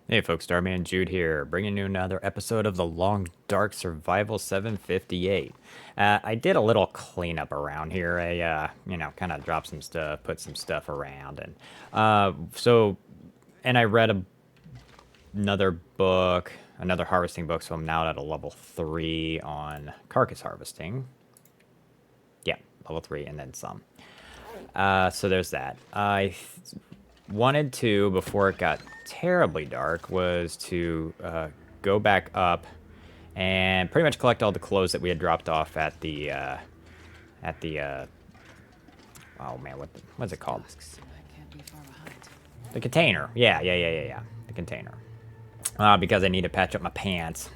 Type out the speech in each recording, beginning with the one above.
Hey folks, Starman Jude here, bringing you another episode of the Long Dark Survival 758. I did a little cleanup around here. I, kind of dropped some stuff, put some stuff around, and I read another book, another harvesting book, so I'm now at a level 3 on carcass harvesting. Yeah, level 3 and then some. So there's that. I wanted to, before it got terribly dark, was to go back up and pretty much collect all the clothes that we had dropped off at the oh man, what's it called? The container. Yeah. The container. Because I need to patch up my pants.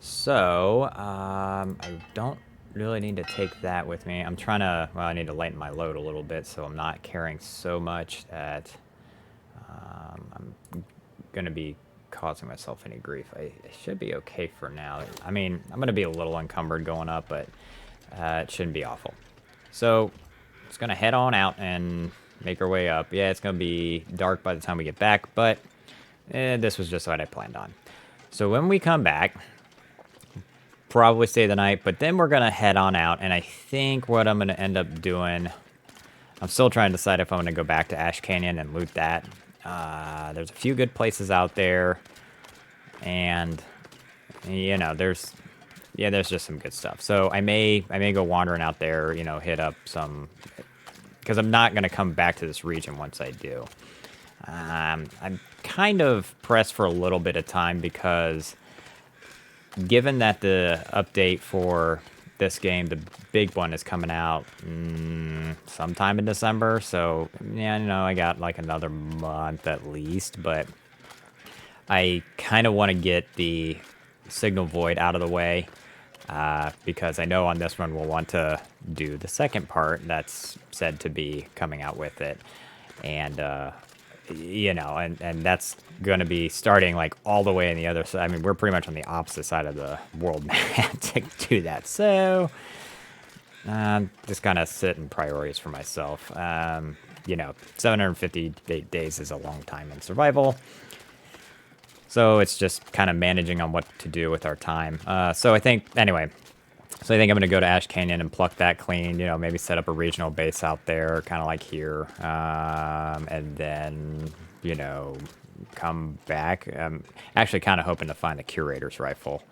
So I don't really need to take that with me. I'm trying to, well, I need to lighten my load a little bit so I'm not carrying so much that I'm going to be causing myself any grief. I should be okay for now. I mean, I'm going to be a little encumbered going up, but it shouldn't be awful. So, it's going to head on out and make our way up. Yeah, it's going to be dark by the time we get back, but this was just what I planned on. So, when we come back, probably stay the night, but then we're going to head on out, and I think what I'm going to end up doing, I'm still trying to decide if I'm going to go back to Ash Canyon and loot that. There's a few good places out there, and there's just some good stuff. So I may go wandering out there, hit up some, because I'm not gonna come back to this region once I do. I'm kind of pressed for a little bit of time because, given that the update for this game, the big one, is coming out sometime in December. So, yeah, I got like another month at least, but I kind of want to get the Signal Void out of the way because I know on this one we'll want to do the second part that's said to be coming out with it. And, and that's going to be starting like all the way on the other side. I mean, we're pretty much on the opposite side of the world map to do that. So, just kind of setting priorities for myself. 750 days is a long time in survival. So it's just kind of managing on what to do with our time. So I think I'm going to go to Ash Canyon and pluck that clean, maybe set up a regional base out there, kind of like here. And then, come back. Actually kind of hoping to find the Curator's Rifle.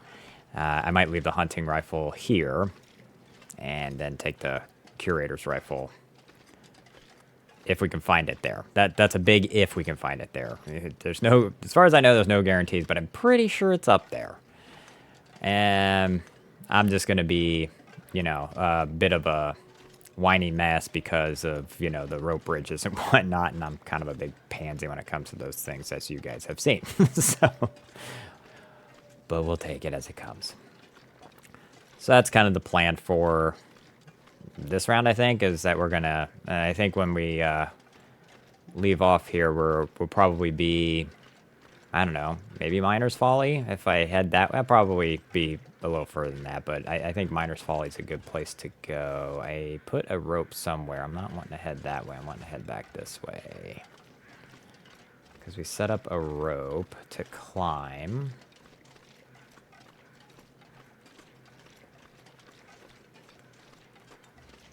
I might leave the hunting rifle here and then take the Curator's Rifle if we can find it there. That's a big if we can find it there. There's no, as far as I know, there's no guarantees, but I'm pretty sure it's up there. And I'm just going to be, a bit of a whiny mess because of, the rope bridges and whatnot, and I'm kind of a big pansy when it comes to those things, as you guys have seen. So, but we'll take it as it comes. So that's kind of the plan for this round, I think, is that we're gonna, I think when we leave off here, we'll probably be, I don't know, maybe Miner's Folly. If I head that, I'd probably be a little further than that, but I think Miner's Folly is a good place to go. I put a rope somewhere. I'm not wanting to head that way. I'm wanting to head back this way. Because we set up a rope to climb.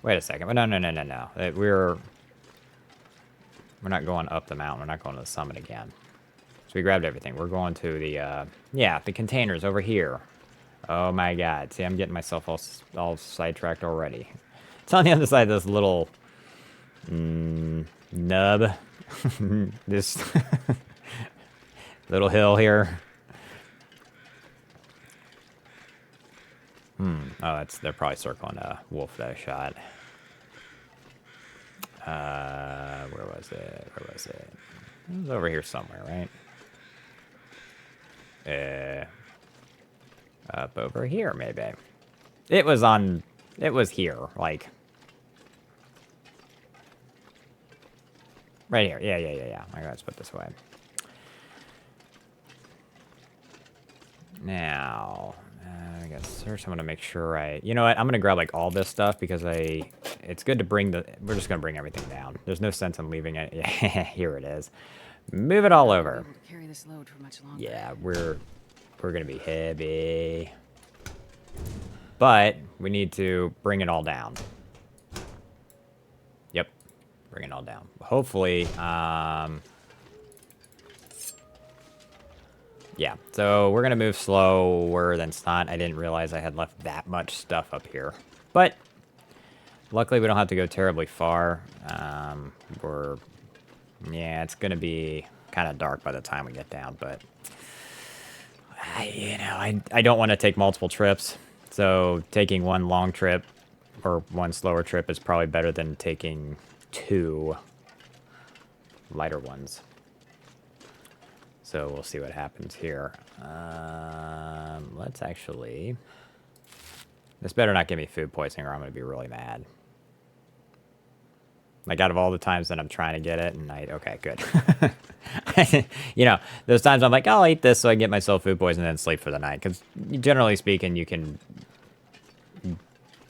Wait a second. No. We're not going up the mountain. We're not going to the summit again. So we grabbed everything. We're going to the, the containers over here. Oh my god. See, I'm getting myself all sidetracked already. It's on the other side of this little nub. This little hill here. Oh, they're probably circling a wolf that I shot. Where was it? It was over here somewhere, right? Up over here, maybe. It was here, like. Right here. Yeah. I gotta put this away. Now, I guess first I'm gonna make sure you know what, I'm gonna grab like all this stuff because it's good to bring we're just gonna bring everything down. There's no sense in leaving it. Yeah, here it is. Move it all Not gonna be over. able to carry this load for much longer. Yeah, we're gonna be heavy. But we need to bring it all down. Yep, bring it all down. Hopefully, yeah, so we're gonna move slower than Snot. I didn't realize I had left that much stuff up here. But luckily we don't have to go terribly far. Yeah, it's gonna be kind of dark by the time we get down, but I don't want to take multiple trips. So taking one long trip or one slower trip is probably better than taking 2 lighter ones. So we'll see what happens here. Let's actually... This better not give me food poisoning or I'm going to be really mad. Like, out of all the times that I'm trying to get it, and okay, good. You know, those times I'm like, I'll eat this so I get myself food poisoning and then sleep for the night. Because generally speaking, you can...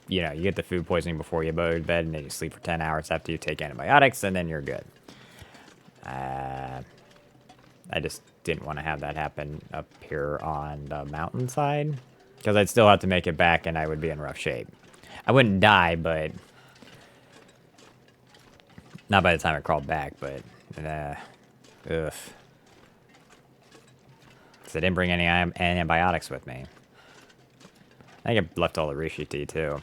You know, you get the food poisoning before you go to bed, and then you sleep for 10 hours after you take antibiotics, and then you're good. I just didn't want to have that happen up here on the mountainside. Because I'd still have to make it back, and I would be in rough shape. I wouldn't die, but... Not by the time I crawled back, but... ugh. Because I didn't bring any antibiotics with me. I think I left all the Rishi tea, too.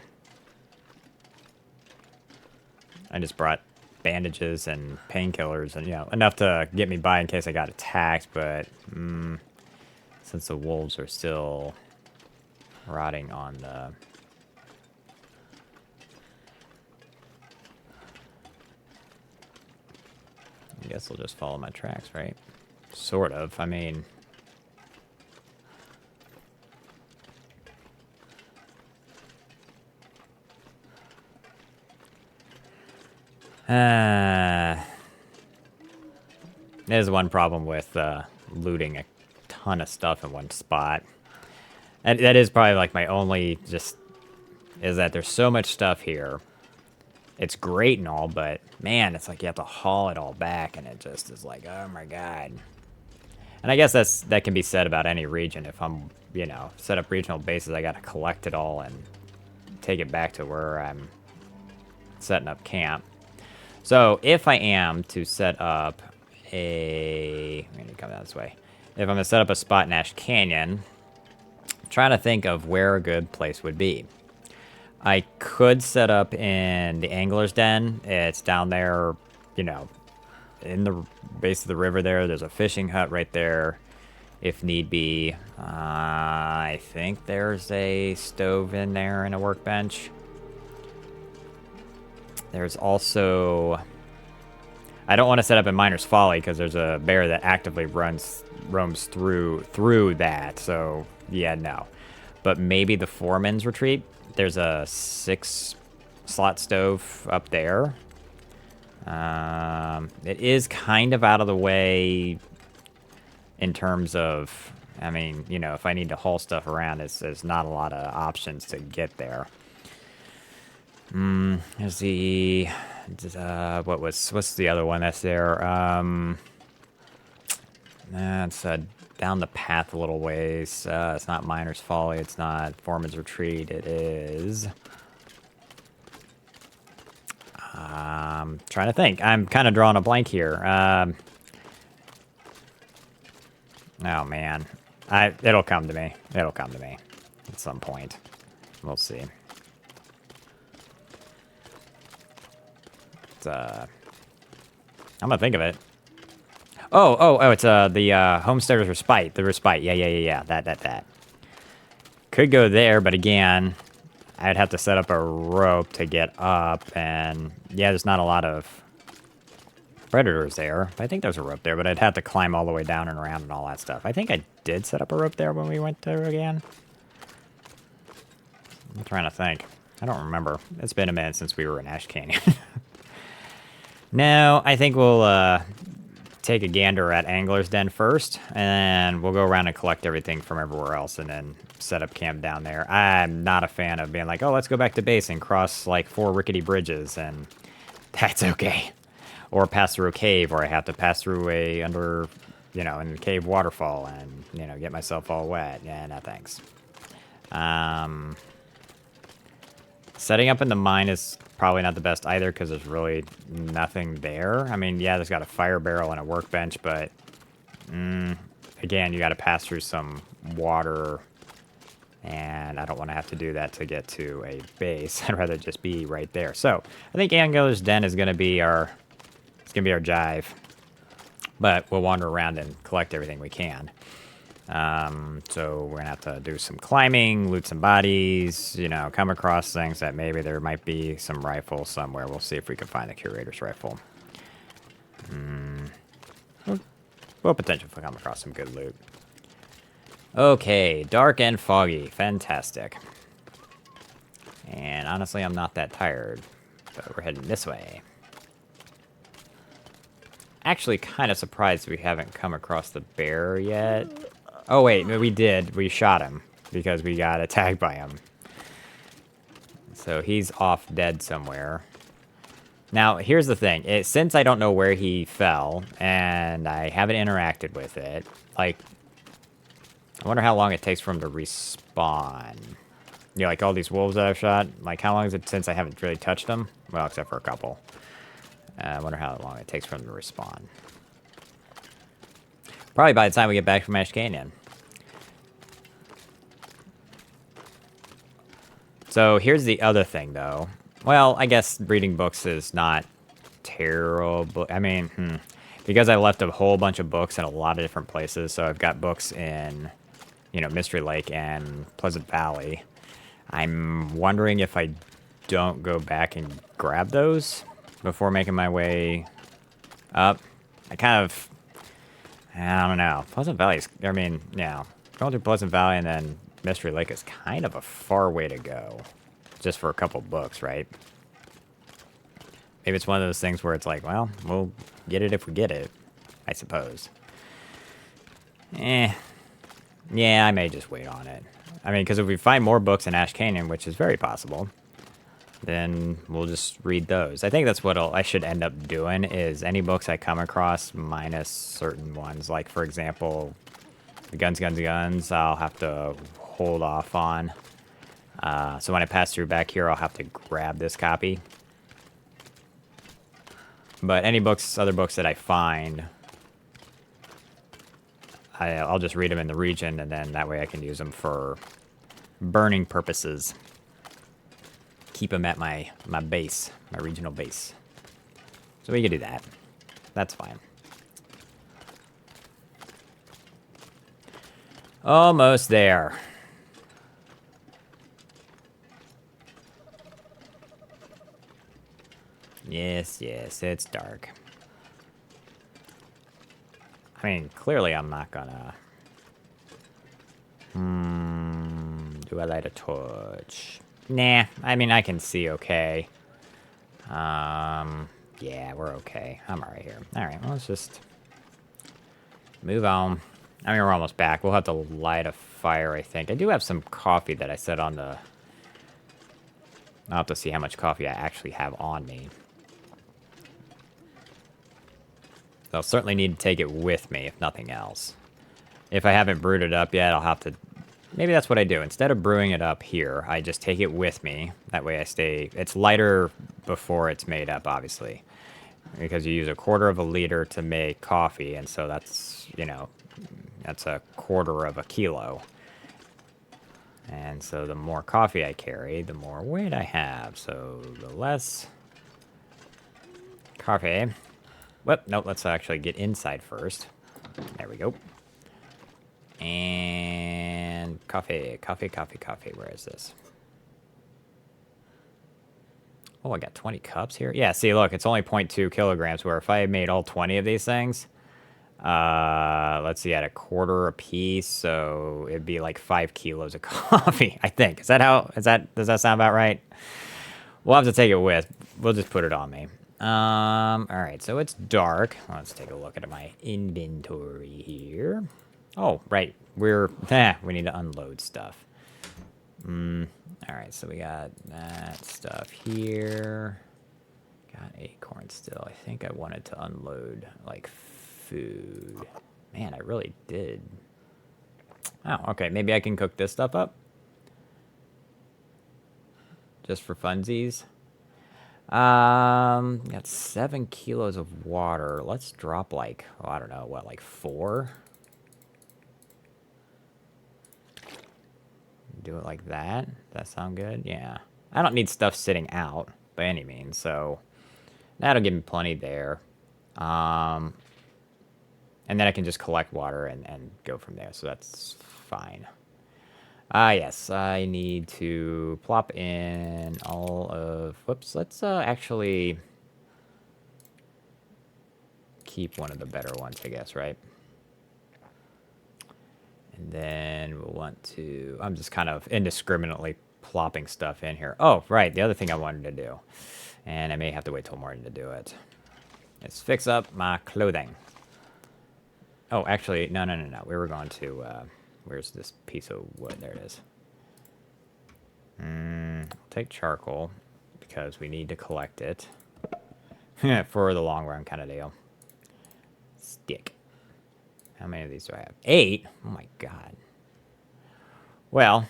I just brought bandages and painkillers and, you know, enough to get me by in case I got attacked, but since the wolves are still rotting on the... I guess I'll just follow my tracks, right? Sort of. I mean... There's one problem with looting a ton of stuff in one spot. And that is probably like my only is that there's so much stuff here. It's great and all, but man, it's like you have to haul it all back and it just is like, oh my god. And I guess that can be said about any region. If I'm, you know, set up regional bases, I gotta collect it all and take it back to where I'm setting up camp. So if I am to set up I'm gonna come down this way. If I'm gonna set up a spot in Ash Canyon, I'm trying to think of where a good place would be. I could set up in the Angler's Den. It's down there, you know, in the base of the river there. There's a fishing hut right there, if need be. I think there's a stove in there and a workbench. There's also... I don't want to set up in Miner's Folly because there's a bear that actively roams through that. So, yeah, no. But maybe the Foreman's Retreat. There's a 6-slot stove up there. It is kind of out of the way in terms of... I mean, you know, if I need to haul stuff around, there's not a lot of options to get there. There's the... what's the other one that's there? That's down the path a little ways. It's not Miner's Folly. It's not Foreman's Retreat. It is... trying to think. I'm kind of drawing a blank here. Oh, man. It'll come to me. It'll come to me at some point. We'll see. I'm gonna think of it. Oh, it's the Homesteader's Respite. The Respite. Yeah. That. Could go there, but again, I'd have to set up a rope to get up, and yeah, there's not a lot of predators there. I think there's a rope there, but I'd have to climb all the way down and around and all that stuff. I think I did set up a rope there when we went there again. I'm trying to think. I don't remember. It's been a minute since we were in Ash Canyon. No, I think we'll take a gander at Angler's Den first, and we'll go around and collect everything from everywhere else, and then set up camp down there. I'm not a fan of being like, oh, let's go back to base and cross like 4 rickety bridges, and that's okay. or pass through a cave, or I have to pass through a under, in the cave waterfall and, get myself all wet. Yeah, no thanks. Setting up in the mine is probably not the best either because there's really nothing there. I mean, yeah, there's got a fire barrel and a workbench, but again, you got to pass through some water, and I don't want to have to do that to get to a base. I'd rather just be right there. So I think Angler's Den is going to be our jive, but we'll wander around and collect everything we can. So we're gonna have to do some climbing, loot some bodies, come across things that maybe there might be some rifles somewhere. We'll see if we can find the curator's rifle. We'll potentially come across some good loot. Okay, dark and foggy, fantastic. And honestly, I'm not that tired, but we're heading this way. Actually, kind of surprised we haven't come across the bear yet. Oh, wait, we did. We shot him because we got attacked by him. So he's off dead somewhere. Now, here's the thing. Since I don't know where he fell, and I haven't interacted with it, like, I wonder how long it takes for him to respawn. Yeah, like all these wolves that I've shot, like, how long is it since I haven't really touched them? Well, except for a couple. I wonder how long it takes for him to respawn. Probably by the time we get back from Ash Canyon. So here's the other thing, though. Well, I guess reading books is not terrible. I mean, because I left a whole bunch of books in a lot of different places. So I've got books in, Mystery Lake and Pleasant Valley. I'm wondering if I don't go back and grab those before making my way up. I don't know. Pleasant Valley is, going through Pleasant Valley and then Mystery Lake is kind of a far way to go. Just for a couple books, right? Maybe it's one of those things where it's like, well, we'll get it if we get it, I suppose. Yeah, I may just wait on it. I mean, because if we find more books in Ash Canyon, which is very possible, then we'll just read those. I think that's what I should end up doing, is any books I come across minus certain ones. Like, for example, the Guns, I'll have to hold off on. So when I pass through back here, I'll have to grab this copy. But any other books that I find, I'll just read them in the region, and then that way I can use them for burning purposes. Keep them at my base, my regional base. So we can do that. That's fine. Almost there. Yes, it's dark. I mean, clearly I'm not gonna... do I light a torch? Nah, I mean, I can see okay. Yeah, we're okay. I'm alright here. Alright, well, let's just move on. I mean, we're almost back. We'll have to light a fire, I think. I do have some coffee that I set on the... I'll have to see how much coffee I actually have on me. I'll certainly need to take it with me, if nothing else. If I haven't brewed it up yet, I'll have to... Maybe that's what I do. Instead of brewing it up here, I just take it with me. That way I stay... It's lighter before it's made up, obviously. Because you use 1/4 liter to make coffee, and so that's, that's 1/4 kilo. And so the more coffee I carry, the more weight I have. So the less coffee... Whoop, nope, let's actually get inside first. There we go. And coffee. Where is this? Oh, I got 20 cups here? Yeah, see, look, it's only 0.2 kilograms, where if I made all 20 of these things, let's see, at 1/4 a piece, so it'd be like 5 kilos of coffee, I think. Does that sound about right? We'll have to take it with. We'll just put it on me. Alright, so it's dark. Let's take a look at my inventory here. Oh, right. We need to unload stuff. Alright, so we got that stuff here. Got acorn still. I think I wanted to unload, like, food. Man, I really did. Oh, okay. Maybe I can cook this stuff up. Just for funsies. Got 7 kilos of water. Let's drop, like, oh, I don't know, what, like 4? Do it like that. Does that sound good? Yeah. I don't need stuff sitting out by any means, so that'll give me plenty there. And then I can just collect water and go from there, so that's fine. Yes, I need to plop in all of... Whoops, let's actually keep one of the better ones, I guess, right? And then we'll want to... I'm just kind of indiscriminately plopping stuff in here. Oh, right, the other thing I wanted to do, and I may have to wait till morning to do it, is fix up my clothing. Oh, actually, no. We were going to... where's this piece of wood? There it is. I'll take charcoal, because we need to collect it. For the long run kind of deal. Stick. How many of these do I have? 8? Oh my god. Well,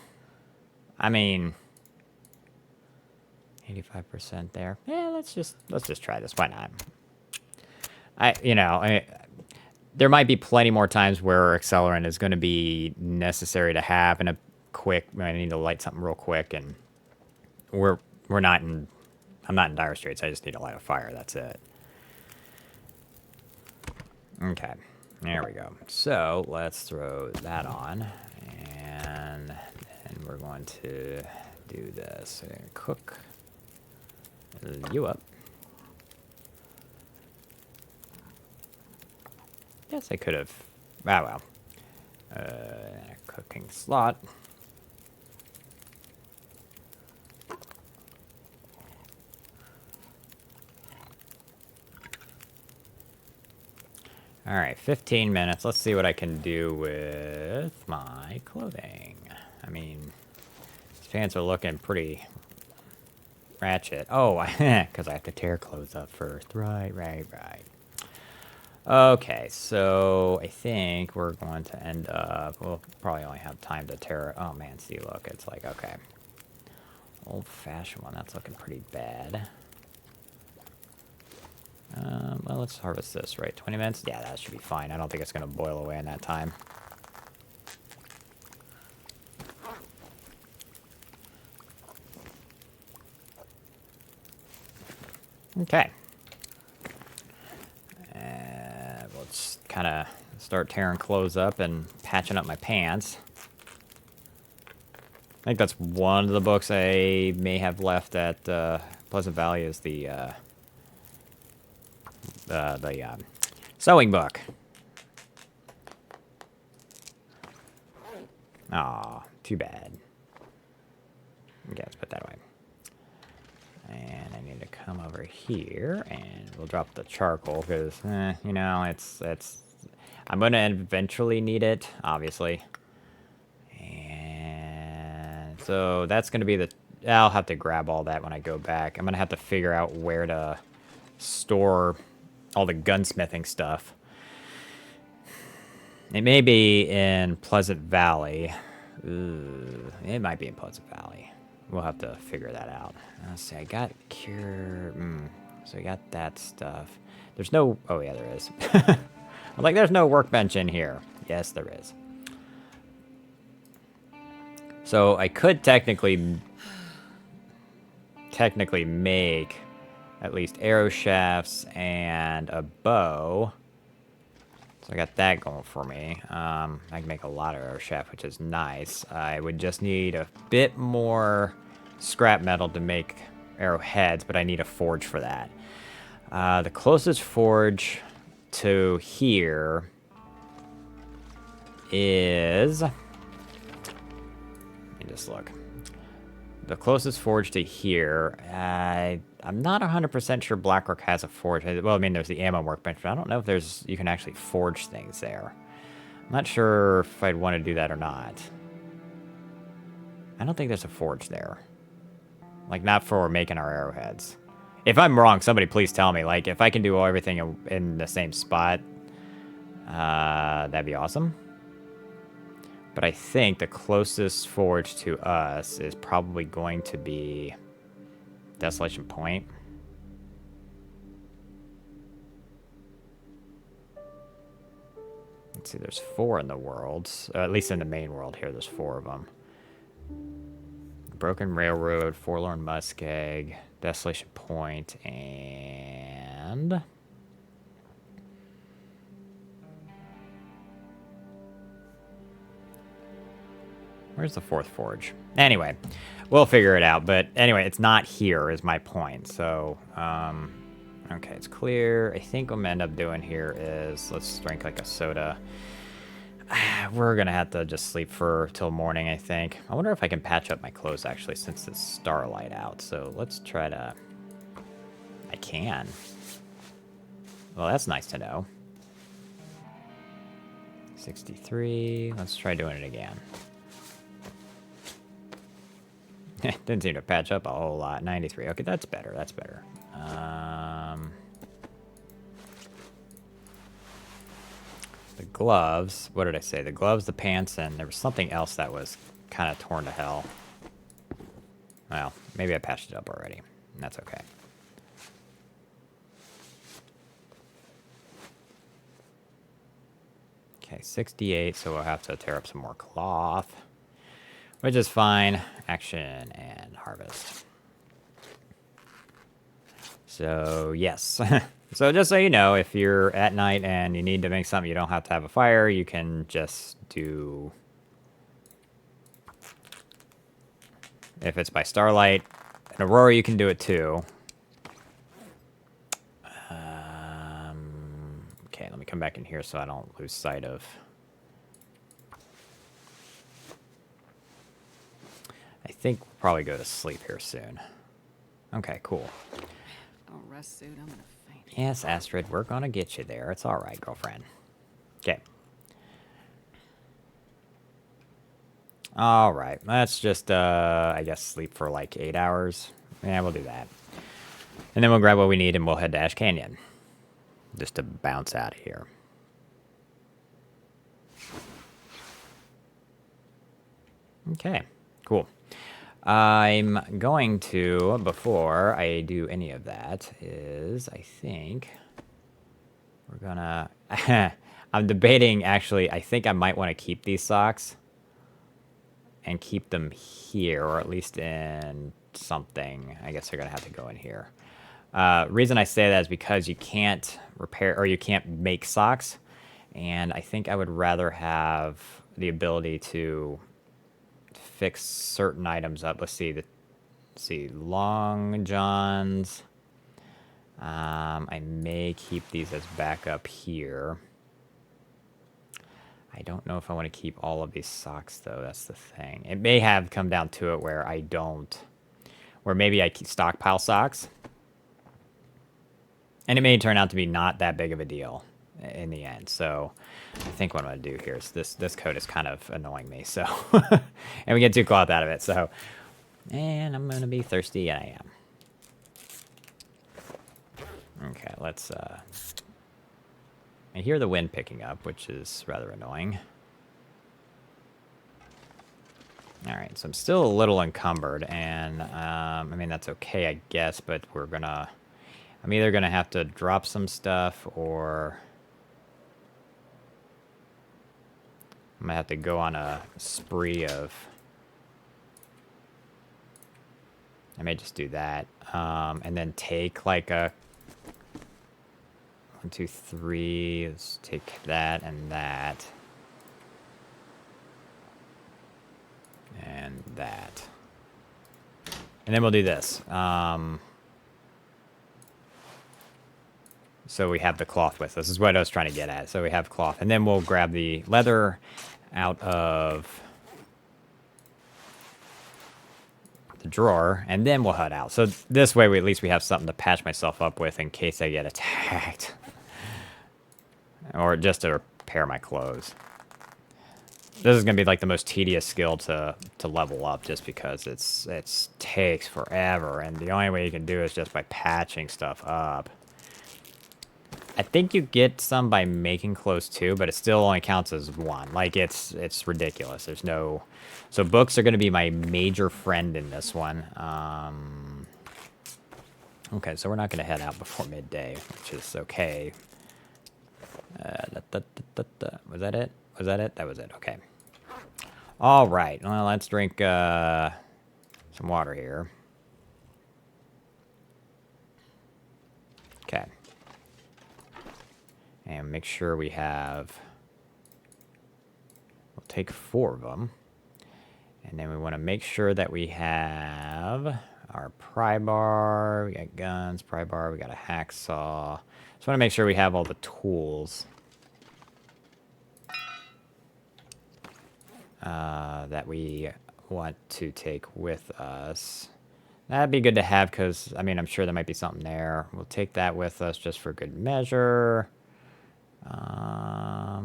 I mean... 85% there. Yeah, let's just try this. Why not? There might be plenty more times where accelerant is going to be necessary to have in a quick... I need to light something real quick, and we're not in... I'm not in dire straits. I just need to light a fire. That's it. Okay. There we go. So, let's throw that on. And then we're going to do this. Cook you up. Yes, I could have. Ah, well. Cooking slot. Alright, 15 minutes. Let's see what I can do with my clothing. I mean, these pants are looking pretty ratchet. Oh, because I have to tear clothes up first. Right. Okay, so I think we're going to end up... We'll probably only have time to tear it. Oh, man, see, look. It's like, okay. Old-fashioned one. That's looking pretty bad. Well, let's harvest this, right? 20 minutes? Yeah, that should be fine. I don't think it's going to boil away in that time. Okay. We'll just kind of start tearing clothes up and patching up my pants. I think that's one of the books I may have left at Pleasant Valley is the sewing book. Aw, too bad. Okay, let's put that away. And I need to come over here, and we'll drop the charcoal, because, you know, it's... I'm going to eventually need it, obviously. And so that's going to be the... I'll have to grab all that when I go back. I'm going to have to figure out where to store all the gunsmithing stuff. It may be in Pleasant Valley. Ooh, it might be in Pleasant Valley. We'll have to figure that out. Let's see, I got cure... So I got that stuff. There's no... Oh, yeah, there is. I'm like, there's no workbench in here. Yes, there is. So I could technically make at least arrow shafts and a bow. So I got that going for me. I can make a lot of arrow shaft, which is nice. I would just need a bit more scrap metal to make arrowheads, but I need a forge for that. The closest forge to here is... Let me just look. The closest forge to here, I'm not 100% sure Blackrock has a forge. Well, I mean, there's the ammo workbench, but I don't know if you can actually forge things there. I'm not sure if I'd want to do that or not. I don't think there's a forge there. Like, not for making our arrowheads. If I'm wrong, somebody please tell me. Like, if I can do everything in the same spot, that'd be awesome. But I think the closest forge to us is probably going to be Desolation Point. Let's see, there's 4 in the world. At least in the main world here, there's 4 of them. Broken Railroad, Forlorn Muskeg, Desolation Point, and... Where's the 4th forge? Anyway, we'll figure it out. But anyway, it's not here is my point. So, okay, it's clear. I think what I'm going to end up doing here is let's drink like a soda. We're going to have to just sleep till morning, I think. I wonder if I can patch up my clothes, actually, since it's starlight out. So let's try to... I can. Well, that's nice to know. 63. Let's try doing it again. Didn't seem to patch up a whole lot. 93. Okay, that's better. That's better. The gloves. What did I say? The gloves, the pants, and there was something else that was kind of torn to hell. Well, maybe I patched it up already. And that's okay. Okay, 68, so we'll have to tear up some more cloth. Which is fine. Action and harvest. So, yes. So just so you know, if you're at night and you need to make something, you don't have to have a fire. You can just do... If it's by starlight and aurora, you can do it too. Okay, let me come back in here so I don't lose sight of... I think we'll probably go to sleep here soon. Okay, cool. Oh, rest suit, I'm gonna faint. Yes, Astrid, we're gonna get you there. It's all right, girlfriend. Okay. All right, let's just, I guess, sleep for like 8 hours. Yeah, we'll do that. And then we'll grab what we need and we'll head to Ash Canyon. Just to bounce out of here. Okay, cool. I'm going to, before I do any of that, is I think we're gonna... I'm debating, actually, I think I might want to keep these socks and keep them here, or at least in something. I guess they're gonna have to go in here. Reason I say that is because you can't repair, or you can't make socks, and I think I would rather have the ability to fix certain items up. Let's see, long johns. I may keep these as backup here. I don't know if I want to keep all of these socks, though. That's the thing. It may have come down to it where I don't... Where maybe I stockpile socks. And it may turn out to be not that big of a deal in the end. So I think what I'm going to do here is this coat is kind of annoying me. So and we get 2 cloth out of it. So, and I'm going to be thirsty, and I am. Okay, let's... I hear the wind picking up, which is rather annoying. Alright, so I'm still a little encumbered, and, I mean, that's okay, I guess, but we're gonna... I'm either gonna have to drop some stuff, or... I'm gonna have to go on a spree of... I may just do that, and then take, like, a... 1, 2, 3, let's take that and that. And that. And then we'll do this. So we have the cloth with us. This is what I was trying to get at. So we have cloth. And then we'll grab the leather out of the drawer. And then we'll head out. So this way, at least we have something to patch myself up with in case I get attacked. Or just to repair my clothes. This is gonna be like the most tedious skill to level up, just because it's takes forever, and the only way you can do it is just by patching stuff up. I think you get some by making clothes too, but it still only counts as one. Like it's ridiculous. There's no, so books are gonna be my major friend in this one. Okay, so we're not gonna head out before midday, which is okay. Was that it? Was that it? That was it. Okay. All right. Well, let's drink some water here. Okay. And make sure we have... We'll take 4 of them. And then we want to make sure that we have our pry bar. We got guns, pry bar. We got a hacksaw. Just want to make sure we have all the tools. That we want to take with us. That'd be good to have because, I mean, I'm sure there might be something there. We'll take that with us just for good measure. I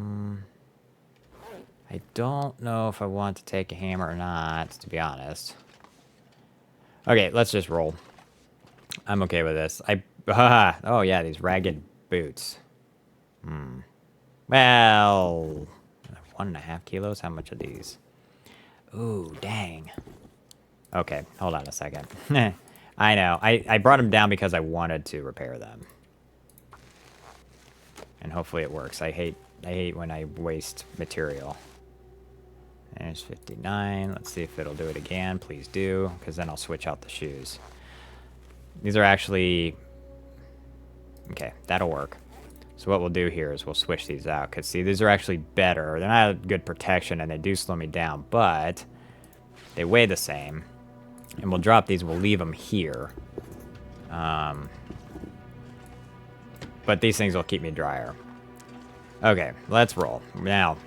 don't know if I want to take a hammer or not, to be honest. Okay, let's just roll. I'm okay with this. Oh yeah, these ragged boots. Well, 1.5 kilos? How much are these? Ooh, dang. Okay, hold on a second. I know. I brought them down because I wanted to repair them. And hopefully it works. I hate when I waste material. There's 59. Let's see if it'll do it again. Please do, because then I'll switch out the shoes. These are actually... Okay, that'll work. So what we'll do here is we'll switch these out. Because, see, these are actually better. They're not good protection, and they do slow me down. But they weigh the same. And we'll drop these. We'll leave them here. But these things will keep me drier. Okay, let's roll. Now...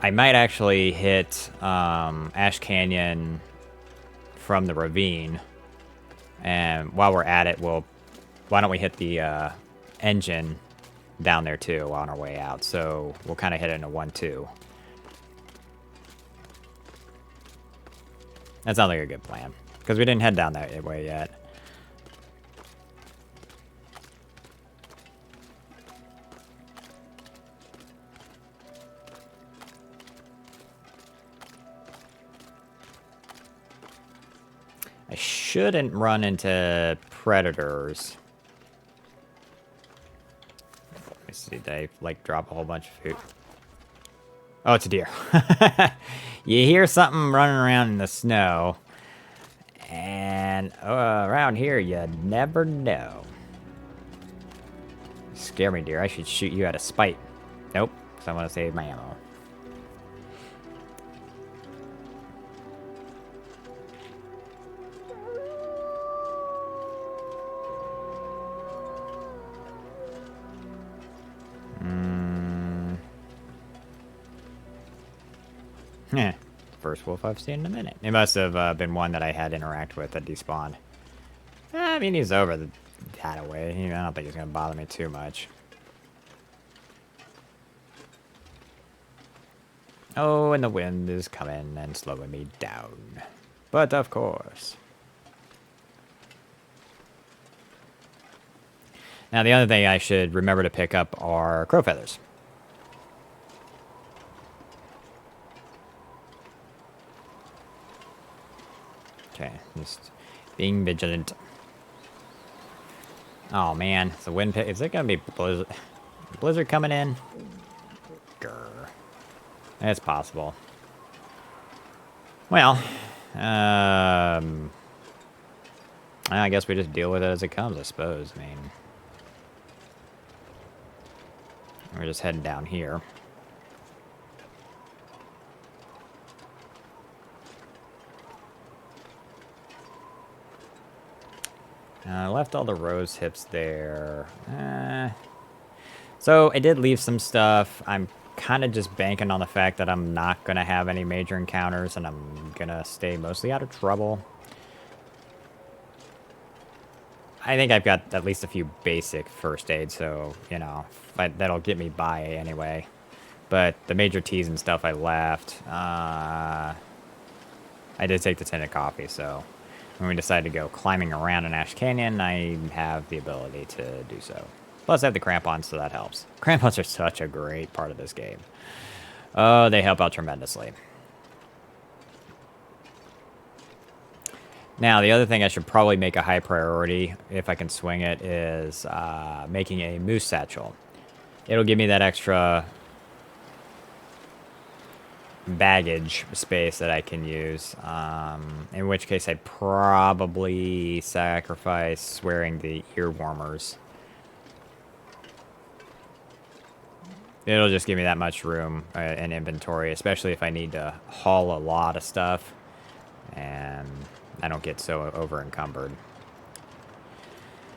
I might actually hit Ash Canyon from the ravine. And while we're at it, why don't we hit the engine down there too on our way out. So we'll kind of hit it in a 1-2. That sounds like a good plan. Because we didn't head down that way yet. I shouldn't run into predators. Let me see, they like drop a whole bunch of food. Oh, it's a deer. You hear something running around in the snow. And around here, you never know. You scare me, deer. I should shoot you out of spite. Nope, because I want to save my ammo. Yeah, first wolf I've seen in a minute. It must have been one that I had interact with that despawned. I mean, he's over that away. I don't think he's going to bother me too much. Oh, and the wind is coming and slowing me down. But of course. Now, the other thing I should remember to pick up are crow feathers. Okay, just being vigilant. Oh man, it's a wind pit. Is it gonna be blizzard coming in? Grr. It's possible. Well, I guess we just deal with it as it comes, I suppose. I mean, we're just heading down here. I left all the rose hips there. So I did leave some stuff. I'm kind of just banking on the fact that I'm not going to have any major encounters and I'm going to stay mostly out of trouble. I think I've got at least a few basic first aid, so, you know, that'll get me by anyway. But the major teas and stuff I left. I did take the tin of coffee, so when we decide to go climbing around in Ash Canyon, I have the ability to do so. Plus, I have the crampons, so that helps. Crampons are such a great part of this game. Oh, they help out tremendously. Now, the other thing I should probably make a high priority, if I can swing it, is making a moose satchel. It'll give me that extra baggage space that I can use, in which case I'd probably sacrifice wearing the ear warmers. It'll just give me that much room in inventory, especially if I need to haul a lot of stuff and I don't get so over encumbered.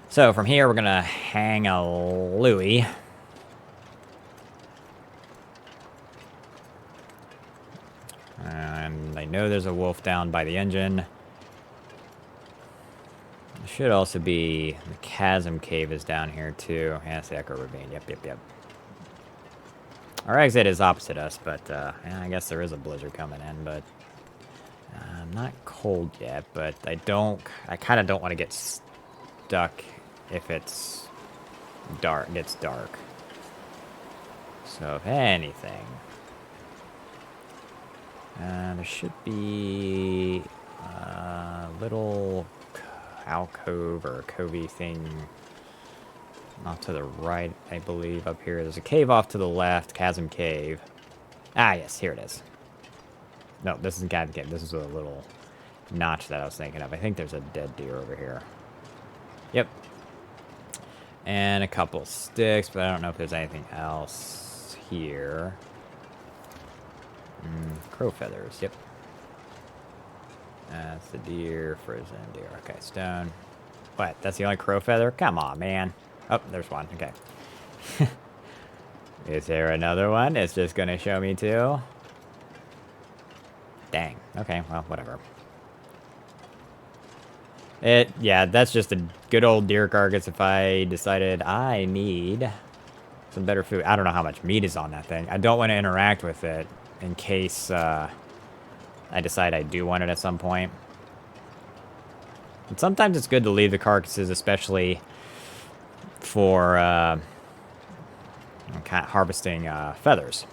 So from here, we're gonna hang a Louie. And I know there's a wolf down by the engine. There should also be the chasm cave is down here too. Yeah, it's the Echo Ravine. Yep. Our exit is opposite us, but yeah, I guess there is a blizzard coming in, but I'm not cold yet, but I kind of don't want to get stuck if it's dark, gets dark. So if anything, there should be a little alcove or covey thing off to the right, I believe, up here. There's a cave off to the left, Chasm Cave. Ah, yes, here it is. No, this isn't Chasm Cave. This is a little notch that I was thinking of. I think there's a dead deer over here. Yep. And a couple sticks, but I don't know if there's anything else here. Crow feathers, yep. That's the deer, frozen deer. Okay, stone. What, that's the only crow feather? Come on, man. Oh, there's one, okay. Is there another one? It's just gonna show me two? Dang, okay, well, whatever. Yeah, that's just a good old deer carcass if I decided I need some better food. I don't know how much meat is on that thing. I don't want to interact with it in case I decide I do want it at some point. And sometimes it's good to leave the carcasses, especially for kind of harvesting feathers.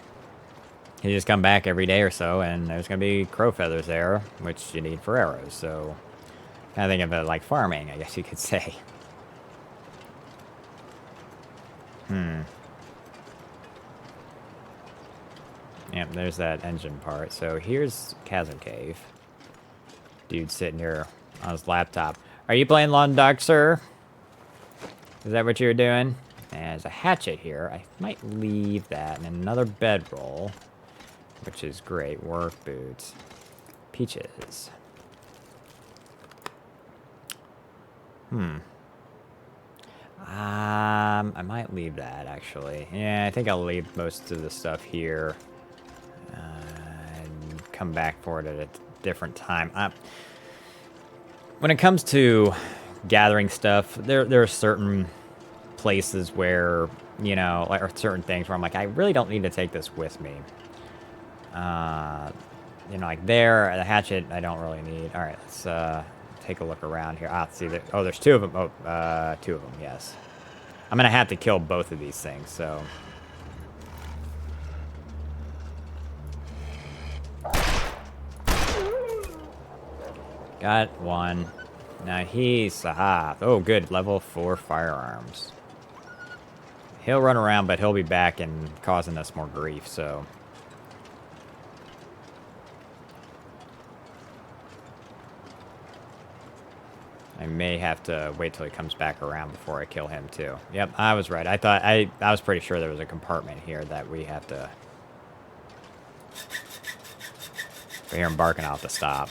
You just come back every day or so, and there's going to be crow feathers there, which you need for arrows. So, kind of think of it like farming, I guess you could say. Yep, there's that engine part. So here's Chasm Cave. Dude sitting here on his laptop. Are you playing Lawn Dark, sir? Is that what you're doing? And there's a hatchet here. I might leave that and another bedroll, which is great. Work boots. Peaches. I might leave that, actually. Yeah, I think I'll leave most of the stuff here. And come back for it at a different time. When it comes to gathering stuff, there are certain places where, you know, like, or certain things where I'm like, I really don't need to take this with me. You know, like there, the hatchet, I don't really need. All right, let's take a look around here. Ah, see, oh, there's two of them. Oh, two of them, yes. I'm going to have to kill both of these things, so. Got one. Now he's, oh, good, level 4 firearms. He'll run around, but he'll be back and causing us more grief, so. I may have to wait till he comes back around before I kill him, too. Yep, I was right. I was pretty sure there was a compartment here that we have to. I hear him barking, I'll have to stop.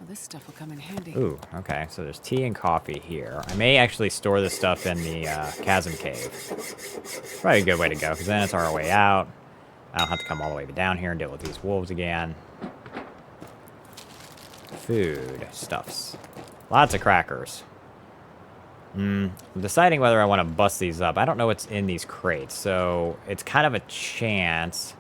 This stuff will come in handy. Ooh, okay. So there's tea and coffee here. I may actually store this stuff in the Chasm Cave. Probably a good way to go, because then it's our way out. I don't have to come all the way down here and deal with these wolves again. food stuffs. Lots of crackers. I'm deciding whether I want to bust these up. I don't know what's in these crates, so it's kind of a chance.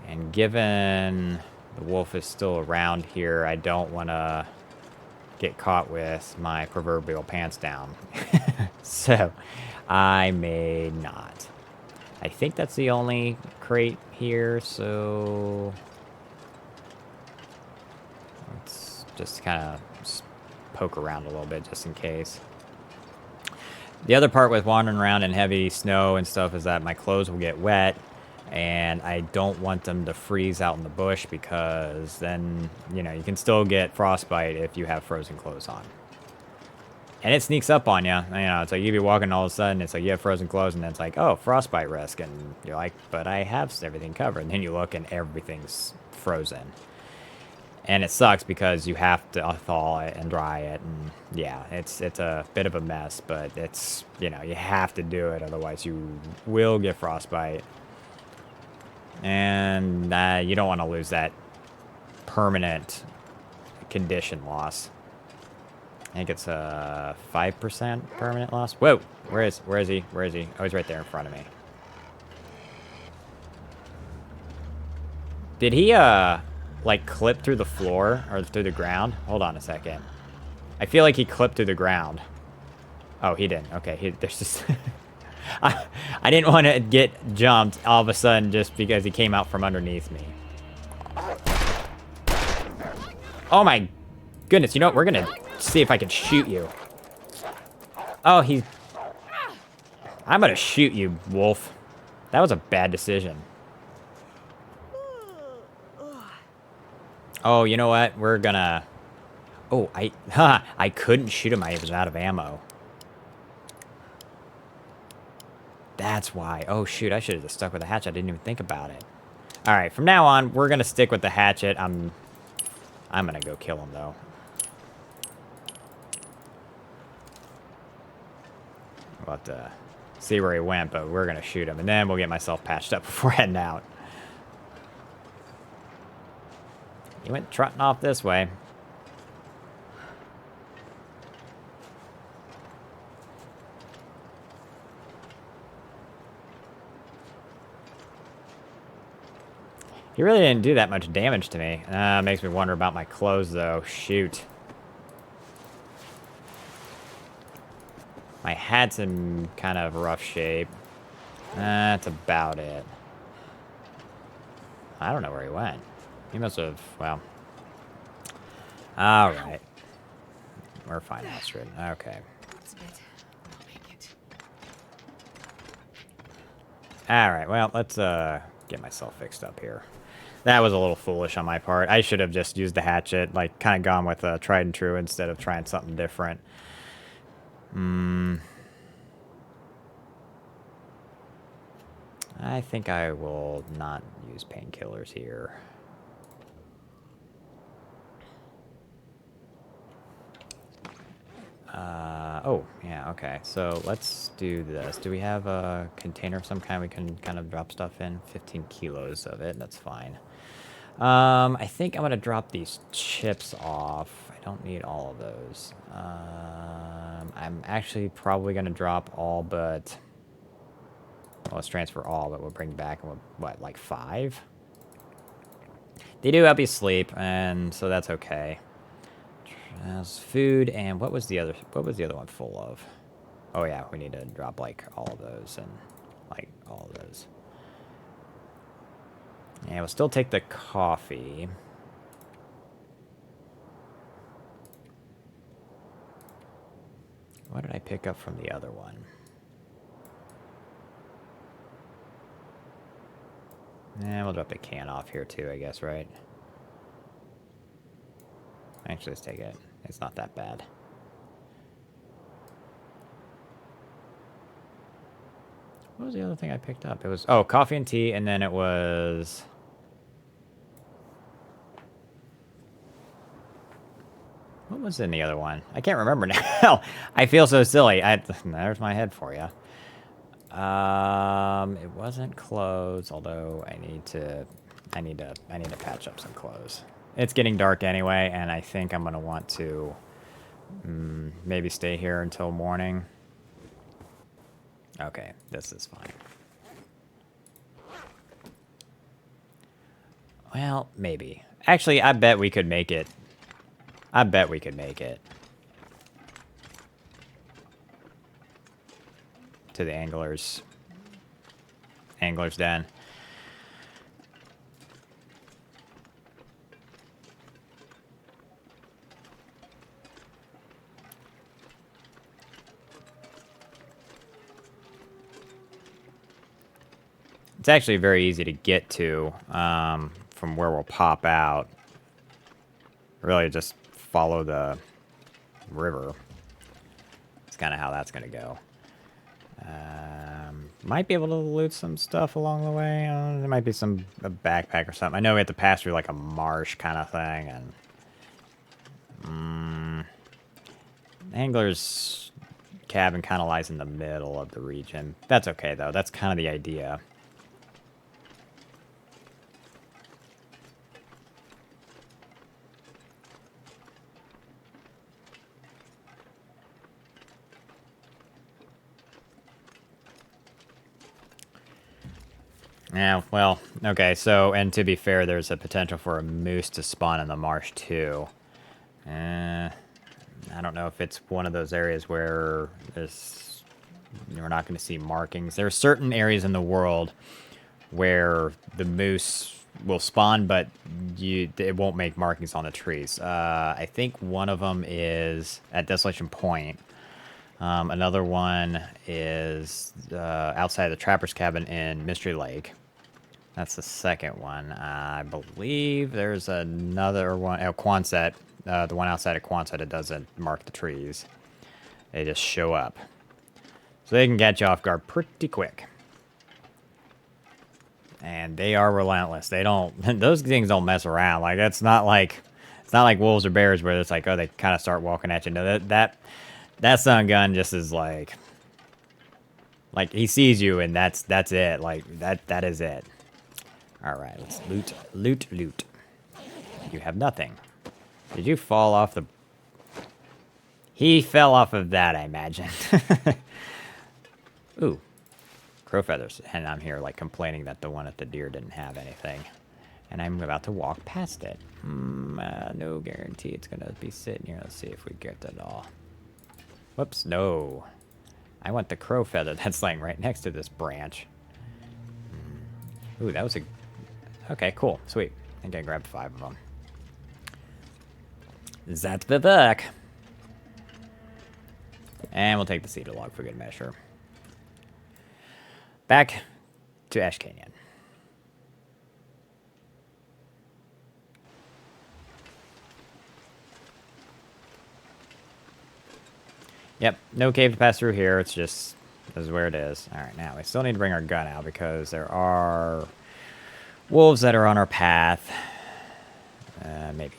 And given the wolf is still around here, I don't want to get caught with my proverbial pants down. So, I may not. I think that's the only crate here, so... let's just kind of poke around a little bit just in case. The other part with wandering around in heavy snow and stuff is that my clothes will get wet, and I don't want them to freeze out in the bush because then, you know, you can still get frostbite if you have frozen clothes on. And it sneaks up on you. You know, it's like you be walking all of a sudden, it's like you have frozen clothes, and then it's like, oh, frostbite risk. And you're like, but I have everything covered. And then you look and everything's frozen. And it sucks because you have to thaw it and dry it, and yeah, it's a bit of a mess, but it's, you know, you have to do it, otherwise you will get frostbite. And you don't want to lose that permanent condition loss. I think it's a 5% permanent loss. Whoa, where is he? Where is he? Oh, he's right there in front of me. Did he, like, clip through the floor or through the ground? Hold on a second. I feel like he clipped through the ground. Oh, he didn't. Okay, there's just... I didn't want to get jumped all of a sudden just because he came out from underneath me. Oh my goodness, you know what? We're gonna see if I can shoot you. Oh, I'm gonna shoot you, wolf. That was a bad decision. Oh, you know what? We're gonna... oh, I couldn't shoot him. I was out of ammo. That's why. Oh, shoot. I should have just stuck with the hatchet. I didn't even think about it. All right. From now on, we're going to stick with the hatchet. I'm going to go kill him, though. We'll have to see where he went, but we're going to shoot him. And then we'll get myself patched up before heading out. He went trotting off this way. He really didn't do that much damage to me. Makes me wonder about my clothes, though. Shoot. My hat's in kind of rough shape. That's about it. I don't know where he went. He must have, well. Alright. We're fine, Astrid. Okay. Alright, well, let's get myself fixed up here. That was a little foolish on my part. I should have just used the hatchet, like, kind of gone with tried and true instead of trying something different. I think I will not use painkillers here. Oh, yeah, okay. So let's do this. Do we have a container of some kind we can kind of drop stuff in? 15 kilos of it. That's fine. I think I'm going to drop these chips off. I don't need all of those. I'm actually probably going to drop all but... well, let's transfer all, but we'll bring back, what, like 5? They do help you sleep, and so that's okay. That's food, and what was the other one full of? Oh yeah, we need to drop like all of those and like all of those. Yeah, we'll still take the coffee. What did I pick up from the other one? Yeah, we'll drop the can off here too, I guess, right? Actually, let's take it. It's not that bad. What was the other thing I picked up? It was, oh, coffee and tea, and then it was... what was in the other one? I can't remember now. I feel so silly. There's my head for you. It wasn't clothes, although I need to patch up some clothes. It's getting dark anyway, and I think I'm going to want to maybe stay here until morning. Okay, this is fine. Well, maybe. Actually, I bet we could make it. I bet we could make it. To the Angler's Den. It's actually very easy to get to from where we'll pop out. Really just follow the river. That's kind of how that's going to go. Might be able to loot some stuff along the way. There might be a backpack or something. I know we have to pass through like a marsh kind of thing. And Angler's cabin kind of lies in the middle of the region. That's okay, though. That's kind of the idea. Yeah, well, okay, so, and to be fair, there's a potential for a moose to spawn in the marsh, too. I don't know if it's one of those areas where we're not going to see markings. There are certain areas in the world where the moose will spawn, but it won't make markings on the trees. I think one of them is at Desolation Point. Another one is outside the Trapper's Cabin in Mystery Lake. That's the second one. I believe there's another one. Quonset. The one outside of Quonset, it doesn't mark the trees. They just show up. So they can catch you off guard pretty quick. And they are relentless. They don't... Those things don't mess around. Like, it's not like wolves or bears where it's like, oh, they kind of start walking at you. No, that stun gun just is like... Like, he sees you and that's it. Like, that is it. Alright, let's loot. You have nothing. Did you fall off the... He fell off of that, I imagine. Ooh. Crow feathers. And I'm here, like, complaining that the one at the deer didn't have anything. And I'm about to walk past it. No guarantee it's going to be sitting here. Let's see if we get it all. Whoops, no. I want the crow feather that's laying right next to this branch. Ooh, that was a... Okay, cool. Sweet. I think I grabbed 5 of them. That's Vivek. And we'll take the cedar log for good measure. Back to Ash Canyon. Yep, no cave to pass through here. It's just, this is where it is. Alright, now we still need to bring our gun out because there are wolves that are on our path. Maybe.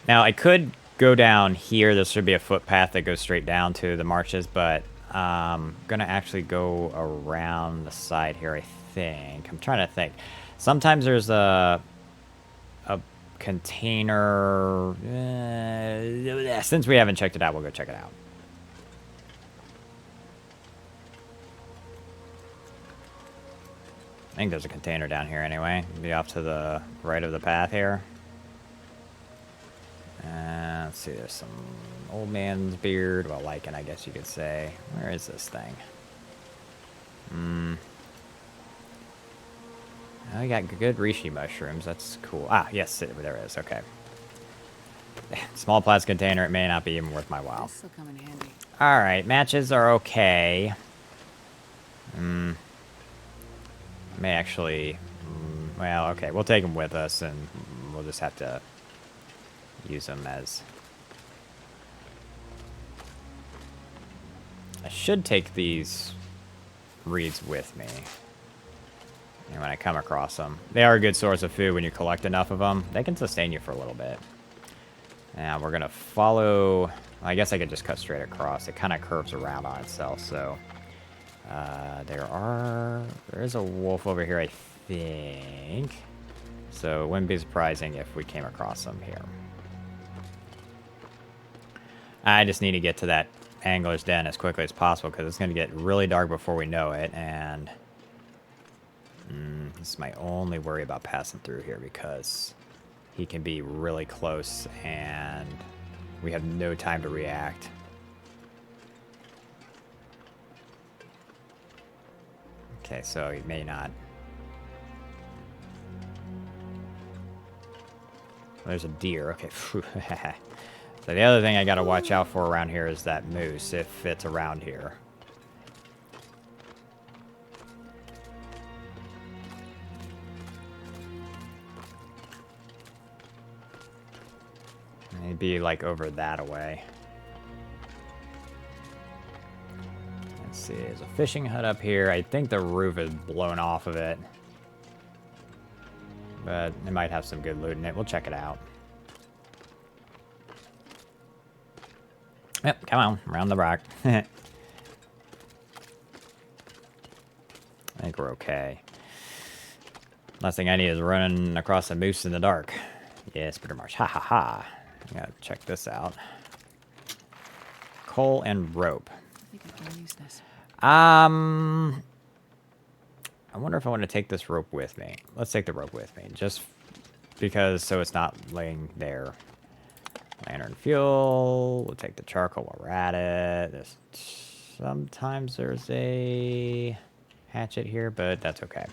Now, I could go down here. There should be a footpath that goes straight down to the marshes, but I'm going to actually go around the side here, I think. I'm trying to think. Sometimes there's a container. Since we haven't checked it out, we'll go check it out. I think there's a container down here anyway. Be off to the right of the path here. Let's see, there's some old man's beard. Well, lichen, I guess you could say. Where is this thing? Oh, we got good reishi mushrooms. That's cool. Ah, yes, there is. Okay. Small plastic container. It may not be even worth my while. This'll come in handy. All right, matches are okay. May actually... well, okay, we'll take them with us, and we'll just have to use them as... I should take these reeds with me. And when I come across them. They are a good source of food when you collect enough of them. They can sustain you for a little bit. Now, we're going to follow... I guess I could just cut straight across. It kind of curves around on itself, so... there is a wolf over here, I think. So it wouldn't be surprising if we came across them here. I just need to get to that angler's den as quickly as possible because it's going to get really dark before we know it, and this is my only worry about passing through here because he can be really close and we have no time to react. Okay, so he may not. There's a deer. Okay. So the other thing I gotta watch out for around here is that moose, if it's around here. He'd be like over that away. Let's see, there's a fishing hut up here. I think the roof is blown off of it. But it might have some good loot in it. We'll check it out. Yep, come on, around the rock. I think we're okay. Last thing I need is running across a moose in the dark. Yes, pretty much. Ha ha ha. I gotta check this out. Coal and rope. I think I can use this. I wonder if I want to take this rope with me. Let's take the rope with me, just because so it's not laying there. Lantern fuel. We'll take the charcoal while we're at it. Sometimes there's a hatchet here, but that's okay.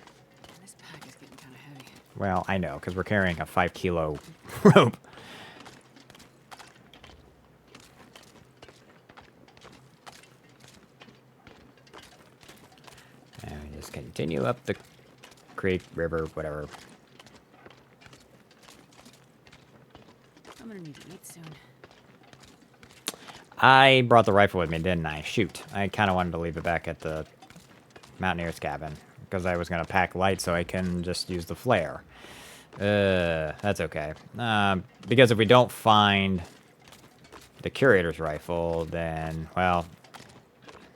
This pack is getting kind of heavy. Well, I know, because we're carrying a 5-kilo rope. And we just continue up the creek, river, whatever. I'm gonna need to eat soon. I brought the rifle with me, didn't I? Shoot. I kind of wanted to leave it back at the mountaineer's cabin, because I was going to pack light so I can just use the flare. That's okay. Because if we don't find the curator's rifle, then, well,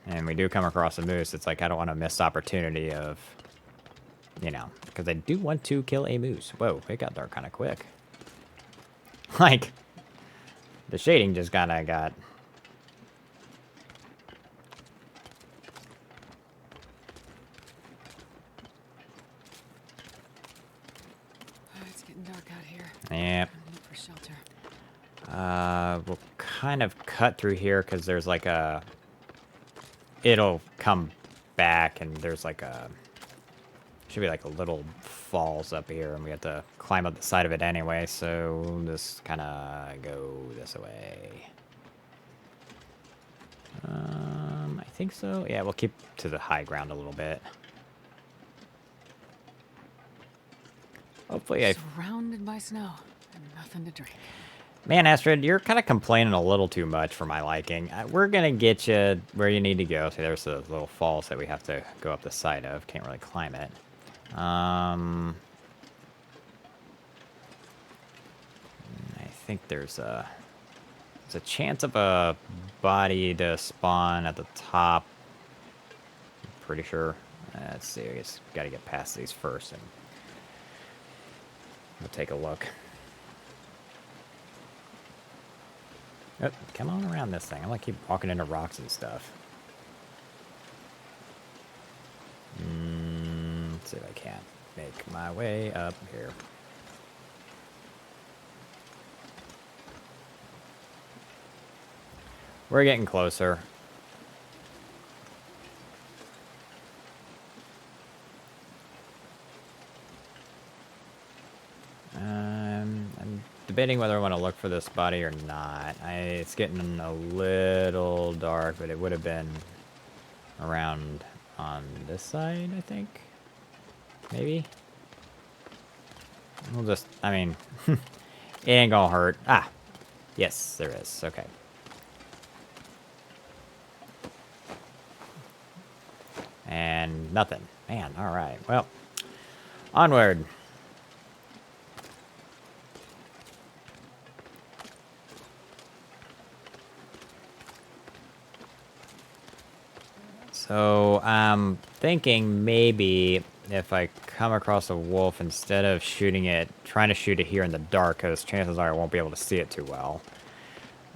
and we do come across a moose, it's like I don't want to miss the opportunity of, you know, because I do want to kill a moose. Whoa, it got dark kind of quick. Like, the shading just kind of got... It's getting dark out here. Yep. I'm looking for shelter. We'll kind of cut through here because there's like a... It'll come back and there's like a... Should be like a little falls up here and we have to climb up the side of it anyway, so we'll just kind of go this way. I think so. Yeah, we'll keep to the high ground a little bit. Hopefully Surrounded by snow and nothing to drink. Man, Astrid, you're kind of complaining a little too much for my liking. We're going to get you where you need to go. See, there's the little falls that we have to go up the side of. Can't really climb it. I think there's a chance of a body to spawn at the top. I'm pretty sure. Let's see. I guess got to get past these first, and we'll take a look. Oh, come on around this thing. I'm gonna keep walking into rocks and stuff. Let's see if I can't make my way up here. We're getting closer. I'm debating whether I want to look for this body or not. It's getting a little dark, but it would have been around on this side, I think. Maybe. We'll just, I mean, it ain't gonna hurt. Ah, yes, there is. Okay. And nothing. Man, all right. Well, onward. So I'm thinking maybe if I come across a wolf, instead of trying to shoot it here in the dark, because chances are I won't be able to see it too well,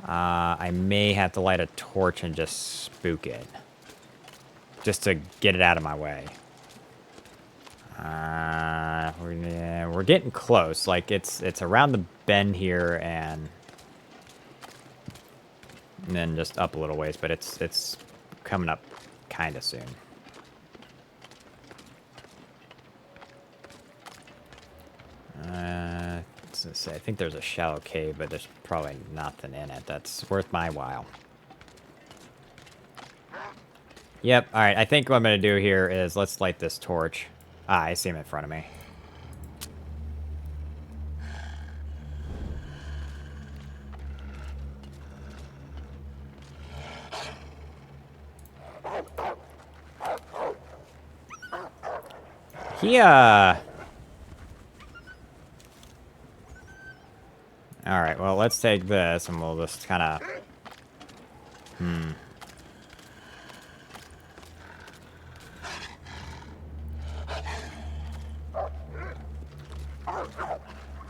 I may have to light a torch and just spook it. Just to get it out of my way. We're getting close. Like, it's around the bend here, and then just up a little ways, but it's coming up kind of soon. I think there's a shallow cave, but there's probably nothing in it that's worth my while. Yep, alright, I think what I'm going to do here is let's light this torch. Ah, I see him in front of me. Alright, well, let's take this and we'll just kind of...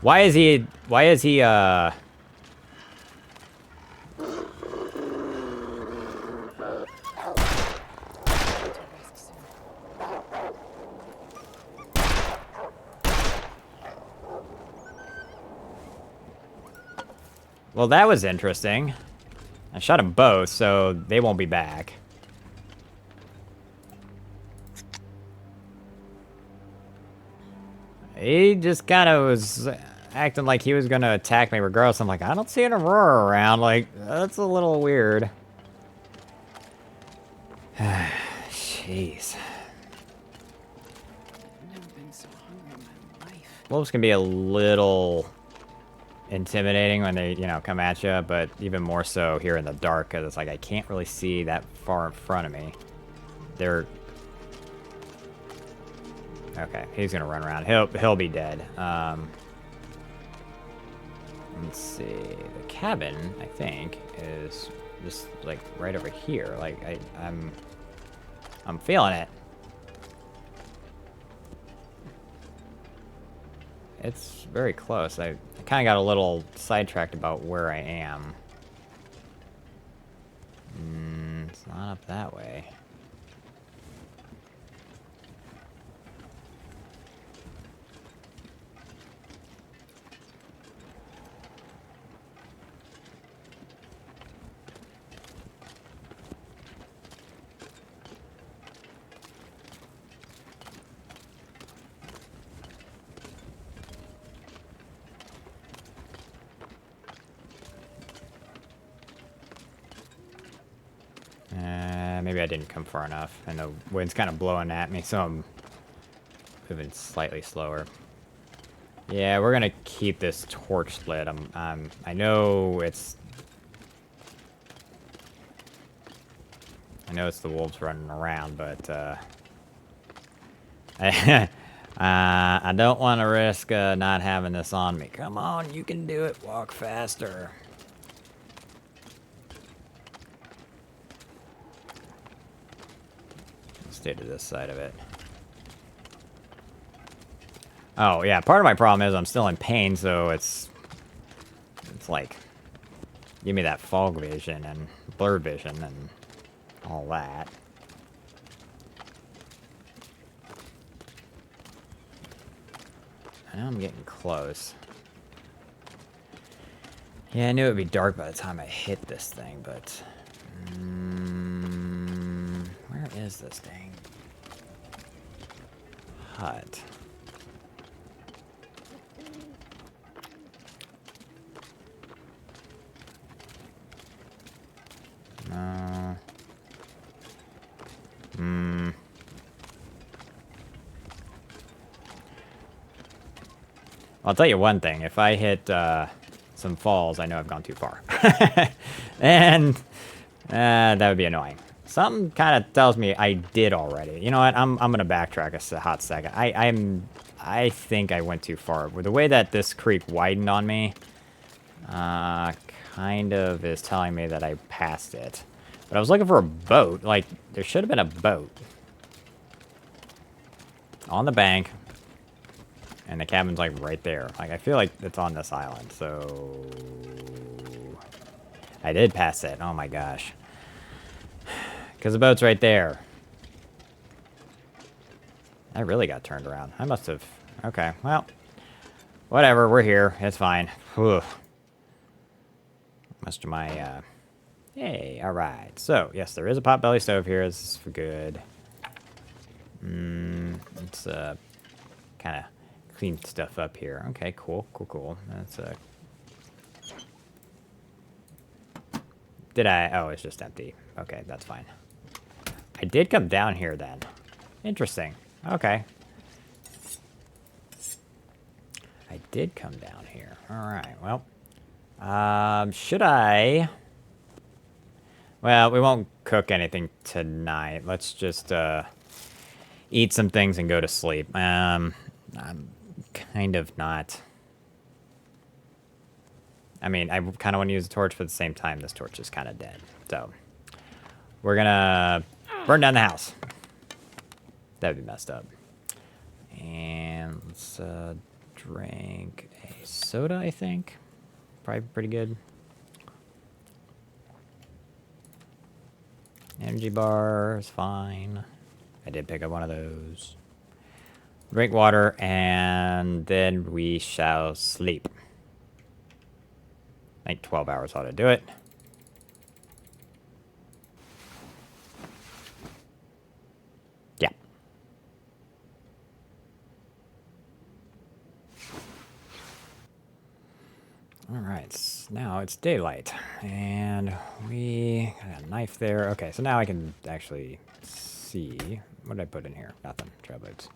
Why is he, Well, that was interesting. I shot them both, so they won't be back. He just kind of was acting like he was going to attack me regardless. I'm like, I don't see an Aurora around. Like, that's a little weird. Jeez. I've never been so hungry in my life. Wolves can be a little intimidating when they, come at you, but even more so here in the dark, because it's like I can't really see that far in front of me. They're... Okay, he's gonna run around. He'll be dead. Let's see. The cabin, I think, is just like right over here. Like I'm feeling it. It's very close. I kind of got a little sidetracked about where I am. It's not up that way. Maybe I didn't come far enough, and the wind's kind of blowing at me, so I'm moving slightly slower. Yeah, we're gonna keep this torch lit. I know it's the wolves running around, but I don't want to risk not having this on me. Come on, you can do it. Walk faster. Stay to this side of it. Oh, yeah, part of my problem is I'm still in pain, so it's like, give me that fog vision and blurred vision and all that. I know I'm getting close. Yeah, I knew it would be dark by the time I hit this thing, but... where is this dang hut? No. I'll tell you one thing. If I hit some falls, I know I've gone too far. And that would be annoying. Something kind of tells me I did already. You know what? I'm gonna backtrack a hot second. I think I went too far. With the way that this creek widened on me, kind of is telling me that I passed it. But I was looking for a boat. Like, there should have been a boat. on the bank. And the cabin's like right there. Like, I feel like it's on this island, so... I did pass it. Oh my gosh. Because the boat's right there. I really got turned around. I must have... Okay, well... Whatever, we're here. It's fine. Whew. Most of my, Hey, alright. So, yes, there is a potbelly stove here. This is for good. Let's, kind of clean stuff up here. Okay, cool, cool, cool. That's, Did I... Oh, it's just empty. Okay, that's fine. I did come down here, then. Interesting. Okay. I did come down here. Alright, well... should I... Well, we won't cook anything tonight. Let's just, eat some things and go to sleep. I'm kind of not... I mean, I kind of want to use the torch, but at the same time, this torch is kind of dead. So, we're gonna burn down the house. That would be messed up. And let's, drink a soda, I think. Probably pretty good. Energy bar is fine. I did pick up one of those. Drink water, and then we shall sleep. I think 12 hours ought to do it. Yeah. Alright, now it's daylight. And we got a knife there. Okay, so now I can actually see. What did I put in here? Nothing. Trail boots.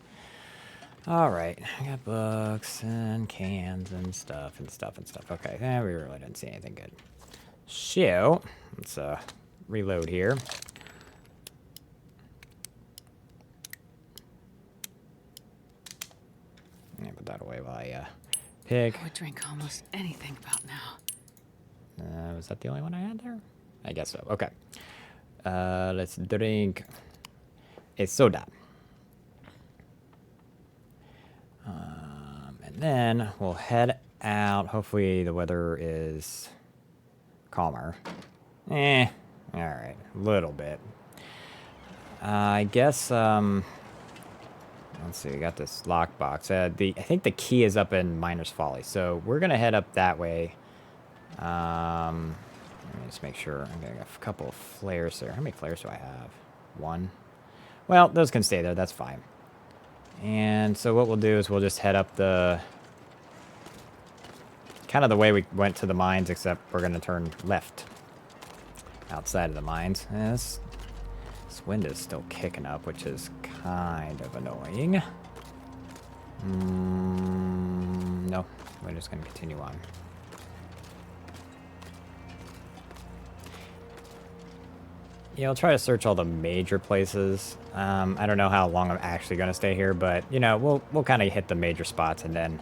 Alright, I got books and cans and stuff and stuff and stuff. Okay, we really didn't see anything good. So, let's reload here. Yeah, put that away while I pick. I would drink almost anything about now. Was that the only one I had there? I guess so. Okay. Let's drink a soda. And then we'll head out. Hopefully the weather is calmer. Alright. A little bit. I guess, let's see, we got this lockbox. I think the key is up in Miner's Folly, so we're gonna head up that way. Let me just make sure. I'm getting a couple of flares there. How many flares do I have? One. Well, those can stay there. That's fine. And so what we'll do is we'll just head up the... kind of the way we went to the mines, except we're going to turn left. Outside of the mines. This wind is still kicking up, which is kind of annoying. No. We're just going to continue on. Yeah, I'll try to search all the major places. I don't know how long I'm actually going to stay here, but, you know, we'll kind of hit the major spots and then,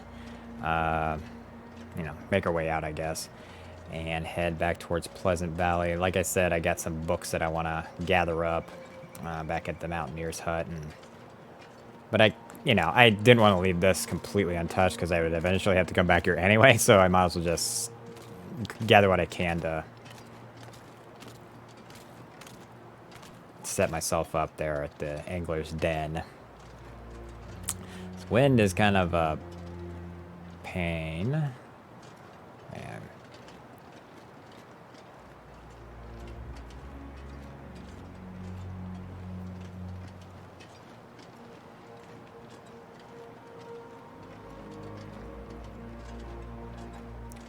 you know, make our way out, I guess, and head back towards Pleasant Valley. Like I said, I got some books that I want to gather up back at the Mountaineer's Hut. But I didn't want to leave this completely untouched because I would eventually have to come back here anyway, so I might as well just gather what I can to set myself up there at the Angler's Den. This wind is kind of a pain. Man.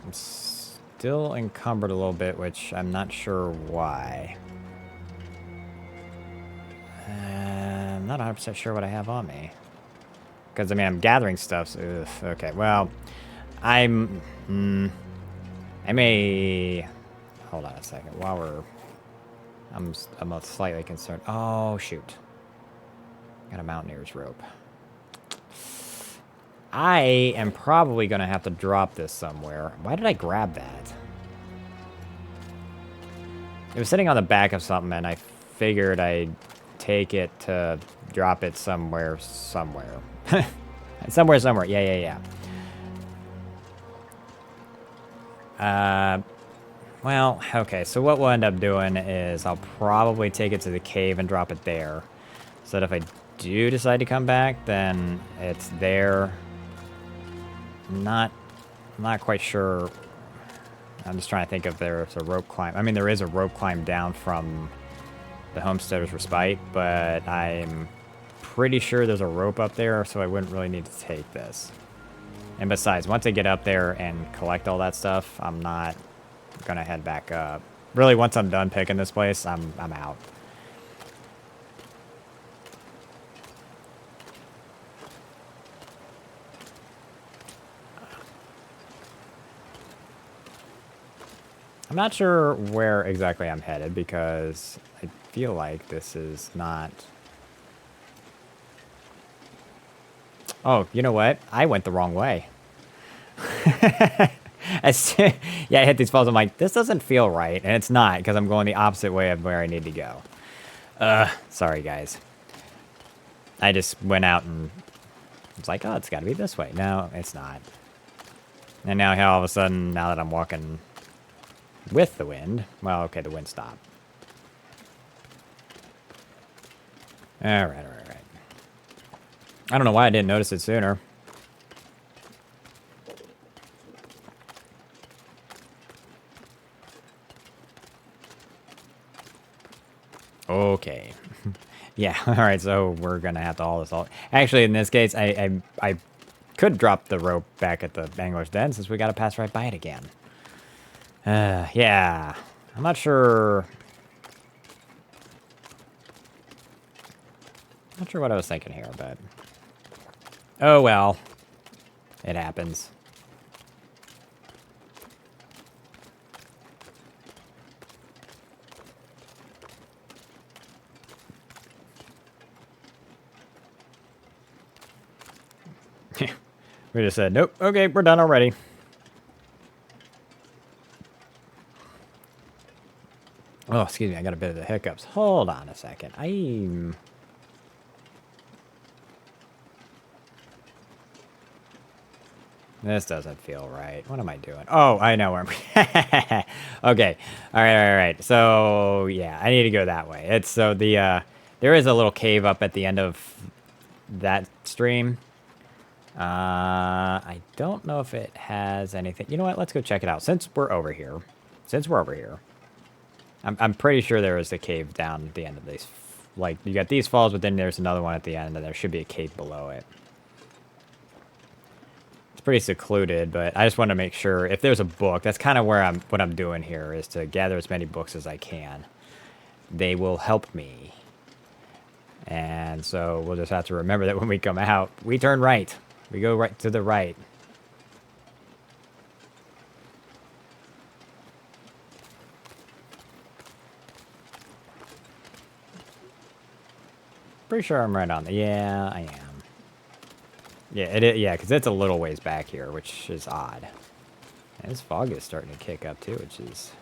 I'm still encumbered a little bit, which I'm not sure why. I'm not 100% sure what I have on me. Because, I mean, I'm gathering stuff. So, okay, well, I may... Hold on a second. While we're... I'm slightly concerned. Oh, shoot. Got a Mountaineer's rope. I am probably going to have to drop this somewhere. Why did I grab that? It was sitting on the back of something, and I figured I'd take it to drop it somewhere. somewhere. Yeah. Well, okay, so what we'll end up doing is I'll probably take it to the cave and drop it there. So that if I do decide to come back, then it's there. I'm not quite sure. I'm just trying to think if there's a rope climb. I mean, there is a rope climb down from the Homesteader's Respite, but I'm pretty sure there's a rope up there, so I wouldn't really need to take this. And besides, once I get up there and collect all that stuff, I'm not gonna head back up. Really, once I'm done picking this place, I'm out. I'm not sure where exactly I'm headed because I feel like this is not... Oh, you know what? I went the wrong way. Yeah, I hit these falls. I'm like, this doesn't feel right. And it's not, because I'm going the opposite way of where I need to go. Sorry, guys. I just went out and was like, oh, it's got to be this way. No, it's not. And now all of a sudden, now that I'm walking with the wind, well, okay, the wind stopped. All right. I don't know why I didn't notice it sooner. Okay. Yeah, alright, so we're gonna have to haul this all... Actually, in this case, I could drop the rope back at the Angler's Den since we gotta pass right by it again. Yeah. I'm not sure... Not sure what I was thinking here, but... Oh, well. It happens. We just said, nope, okay, we're done already. Oh, excuse me, I got a bit of the hiccups. Hold on a second. This doesn't feel right. What am I doing? Oh, I know where I'm... Okay. All right. So, yeah, I need to go that way. It's so the, there is a little cave up at the end of that stream. I don't know if it has anything. You know what? Let's go check it out. Since we're over here. I'm pretty sure there is a cave down at the end of these. Like, you got these falls, but then there's another one at the end, and there should be a cave below it. Pretty secluded, but I just want to make sure if there's a book. That's kind of where what I'm doing here is to gather as many books as I can. They will help me, and so we'll just have to remember that when we come out, we turn right. We go right to the right. Pretty sure I'm right on the... Yeah, I am. Yeah, yeah, because it's a little ways back here, which is odd. And this fog is starting to kick up, too, which is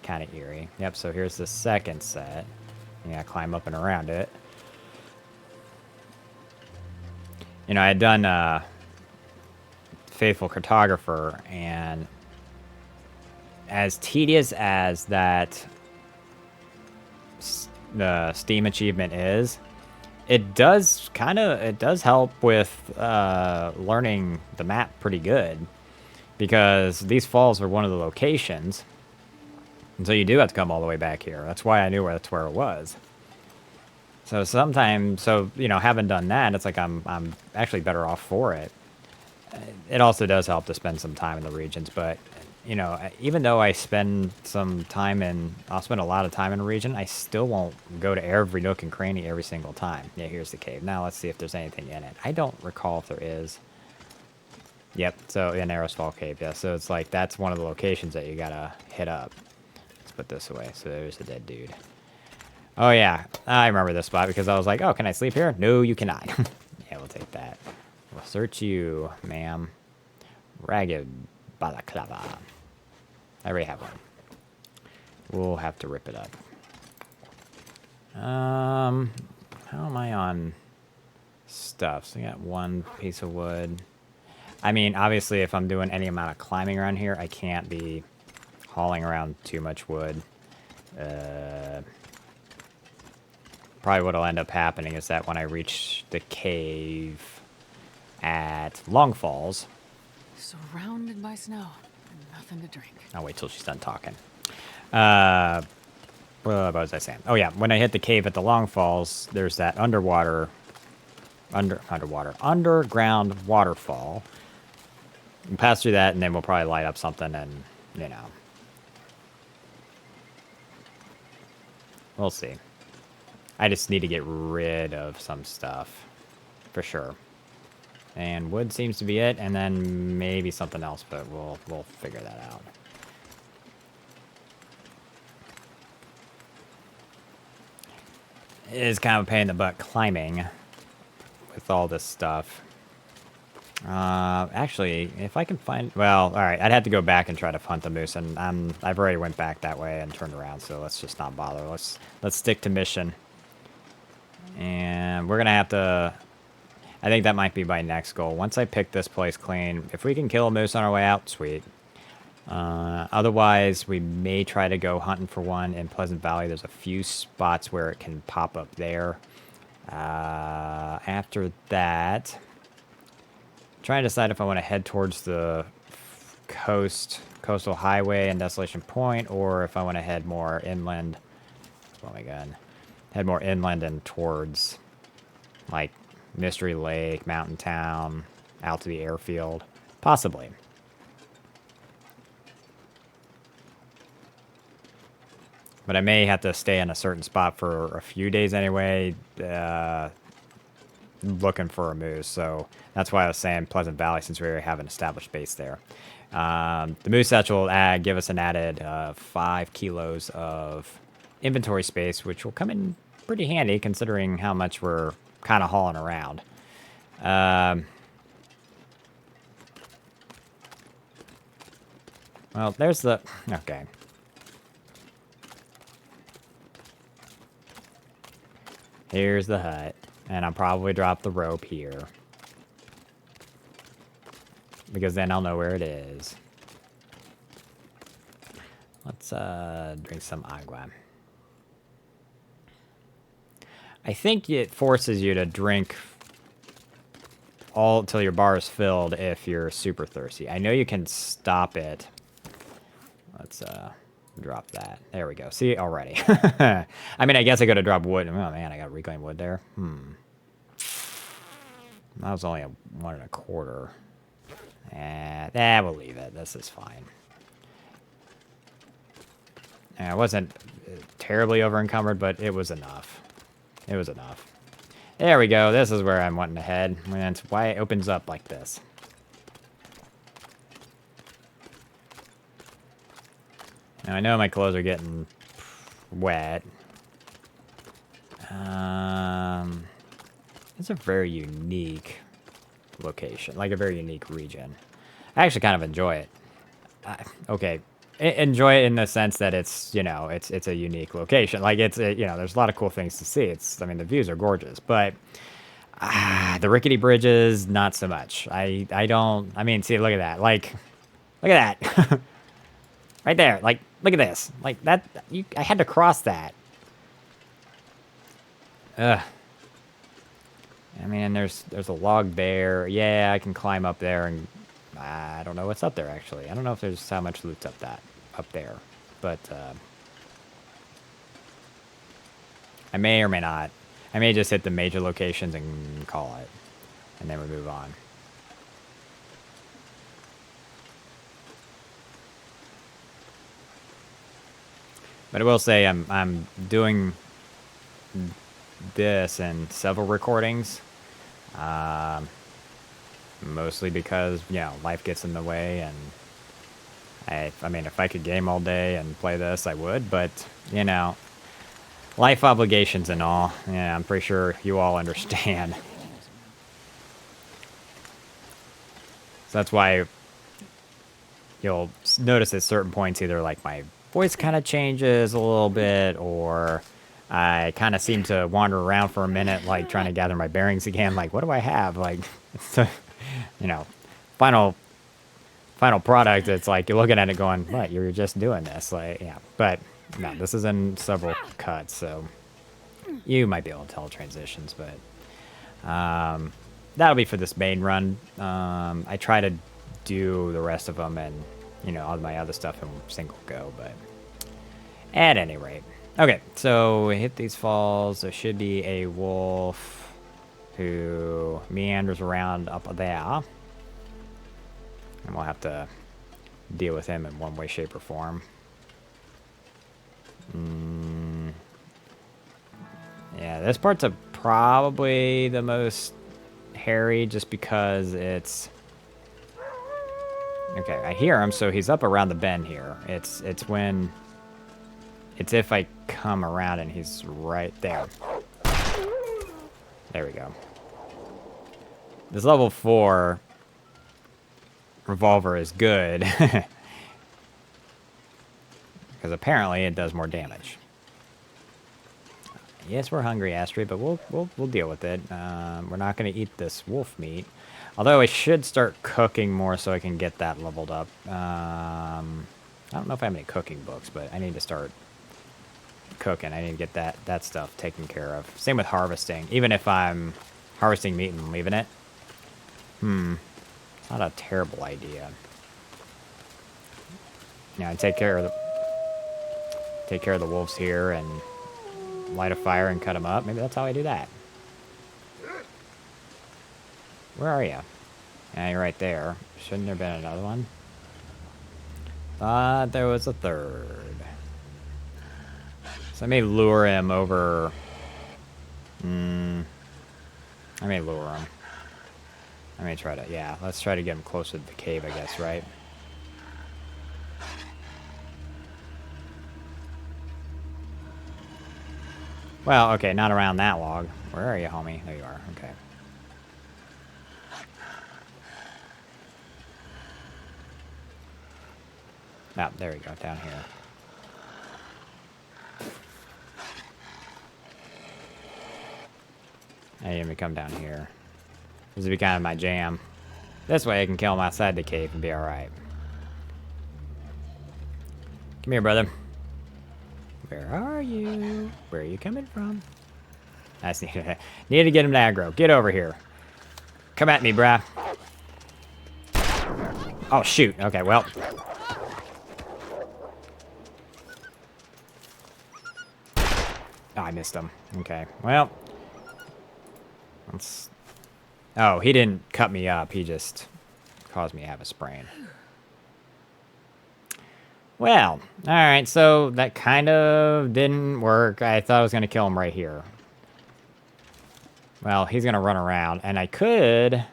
kind of eerie. Yep, so here's the second set. Yeah, climb up and around it. You know, I had done Faithful Cartographer, and as tedious as that the Steam achievement is, it does help with learning the map pretty good, because these falls are one of the locations, and so you do have to come all the way back here. That's why I knew that's where it was. So sometimes, you know, having done that, it's like I'm actually better off for it. It also does help to spend some time in the regions, but you know, even though I spend some time I'll spend a lot of time in a region, I still won't go to every nook and cranny every single time. Yeah, here's the cave. Now let's see if there's anything in it. I don't recall if there is. Yep, so yeah, Narrows Fall Cave, yeah. So it's like, that's one of the locations that you gotta hit up. Let's put this away. So there's a dead dude. Oh yeah, I remember this spot because I was like, oh, can I sleep here? No, you cannot. Yeah, we'll take that. We'll search you, ma'am. Ragged balaclava. I already have one. We'll have to rip it up. How am I on stuff? So I got one piece of wood. I mean, obviously, if I'm doing any amount of climbing around here, I can't be hauling around too much wood. Probably what'll end up happening is that when I reach the cave at Long Falls... Surrounded by snow and nothing to drink. I'll wait till she's done talking. What was I saying? Oh yeah, when I hit the cave at the Long Falls, there's that underground waterfall. And pass through that, and then we'll probably light up something, and you know, we'll see. I just need to get rid of some stuff, for sure. And wood seems to be it, and then maybe something else, but we'll figure that out. It is kind of a pain in the butt climbing with all this stuff. Actually, if I can find... Well, alright, I'd have to go back and try to hunt the moose, and I've already went back that way and turned around, so let's just not bother. Let's stick to mission. And we're gonna have to... I think that might be my next goal. Once I pick this place clean, if we can kill a moose on our way out, sweet. Otherwise, we may try to go hunting for one in Pleasant Valley. There's a few spots where it can pop up there. After that, trying to decide if I want to head towards the coastal highway and Desolation Point, or if I want to head more inland. Oh my god. Head more inland and towards, like, Mystery Lake, Mountain Town, out to the airfield. Possibly. But I may have to stay in a certain spot for a few days anyway, looking for a moose. So that's why I was saying Pleasant Valley, since we already have an established base there. The moose hatch will give us an added 5 kilos of inventory space, which will come in pretty handy considering how much we're kind of hauling around. Well, there's the... Okay. Here's the hut. And I'll probably drop the rope here. Because then I'll know where it is. Let's drink some agua. I think it forces you to drink all until your bar is filled if you're super thirsty. I know you can stop it. Let's drop that. There we go. See, already. I mean, I guess I could have dropped wood. Oh man, I got reclaimed wood there. That was only a 1 1/4. We'll leave it. This is fine. I wasn't terribly over encumbered, but it was enough. It was enough. There we go. This is where I'm wanting to head. And that's why it opens up like this. Now, I know my clothes are getting wet. It's a very unique location. Like, a very unique region. I actually kind of enjoy it. Okay. Enjoy it in the sense that it's, you know, it's a unique location. Like, you know, there's a lot of cool things to see. I mean, the views are gorgeous, but the rickety bridges, not so much. I mean, see, look at that. Like, look at that. Right there. Like, look at this. Like, that, I had to cross that. Ugh. I mean, there's a log there. Yeah, I can climb up there, and I don't know what's up there, actually. I don't know if there's how much loot's up there. But, I may or may not. I may just hit the major locations and call it. And then we move on. But I will say I'm doing this in several recordings. Mostly because, you know, life gets in the way, and I mean, if I could game all day and play this, I would, but, you know, life obligations and all. Yeah, I'm pretty sure you all understand. So that's why you'll notice at certain points either like my voice kind of changes a little bit, or I kind of seem to wander around for a minute, like trying to gather my bearings again. Like, what do I have? Like, you know, final product. It's like you're looking at it going, what? You're just doing this, like, yeah. But no, this is in several cuts, so you might be able to tell transitions. But that'll be for this main run. I try to do the rest of them and all my other stuff in single go, but at any rate. Okay, so we hit these falls. There should be a wolf who meanders around up there. And we'll have to deal with him in one way, shape, or form. Yeah, this part's probably the most hairy just because it's... Okay, I hear him, so he's up around the bend here. It's when... It's if I come around and he's right there. There we go. This level 4 revolver is good. Because apparently it does more damage. Yes, we're hungry, Astrid, but we'll deal with it. We're not going to eat this wolf meat. Although I should start cooking more so I can get that leveled up. I don't know if I have any cooking books, but I need to start cooking. I need to get that stuff taken care of. Same with harvesting. Even if I'm harvesting meat and leaving it. It's not a terrible idea. Yeah, take care of the wolves here and light a fire and cut them up. Maybe that's how I do that. Where are you? Yeah, you're right there. Shouldn't there have been another one? Thought there was a third. So I may lure him over. I may lure him. I may try to, yeah, let's try to get him closer to the cave, I guess, right? Well, okay, not around that log. Where are you, homie? There you are, okay. Ah, there we go, down here. I need him to come down here. This would be kind of my jam. This way I can kill him outside the cave and be alright. Come here, brother. Where are you? Where are you coming from? I just need to get him to aggro. Get over here. Come at me, brah. Oh, shoot. Okay, well. Oh, I missed him. Okay, well. Let's... Oh, he didn't cut me up. He just caused me to have a sprain. Well, alright, so that kind of didn't work. I thought I was going to kill him right here. Well, he's going to run around, and I could... Well,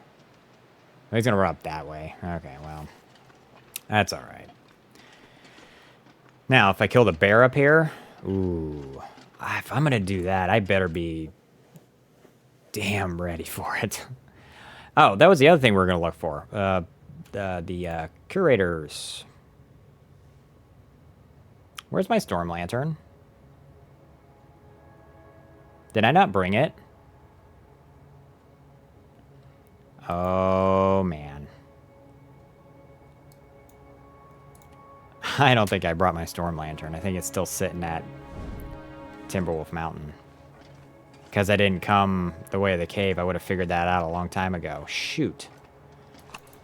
he's going to run up that way. Okay, well, that's alright. Now, if I kill the bear up here... Ooh, if I'm going to do that, I better be damn ready for it. Oh, that was the other thing we were going to look for. The curators. Where's my storm lantern? Did I not bring it? Oh, man. I don't think I brought my storm lantern. I think it's still sitting at Timberwolf Mountain. Because I didn't come the way of the cave, I would have figured that out a long time ago. Shoot.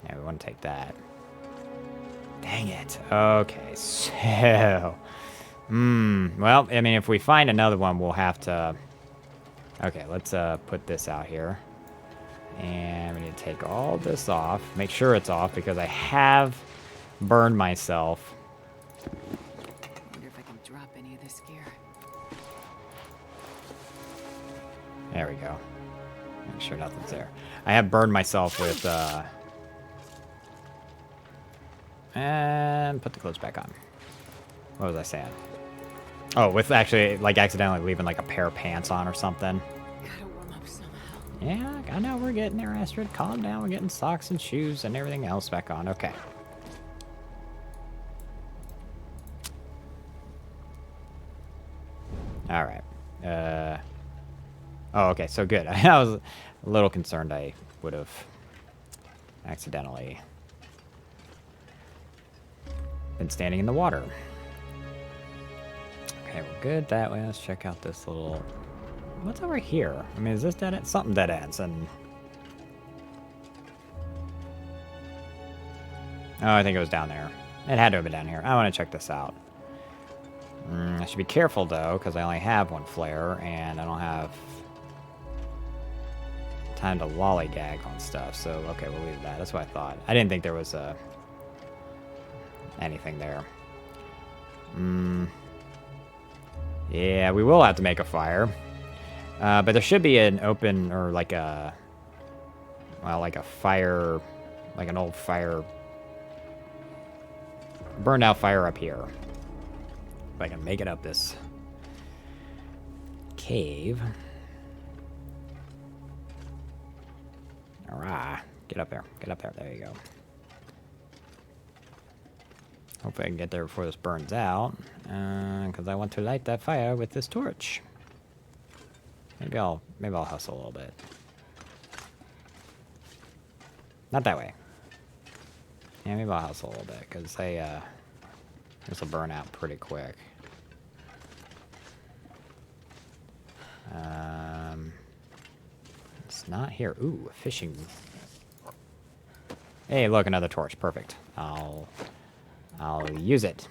Yeah, we want to take that. Dang it. Okay, so... well, I mean, if we find another one, we'll have to... Okay, let's put this out here. And we need to take all this off. Make sure it's off, because I have burned myself. I wonder if I can drop any of this gear. There we go. Make sure nothing's there. I have burned myself with, and put the clothes back on. What was I saying? Oh, with actually, like, accidentally leaving, like, a pair of pants on or something. Gotta warm up somehow. Yeah, I know we're getting there, Astrid. Calm down. We're getting socks and shoes and everything else back on. Okay. Alright. Oh, okay, so good. I was a little concerned I would have accidentally been standing in the water. Okay, we're good that way. Let's check out this little... What's over here? I mean, is this dead end? Something dead ends, and... Oh, I think it was down there. It had to have been down here. I want to check this out. I should be careful, though, because I only have one flare, and I don't have time to lollygag on stuff. So, okay, we'll leave that. That's what I thought. I didn't think there was anything there. Yeah, we will have to make a fire. But there should be an open, or like a... Well, like a fire... Like an old fire... Burned out fire up here. If I can make it up this cave. Alright. Get up there. Get up there. There you go. Hopefully I can get there before this burns out. Because I want to light that fire with this torch. Maybe I'll hustle a little bit. Not that way. Yeah, maybe I'll hustle a little bit, because this will burn out pretty quick. It's not here. Ooh, a fishing. Hey, look, another torch. Perfect. I'll use it.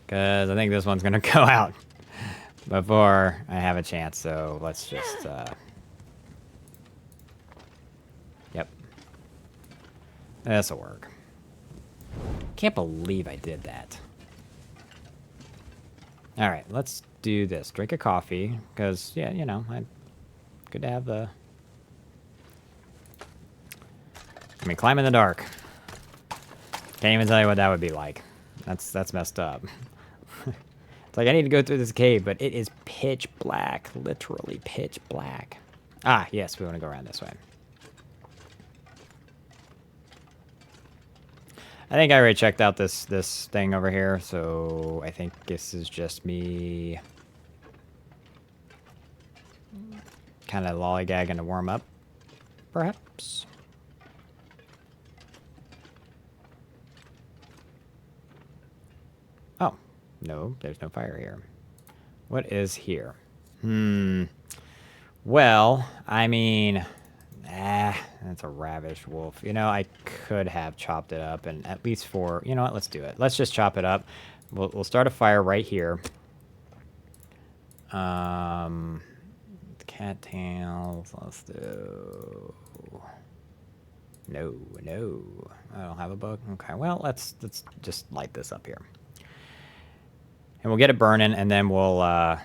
Because I think this one's going to go out before I have a chance, so let's just... Yep. This'll work. Can't believe I did that. Alright, let's do this. Drink a coffee, because, yeah, you know, good to have the... I mean, climb in the dark. Can't even tell you what that would be like. That's messed up. It's like, I need to go through this cave, but it is pitch black. Literally pitch black. Ah, yes, we want to go around this way. I think I already checked out this thing over here, so I think this is just me kind of lollygagging to warm up, perhaps. Oh, no, there's no fire here. What is here? Well, I mean... that's a ravished wolf. You know, I could have chopped it up, and at least for... You know what? Let's do it. Let's just chop it up. We'll start a fire right here. Cattails. Let's do... No. I don't have a book. Okay, well, let's just light this up here. And we'll get it burning, and then we'll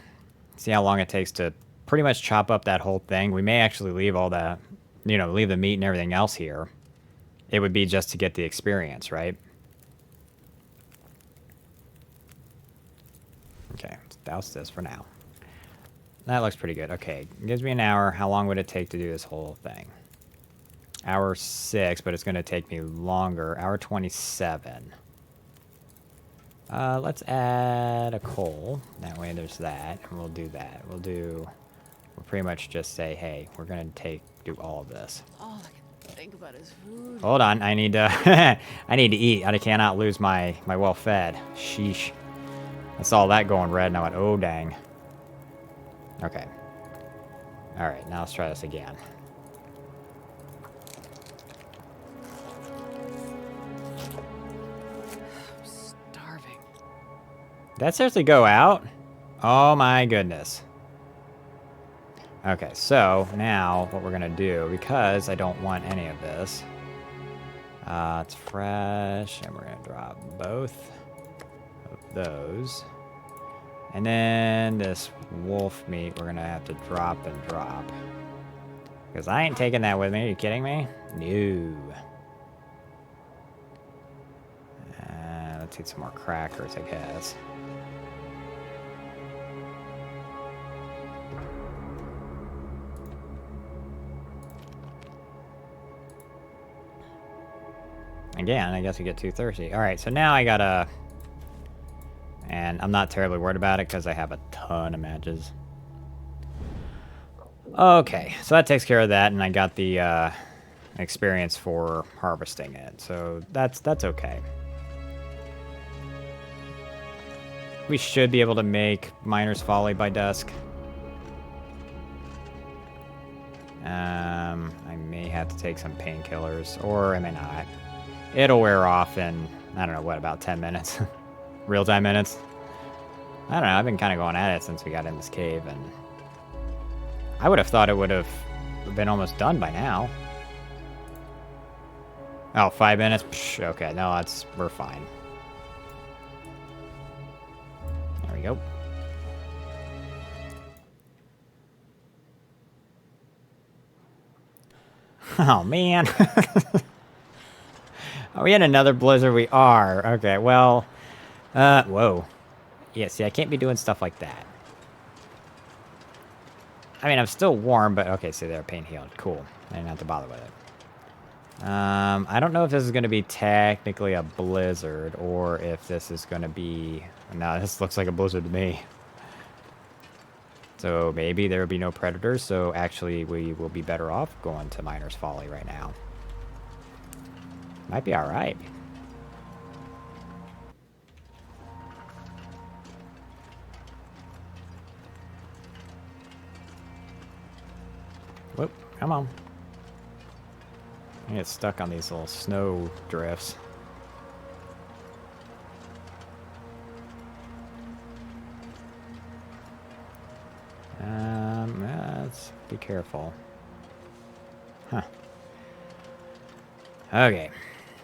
see how long it takes to pretty much chop up that whole thing. We may actually leave all that... You know, leave the meat and everything else here. It would be just to get the experience, right? Okay, let's douse this for now. That looks pretty good. Okay, it gives me an hour. How long would it take to do this whole thing? Hour 6, but it's going to take me longer. Hour 27. Let's add a coal. That way there's that, and we'll do that. We'll pretty much just say, hey, we're going to do all of this. All I can think about is food. Hold on, I need to I need to eat. I cannot lose my well-fed. Sheesh. I saw that going red and I went, oh dang. Okay. Alright, now let's try this again. I'm starving. Did that seriously go out? Oh my goodness. Okay, so now what we're gonna do, because I don't want any of this, it's fresh, and we're gonna drop both of those. And then this wolf meat, we're gonna have to drop and drop. Because I ain't taking that with me, are you kidding me? No. Let's eat some more crackers, I guess. Again, I guess we get too thirsty. Alright, so now I gotta And I'm not terribly worried about it because I have a ton of matches. Okay, so that takes care of that, and I got the experience for harvesting it. So that's okay. We should be able to make Miner's Folly by dusk. I may have to take some painkillers, or I may not. It'll wear off in, I don't know, what, about 10 minutes? Real-time minutes? I don't know, I've been kind of going at it since we got in this cave, and I would have thought it would have been almost done by now. Oh, 5 minutes? Psh, okay, no, we're fine. There we go. Oh, man. Are we in another blizzard? We are. Okay, well... whoa. Yeah, see, I can't be doing stuff like that. I mean, I'm still warm, but... Okay, see, they're pain healed. Cool. I didn't have to bother with it. I don't know if this is going to be technically a blizzard, or if this is going to be... No, this looks like a blizzard to me. So maybe there will be no predators, so actually we will be better off going to Miner's Folly right now. Might be alright. Whoop, come on. I get stuck on these little snow drifts. Let's be careful. Huh. Okay.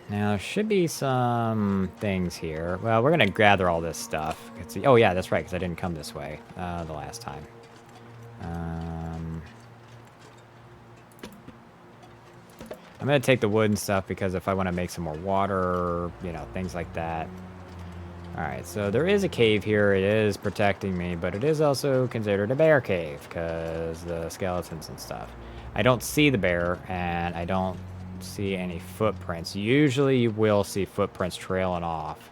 Now, there should be some things here. Well, we're going to gather all this stuff. Oh, yeah, that's right, because I didn't come this way the last time. I'm going to take the wood and stuff because if I want to make some more water, you know, things like that. Alright, so there is a cave here. It is protecting me, but it is also considered a bear cave because the skeletons and stuff. I don't see the bear, and I don't see any footprints. Usually you will see footprints trailing off.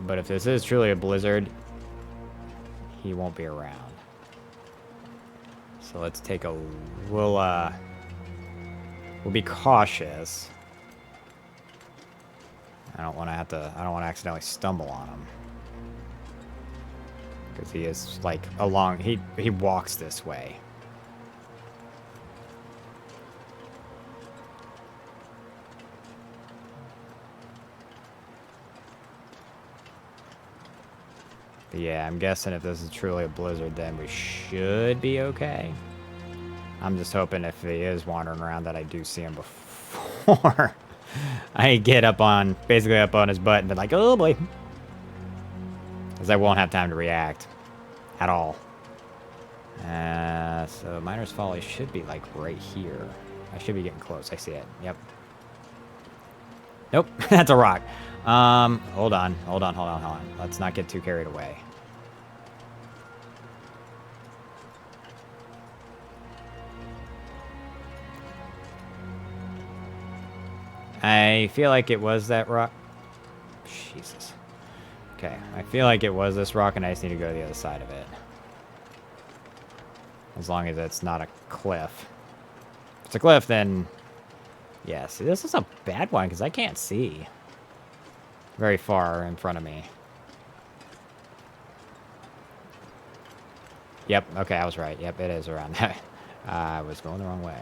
But if this is truly a blizzard, he won't be around. So let's take a... We'll be cautious. I don't want to accidentally stumble on him. Because he is, like, he walks this way. But yeah, I'm guessing if this is truly a blizzard, then we should be okay. I'm just hoping if he is wandering around that I do see him before I get basically up on his butt and be like, oh boy. Because I won't have time to react at all. So Miner's Folly should be like right here. I should be getting close. I see it. Yep. Nope, that's a rock. Hold on. Let's not get too carried away. I feel like it was that rock. Jesus. Okay, I feel like it was this rock, and I just need to go to the other side of it. As long as it's not a cliff. If it's a cliff, then... Yeah, see, this is a bad one, because I can't see very far in front of me. Yep, okay, I was right. Yep, it is around that. I was going the wrong way.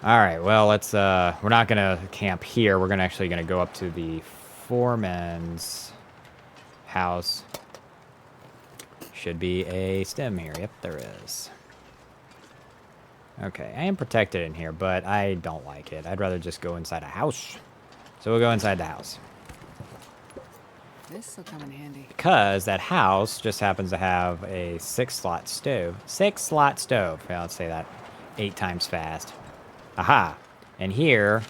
Alright, well, let's, we're not gonna camp here. We're actually gonna go up to the foreman's house. Should be a stem here. Yep, there is. Okay, I am protected in here, but I don't like it. I'd rather just go inside a house. So we'll go inside the house. This will come in handy. Because that house just happens to have a 6-slot stove. 6-slot stove. Yeah, let's say that 8 times fast. Aha! And here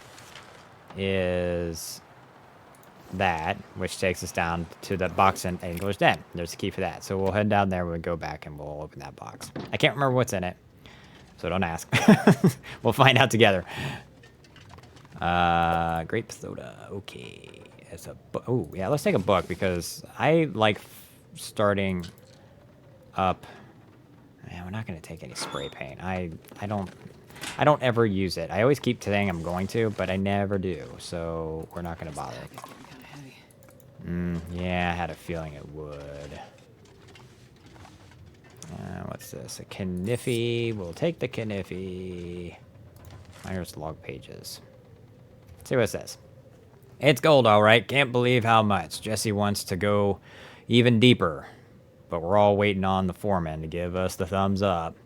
is that, which takes us down to the box in Angler's Den. There's a key for that. So we'll head down there, we'll go back, and we'll open that box. I can't remember what's in it, so don't ask. We'll find out together. Grape soda. Okay. It's a book. Oh, yeah, let's take a book because I like starting up. Man, we're not going to take any spray paint. I don't ever use it. I always keep saying I'm going to, but I never do. So we're not going to bother. It's getting kind of heavy. Yeah, I had a feeling it would. What's this? A Kniffy. We'll take the Kniffy. Here's log pages. Let's see what it says. It's gold, all right. Can't believe how much. Jesse wants to go even deeper, but we're all waiting on the foreman to give us the thumbs up.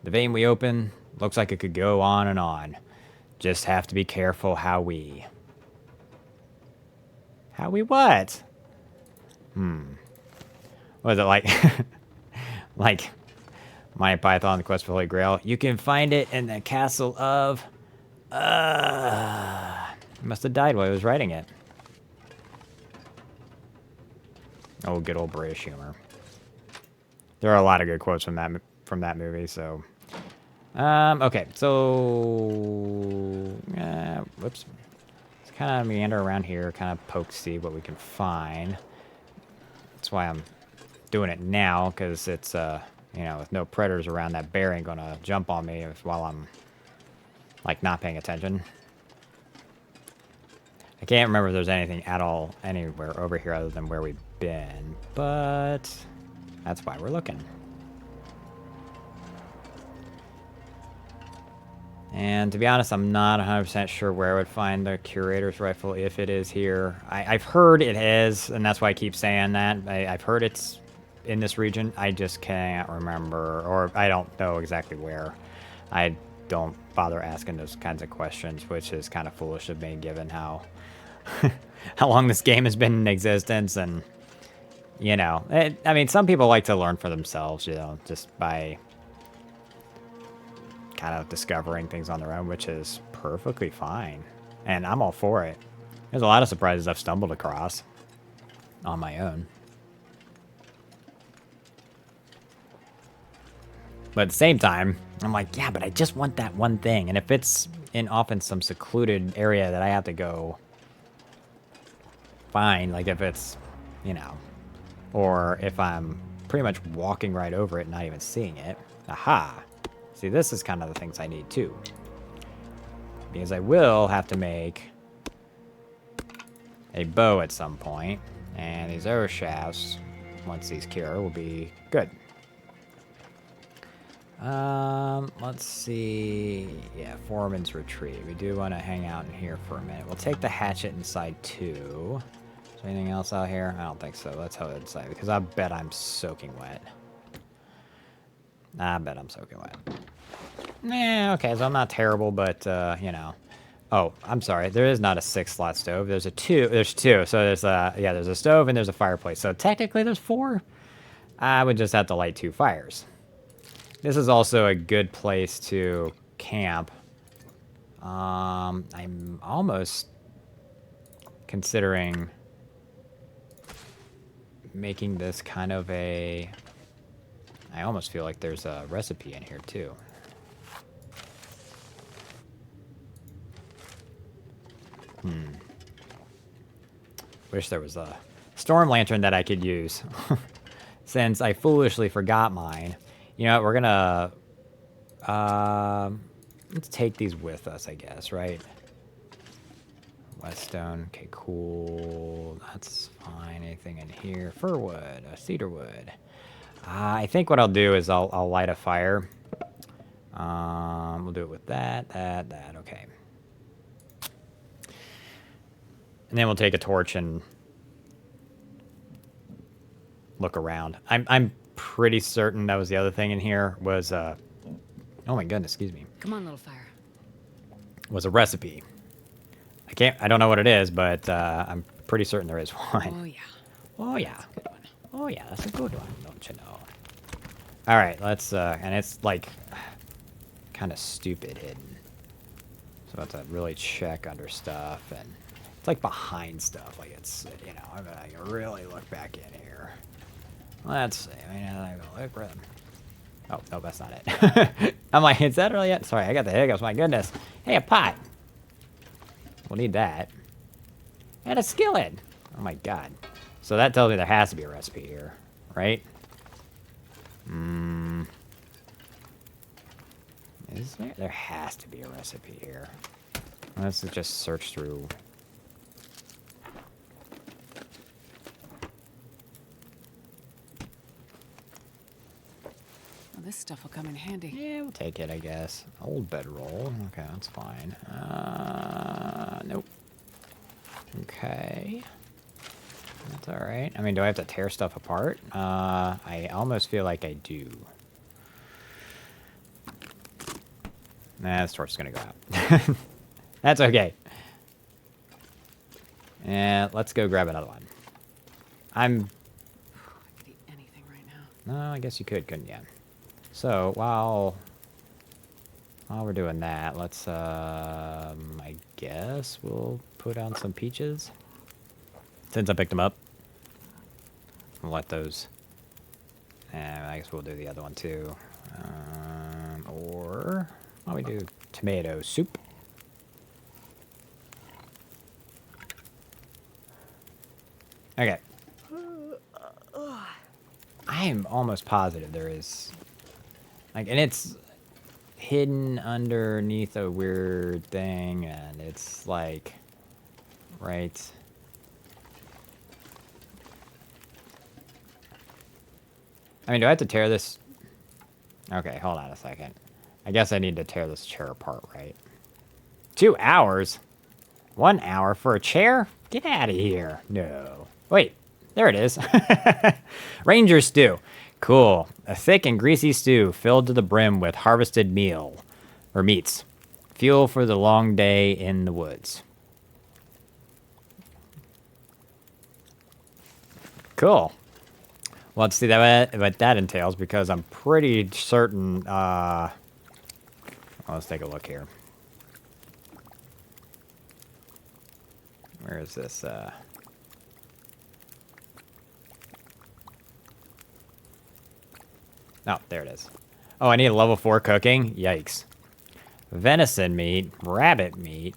The vein we open looks like it could go on and on. Just have to be careful how we... How we what? What is it like? Like Monty Python, The Quest for Holy Grail. You can find it in the castle of... He must have died while he was writing it. Oh, good old British humor. There are a lot of good quotes from that movie, so... okay, so... whoops. Let's kind of meander around here, kind of poke, see what we can find. That's why I'm doing it now, because it's, you know, with no predators around, that bear ain't gonna jump on me while I'm, like, not paying attention. I can't remember if there's anything at all anywhere over here other than where we've been, but that's why we're looking. And to be honest, I'm not 100% sure where I would find the curator's rifle if it is here. I've heard it is, and that's why I keep saying that. I've heard it's in this region. I just can't remember, or I don't know exactly where. I don't bother asking those kinds of questions, which is kind of foolish of me given how how long this game has been in existence. And, you know, I mean, some people like to learn for themselves, you know, just by kind of discovering things on their own, which is perfectly fine. And I'm all for it. There's a lot of surprises I've stumbled across on my own. But at the same time, I'm like, yeah, but I just want that one thing. And if it's in often some secluded area that I have to go find, like if it's, you know, or if I'm pretty much walking right over it and not even seeing it. Aha! See, this is kind of the things I need too. Because I will have to make a bow at some point. And these arrow shafts, once these cure, will be good. Let's see. Yeah, Foreman's Retreat. We do want to hang out in here for a minute. We'll take the hatchet inside too. Is there anything else out here? I don't think so. Let's hold it inside because I bet I'm soaking wet. I bet I'm soaking wet. Nah, okay, so I'm not terrible, but, you know. Oh, I'm sorry. There is not a 6-slot stove. There's a 2. There's 2. So there's a, yeah, there's a stove and there's a fireplace. So technically there's 4. I would just have to light 2 fires. This is also a good place to camp. I'm almost considering making this kind of a... I almost feel like there's a recipe in here too. Wish there was a storm lantern that I could use. Since I foolishly forgot mine. You know what, we're gonna... let's take these with us, I guess, right? Whetstone, okay, cool. That's fine. Anything in here? Fir wood, cedar wood. I think what I'll do is I'll light a fire. We'll do it with that, okay. And then we'll take a torch and look around. I'm pretty certain that was the other thing in here was oh my goodness, excuse me. Come on, little fire. Was a recipe. I don't know what it is, but I'm pretty certain there is one. Oh yeah. Oh yeah. That's a good one. Oh yeah, that's a good one, don't you know? All right, let's and it's like kind of stupid hidden. So I have to really check under stuff, and it's like behind stuff. Like it's, you know, I'm gonna really look back in here. Let's see. I mean, I go look for them. Oh no, that's not it. I'm like, is that really it? Sorry, I got the hiccups. My goodness. Hey, a pot. We'll need that. And a skillet. Oh my god. So that tells me there has to be a recipe here, right? Is there? There has to be a recipe here. Let's just search through. Well, this stuff will come in handy. Yeah, we'll take it, I guess. Old bedroll. Okay, that's fine. Nope. Okay. That's alright. I mean, do I have to tear stuff apart? I almost feel like I do. Nah, this torch is gonna go out. That's okay. And let's go grab another one. I could eat anything right now. No, I guess you could, couldn't you? So, while we're doing that, let's, I guess we'll put on some peaches. Since I picked them up. We'll let those... And I guess we'll do the other one, too. Or... Why don't we do tomato soup? Okay. I am almost positive there is... Like, and it's hidden underneath a weird thing, and it's like... Right... I mean, do I have to tear this? Okay, hold on a second. I guess I need to tear this chair apart, right? 2 hours? 1 hour for a chair? Get out of here. No. Wait, there it is. Ranger stew. Cool. A thick and greasy stew filled to the brim with harvested meal. Or meats. Fuel for the long day in the woods. Cool. Well, let's see what that entails, because I'm pretty certain, well, let's take a look here. Where is this, Oh, there it is. Oh, I need a level 4 cooking? Yikes. Venison meat, rabbit meat,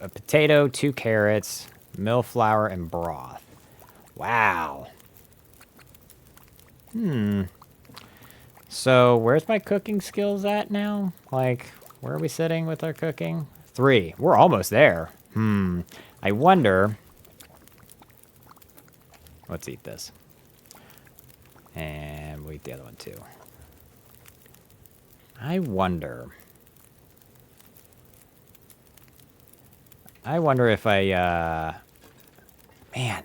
a potato, 2 carrots, mill flour, and broth. Wow. So, where's my cooking skills at now? Like, where are we sitting with our cooking? 3. We're almost there. I wonder... Let's eat this. And we'll eat the other one, too. I wonder if I, Man,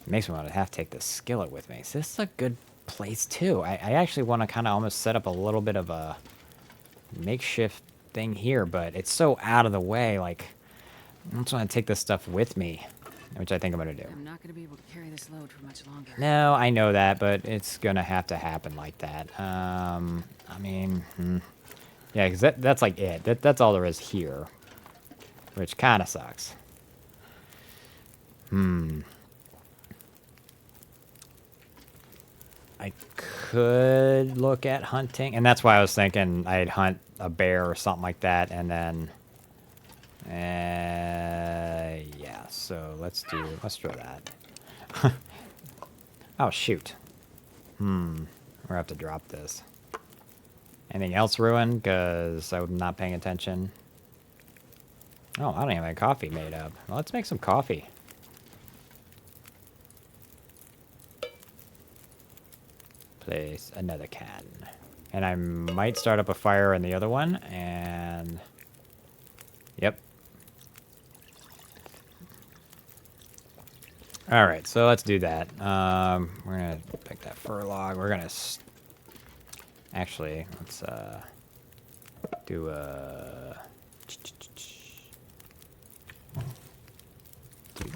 it makes me want to have to take the skillet with me. So this is a good place, too. I actually want to kind of almost set up a little bit of a makeshift thing here, but it's so out of the way, like, I just want to take this stuff with me, which I think I'm going to do. I'm not going to be able to carry this load for much longer. No, I know that, but it's going to have to happen like that. I mean, yeah, because that's like it. That's all there is here, which kind of sucks. I could look at hunting, and that's why I was thinking I'd hunt a bear or something like that, and then, yeah. So let's throw that. Oh shoot. We're gonna have to drop this. Anything else ruined? Because I'm not paying attention. Oh, I don't even have coffee made up. Well, let's make some coffee. Place another can. And I might start up a fire in the other one, and... Yep. Alright, so let's do that. We're gonna pick that fir log. We're gonna... Actually, let's, do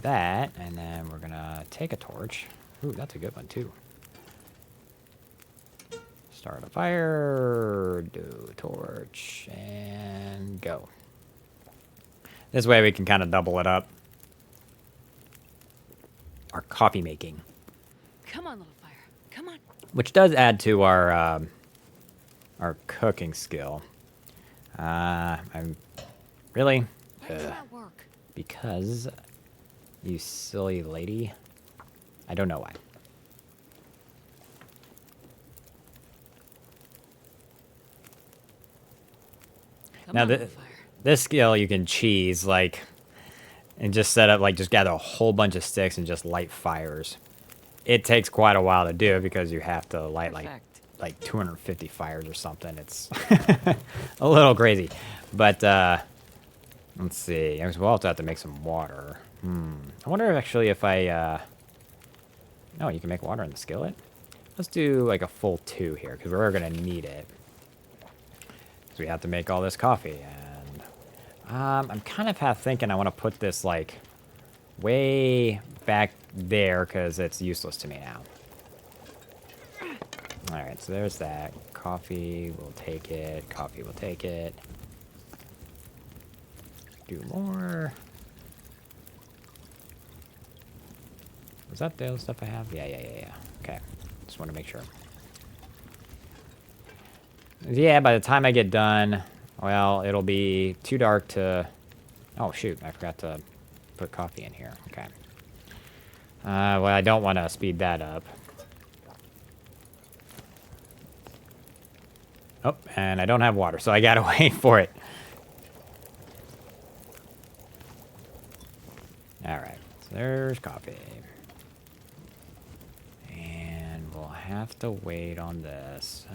that, and then we're gonna take a torch. Ooh, that's a good one, too. Start a fire, do a torch, and go. This way we can kind of double it up. Our coffee making. Come on, little fire. Come on. Which does add to our cooking skill. I'm... Really? Why does that work? Because, you silly lady. I don't know why. Now, this skill you can cheese, like, and just set up, like, just gather a whole bunch of sticks and just light fires. It takes quite a while to do it because you have to light, like 250 fires or something. It's a little crazy. But, let's see. We'll also have to make some water. I wonder actually if I, no, you can make water in the skillet. Let's do, like, a full 2 here because we're going to need it. So we have to make all this coffee, and I'm kind of half thinking I want to put this, like, way back there because it's useless to me now. Alright, so there's that. Coffee, we'll take it. Coffee, we'll take it. Do more. Was that the other stuff I have? Yeah. Okay, just want to make sure. Yeah, by the time I get done, well, it'll be too dark to... Oh, shoot, I forgot to put coffee in here. Okay. Well, I don't want to speed that up. Oh, and I don't have water, so I gotta wait for it. Alright, so there's coffee. And we'll have to wait on this.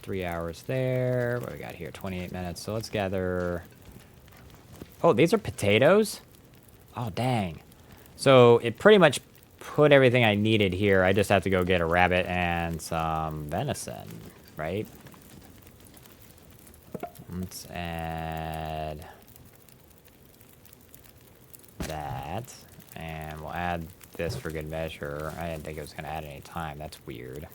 3 hours there. What we got here? 28 minutes. So let's gather... Oh, these are potatoes? Oh, dang. So it pretty much put everything I needed here. I just have to go get a rabbit and some venison, right? Let's add that. And we'll add this for good measure. I didn't think it was going to add any time. That's weird.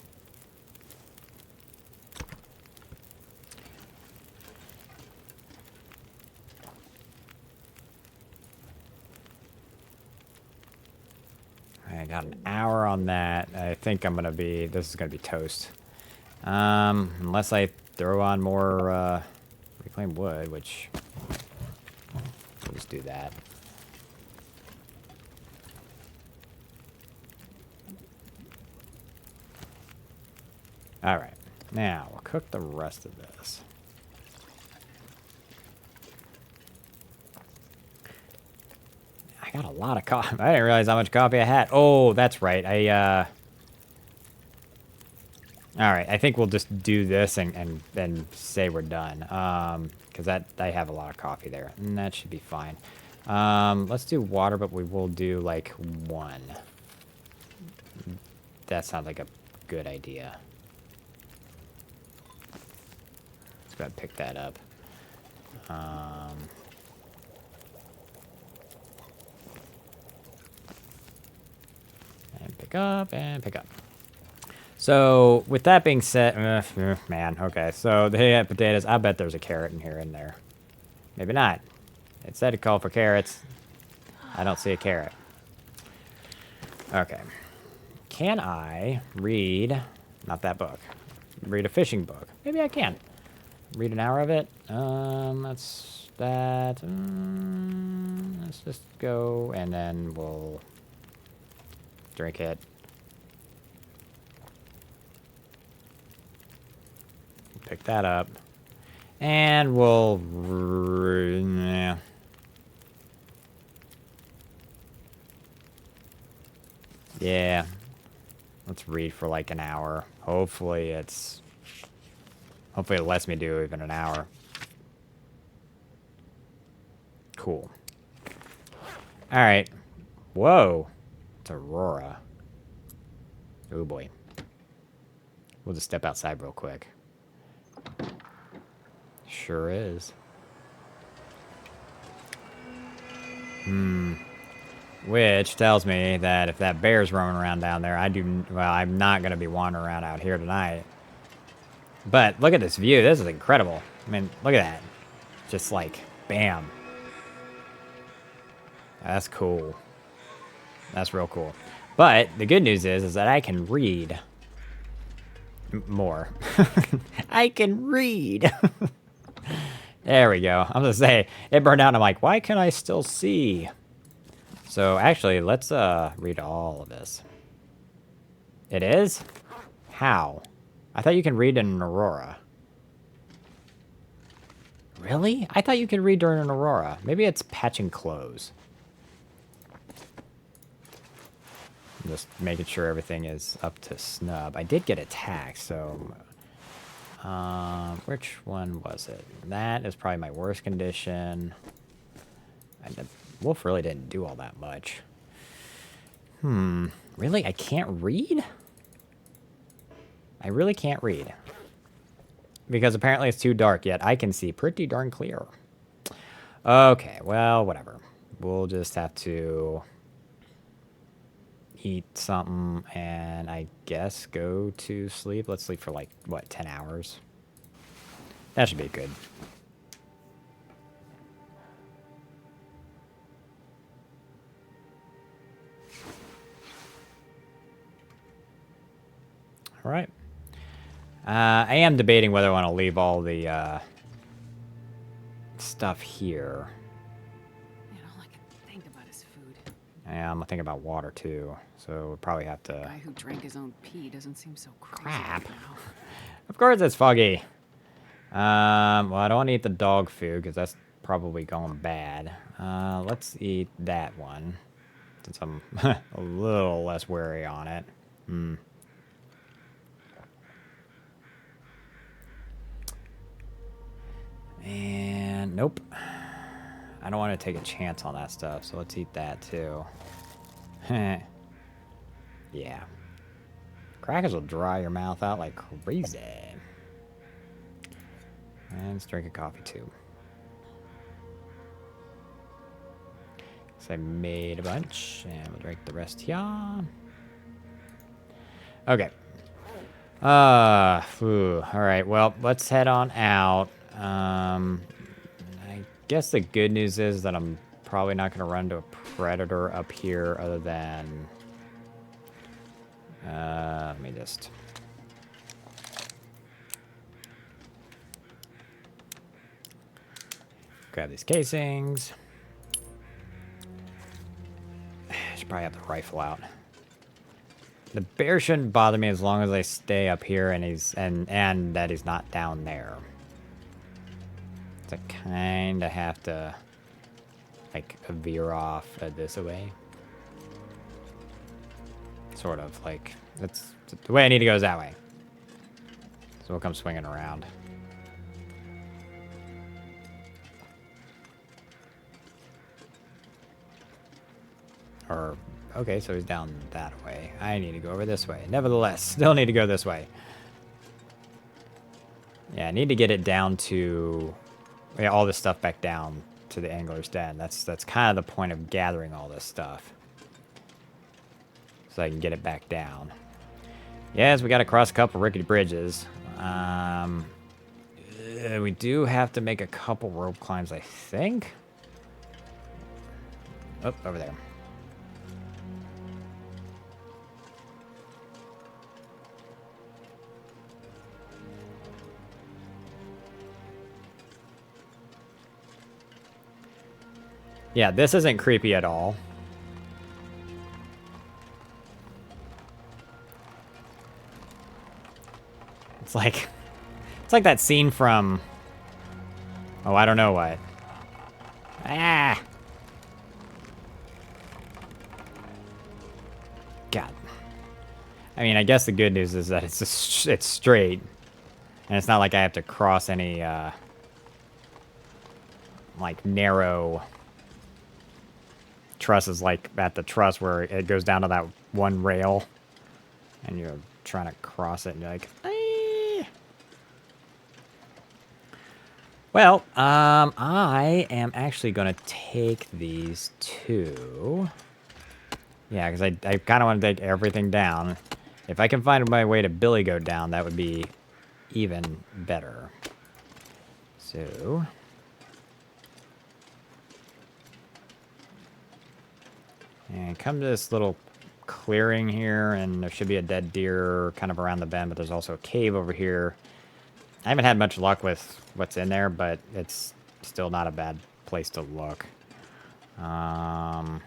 I got an hour on that. I think I'm gonna be... This is gonna be toast. Unless I throw on more reclaimed wood, which... We'll just do that. Alright. Now, we'll cook the rest of this. I got a lot of coffee. I didn't realize how much coffee I had. Oh, that's right. Alright, I think we'll just do this and then say we're done. Because I have a lot of coffee there. And that should be fine. Let's do water, but we will do, like, 1. That sounds like a good idea. Let's go ahead and pick that up. And pick up, and pick up. So, with that being said... man, okay. So, they had potatoes. I bet there's a carrot in here and there. Maybe not. It said to call for carrots. I don't see a carrot. Okay. Can I read... Not that book. Read a fishing book. Maybe I can. Read an hour of it. That's that. Let's just go, and then we'll... drink it. Pick that up. And we'll... yeah. Yeah. Let's read for like an hour. Hopefully it lets me do even an hour. Cool. Alright. Whoa. It's Aurora. Oh boy. We'll just step outside real quick. Sure is. Which tells me that if that bear's roaming around down there, I'm not going to be wandering around out here tonight. But look at this view. This is incredible. I mean, look at that. Just like, bam. That's cool. That's real cool. But the good news is that I can read more. I can read. There we go. I'm gonna say it burned out and I'm like, why can I still see? So actually, let's read all of this. It is? How? I thought you can read in an Aurora. Really? I thought you could read during an Aurora. Maybe it's patching clothes. I'm just making sure everything is up to snub. I did get attacked, so... which one was it? That is probably my worst condition. And the wolf really didn't do all that much. Really? I can't read? I really can't read. Because apparently it's too dark, yet I can see pretty darn clear. Okay, well, whatever. We'll just have to eat something and I guess go to sleep. Let's sleep for like, what, 10 hours? That should be good. All right. I am debating whether I want to leave all the stuff here. And all I can think about is food. Yeah, I'm thinking about water too, so we'll probably have The to... guy who drank his own pee doesn't seem so crazy Crap. right now. Of course it's foggy. Well, I don't want to eat the dog food because that's probably going bad. Let's eat that one since I'm a little less wary on it. And nope. I don't want to take a chance on that stuff, so let's eat that too. Yeah. Crackers will dry your mouth out like crazy. And let's drink a coffee too. So I made a bunch, and we'll drink the rest here. Okay. Alright, well, let's head on out. I guess the good news is that I'm probably not going to run into a predator up here other than... let me just... grab these casings. I should probably have the rifle out. The bear shouldn't bother me as long as I stay up here and he's and that he's not down there. So I kind of have to like veer off this way. Sort of like that's the way I need to go is that way. So we'll come swinging around. Or okay, so he's down that way. I need to go over this way. Nevertheless, still need to go this way. Yeah, I need to get it down to... yeah, all this stuff back down to the angler's den. That's kind of the point of gathering all this stuff. So I can get it back down. Yes, we got to cross a couple rickety bridges. We do have to make a couple rope climbs, I think. Oh, over there. Yeah, this isn't creepy at all. It's like that scene from... oh, I don't know what. Ah! God. I mean, I guess the good news is that it's straight. And it's not like I have to cross any, like, narrow... trusses, like at the truss where it goes down to that one rail and you're trying to cross it and you're like, eh. Well, I am actually gonna take these two. Yeah, because I kind of want to take everything down. If I can find my way to Billy Goat down, that would be even better. So and come to this little clearing here, and there should be a dead deer kind of around the bend, but there's also a cave over here. I haven't had much luck with what's in there, but it's still not a bad place to look. Now,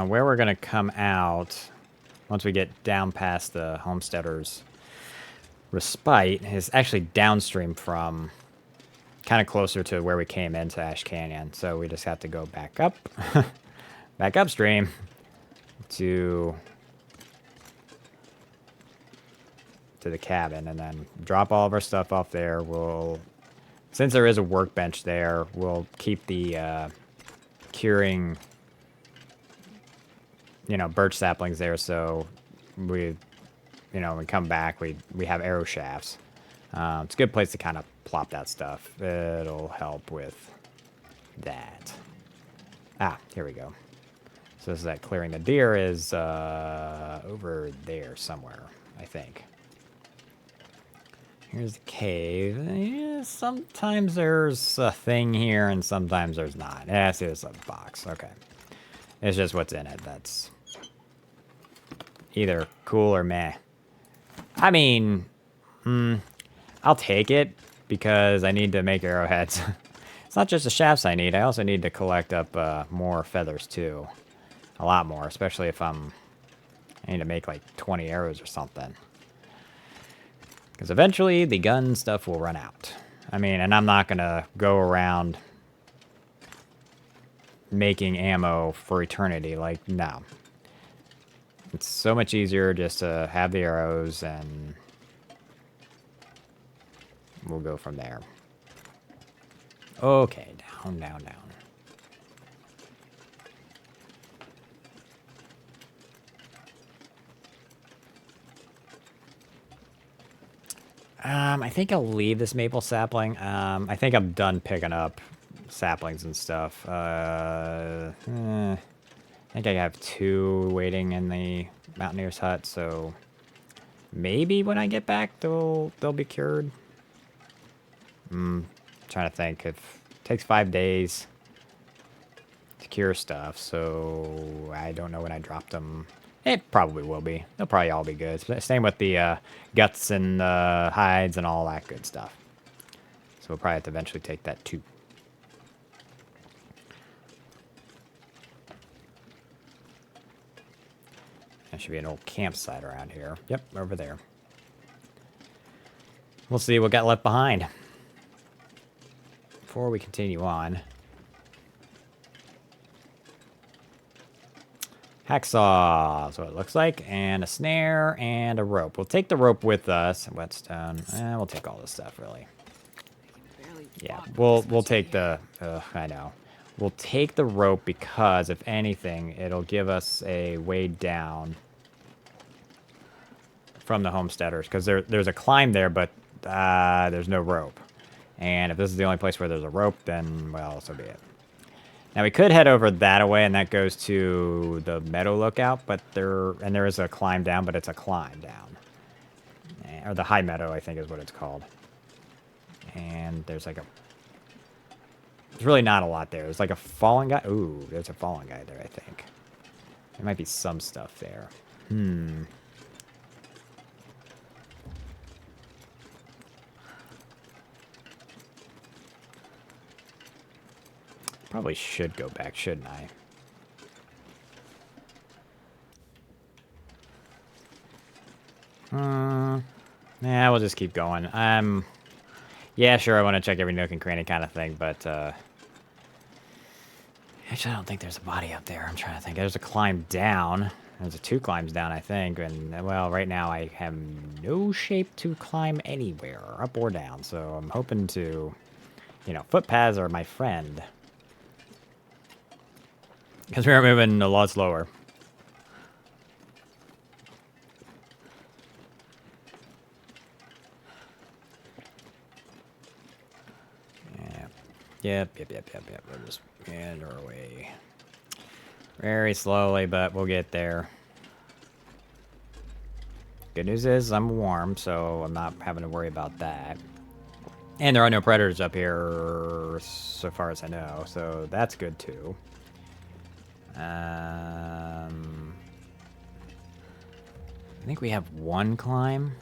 where we're going to come out, once we get down past the Homesteaders Respite, is actually downstream from, kind of closer to where we came into Ash Canyon. So we just have to go back up, back upstream to the cabin, and then drop all of our stuff off there. We'll, since there is a workbench there, we'll keep the curing, you know, birch saplings there, so we, you know, when we come back, we have arrow shafts. It's a good place to kind of plop that stuff. It'll help with that. Ah, here we go. So this is that clearing. The deer is over there somewhere, I think. Here's the cave. Yeah, sometimes there's a thing here, and sometimes there's not. Yeah, see, there's a box. Okay. It's just what's in it. That's either cool or meh. I mean, I'll take it, because I need to make arrowheads. It's not just the shafts I need. I also need to collect up more feathers, too. A lot more, especially if I need to make, like, 20 arrows or something. Because eventually, the gun stuff will run out. I mean, and I'm not going to go around making ammo for eternity. Like, no. It's so much easier just to have the arrows, and we'll go from there. Okay, down, down, down. I think I'll leave this maple sapling. I think I'm done picking up saplings and stuff. I think I have 2 waiting in the Mountaineer's hut, so maybe when I get back they'll be cured. Trying to think. It takes 5 days to cure stuff, so I don't know when I dropped them. It probably will be. They'll probably all be good. Same with the guts and hides and all that good stuff. So we'll probably have to eventually take that too. There should be an old campsite around here. Yep, over there. We'll see what got left behind. Before we continue on. Hacksaw is what it looks like, and a snare, and a rope. We'll take the rope with us. Whetstone. We'll take all this stuff, really. Yeah, we'll take the... I know. We'll take the rope because, if anything, it'll give us a way down from the homesteaders. Because there's a climb there, but there's no rope. And if this is the only place where there's a rope, then, well, so be it. Now, we could head over that way, and that goes to the meadow lookout, but there is a climb down, but it's a climb down. Or the high meadow, I think is what it's called. And there's like a... There's really not a lot there. There's like a fallen guy. Ooh, there's a fallen guy there, I think. There might be some stuff there. Probably should go back, shouldn't I? Yeah, we'll just keep going. Yeah, sure, I want to check every nook and cranny kind of thing, but, actually, I don't think there's a body up there. I'm trying to think. There's a climb down. There's 2 climbs down, I think, and, well, right now I have no shape to climb anywhere, up or down, so I'm hoping to, you know, footpaths are my friend. Because we are moving a lot slower. Yeah. Yep. We'll just meander our way. Very slowly, but we'll get there. Good news is I'm warm, so I'm not having to worry about that. And there are no predators up here, so far as I know, so that's good too. I think we have 1 climb.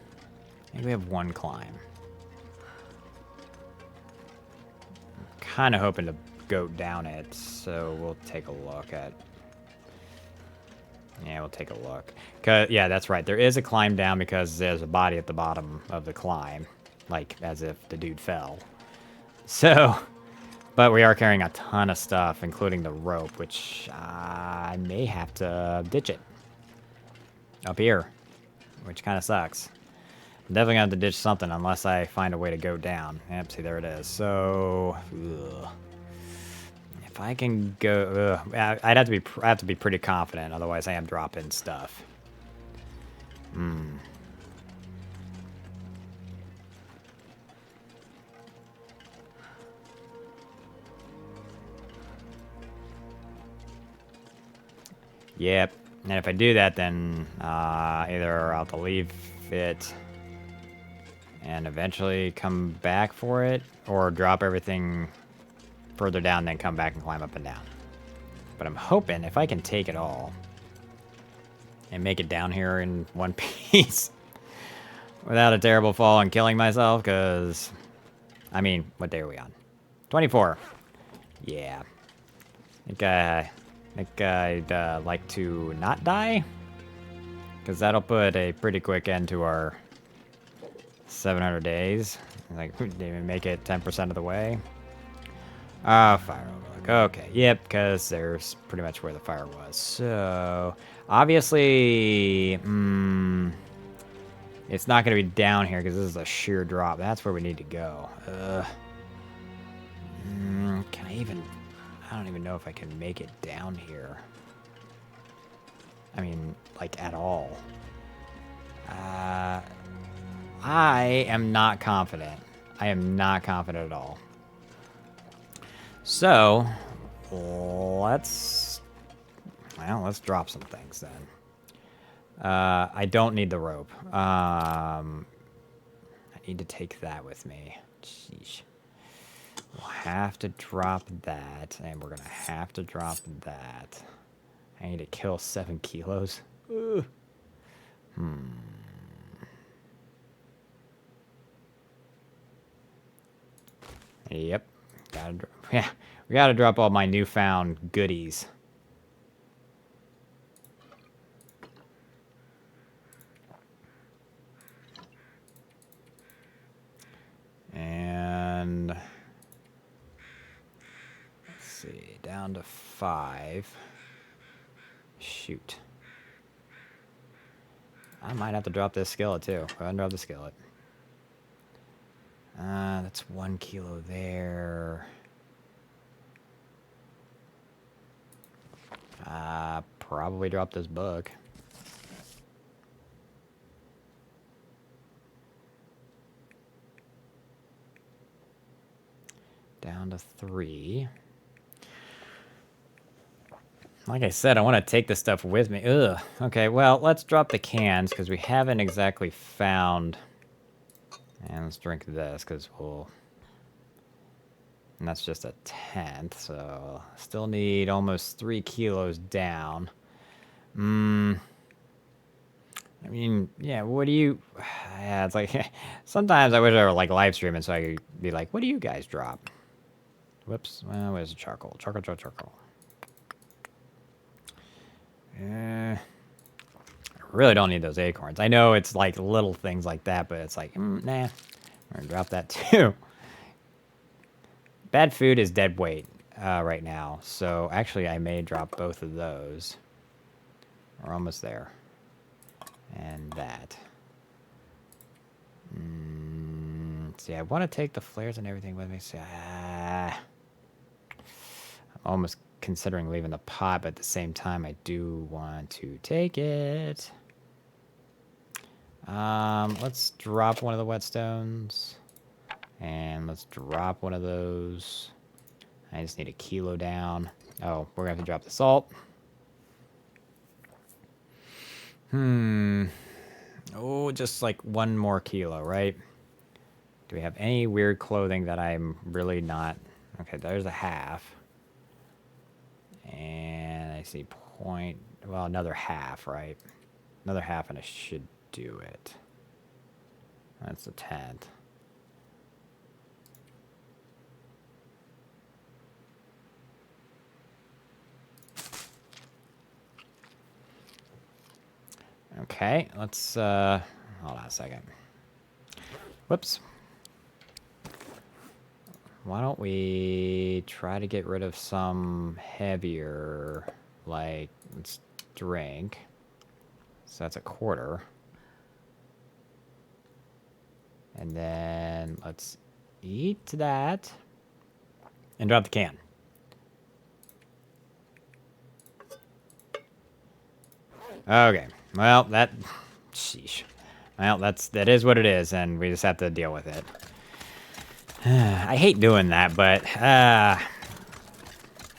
kind of hoping to go down it, so we'll take a look at... Yeah, we'll take a look. Yeah, that's right. There is a climb down because there's a body at the bottom of the climb. Like, as if the dude fell. So, but we are carrying a ton of stuff, including the rope, which I may have to ditch it. Up here. Which kind of sucks. I'm definitely going to have to ditch something unless I find a way to go down. Yep, see, there it is. So, ugh. If I can go... I have to be pretty confident, otherwise I am dropping stuff. Yep. And if I do that, then either I'll have to leave it and eventually come back for it, or drop everything further down, then come back and climb up and down. But I'm hoping if I can take it all and make it down here in one piece without a terrible fall and killing myself, because, I mean, what day are we on? 24. Yeah. I think I'd like to not die, because that'll put a pretty quick end to our 700 days. Like, didn't even make it 10% of the way. Fire overlook. Okay, yep, because there's pretty much where the fire was. So, obviously, it's not going to be down here because this is a sheer drop. That's where we need to go. Can I even... I don't even know if I can make it down here. I mean, like, at all. I am not confident. I am not confident at all. So, let's drop some things then. I don't need the rope. I need to take that with me. Sheesh. We'll have to drop that, and we're gonna have to drop that. I need to kill 7 kilos. Ugh. Yep. We gotta drop all my newfound goodies. And let's see, down to 5. Shoot. I might have to drop this skillet too. Go ahead and drop the skillet. That's 1 kilo there. Probably drop this book. Down to 3. Like I said, I want to take this stuff with me. Ugh. Okay, well, let's drop the cans, because we haven't exactly found... And let's drink this, because we'll... And that's just a 1/10, so... Still need almost 3 kilos down. I mean, yeah, what do you... Yeah, it's like... Sometimes I wish I were, like, live streaming, so I could be like, what do you guys drop? Whoops. Well, where's the charcoal? Charcoal. I really don't need those acorns. I know it's like little things like that, but it's like, nah. I'm gonna drop that too. Bad food is dead weight right now. So actually, I may drop both of those. We're almost there. And that. See, I want to take the flares and everything with me. So, I'm almost considering leaving the pot, but at the same time, I do want to take it. Let's drop one of the whetstones. And let's drop one of those. I just need a kilo down. Oh, we're going to have to drop the salt. Oh, just like 1 more kilo, right? Do we have any weird clothing that I'm really not... Okay, there's a 1/2. And I see point... Well, another 1/2, right? Another 1/2 and I should do it. That's a 1/10. Okay, let's, hold on a second. Whoops. Why don't we try to get rid of some heavier, like, let's drink. So that's a quarter. And then let's eat that. And drop the can. Okay. Well, sheesh. Well, that is what it is, and we just have to deal with it. I hate doing that, but and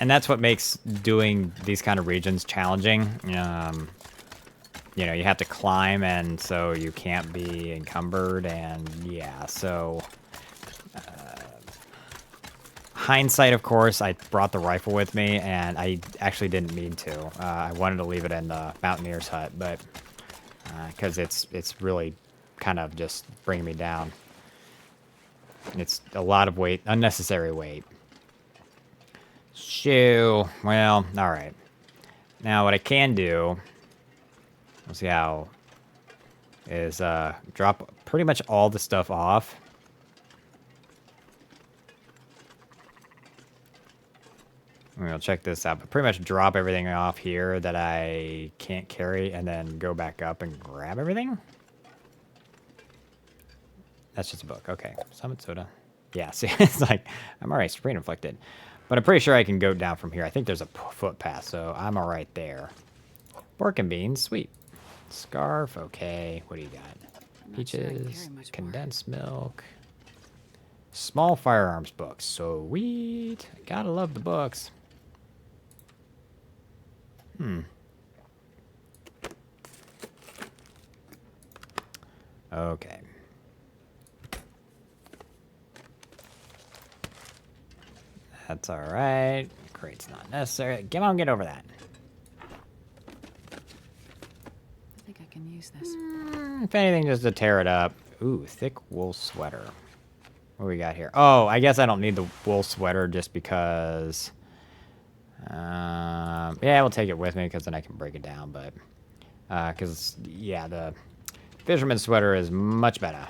that's what makes doing these kind of regions challenging. You know, you have to climb, and so you can't be encumbered, and yeah, so hindsight, of course, I brought the rifle with me, and I actually didn't mean to. I wanted to leave it in the mountaineer's hut, but because it's really kind of just bringing me down. It's a lot of weight, unnecessary weight. Shoo. Well, all right. Now, what I can do, we'll see how, is drop pretty much all the stuff off. We'll check this out, but pretty much drop everything off here that I can't carry, and then go back up and grab everything. That's just a book. Okay. Summit soda. Yeah, see, it's like, I'm alright, sprain inflicted. But I'm pretty sure I can go down from here. I think there's a footpath, so I'm alright there. Pork and beans, sweet. Scarf, okay. What do you got? Peaches, condensed milk. Small firearms books, sweet. Gotta love the books. Okay. That's alright. Crate's not necessary. Come on, get over that. I think I can use this. If anything, just to tear it up. Ooh, thick wool sweater. What do we got here? Oh, I guess I don't need the wool sweater just because... yeah, we'll take it with me because then I can break it down, but... because, yeah, the fisherman's sweater is much better.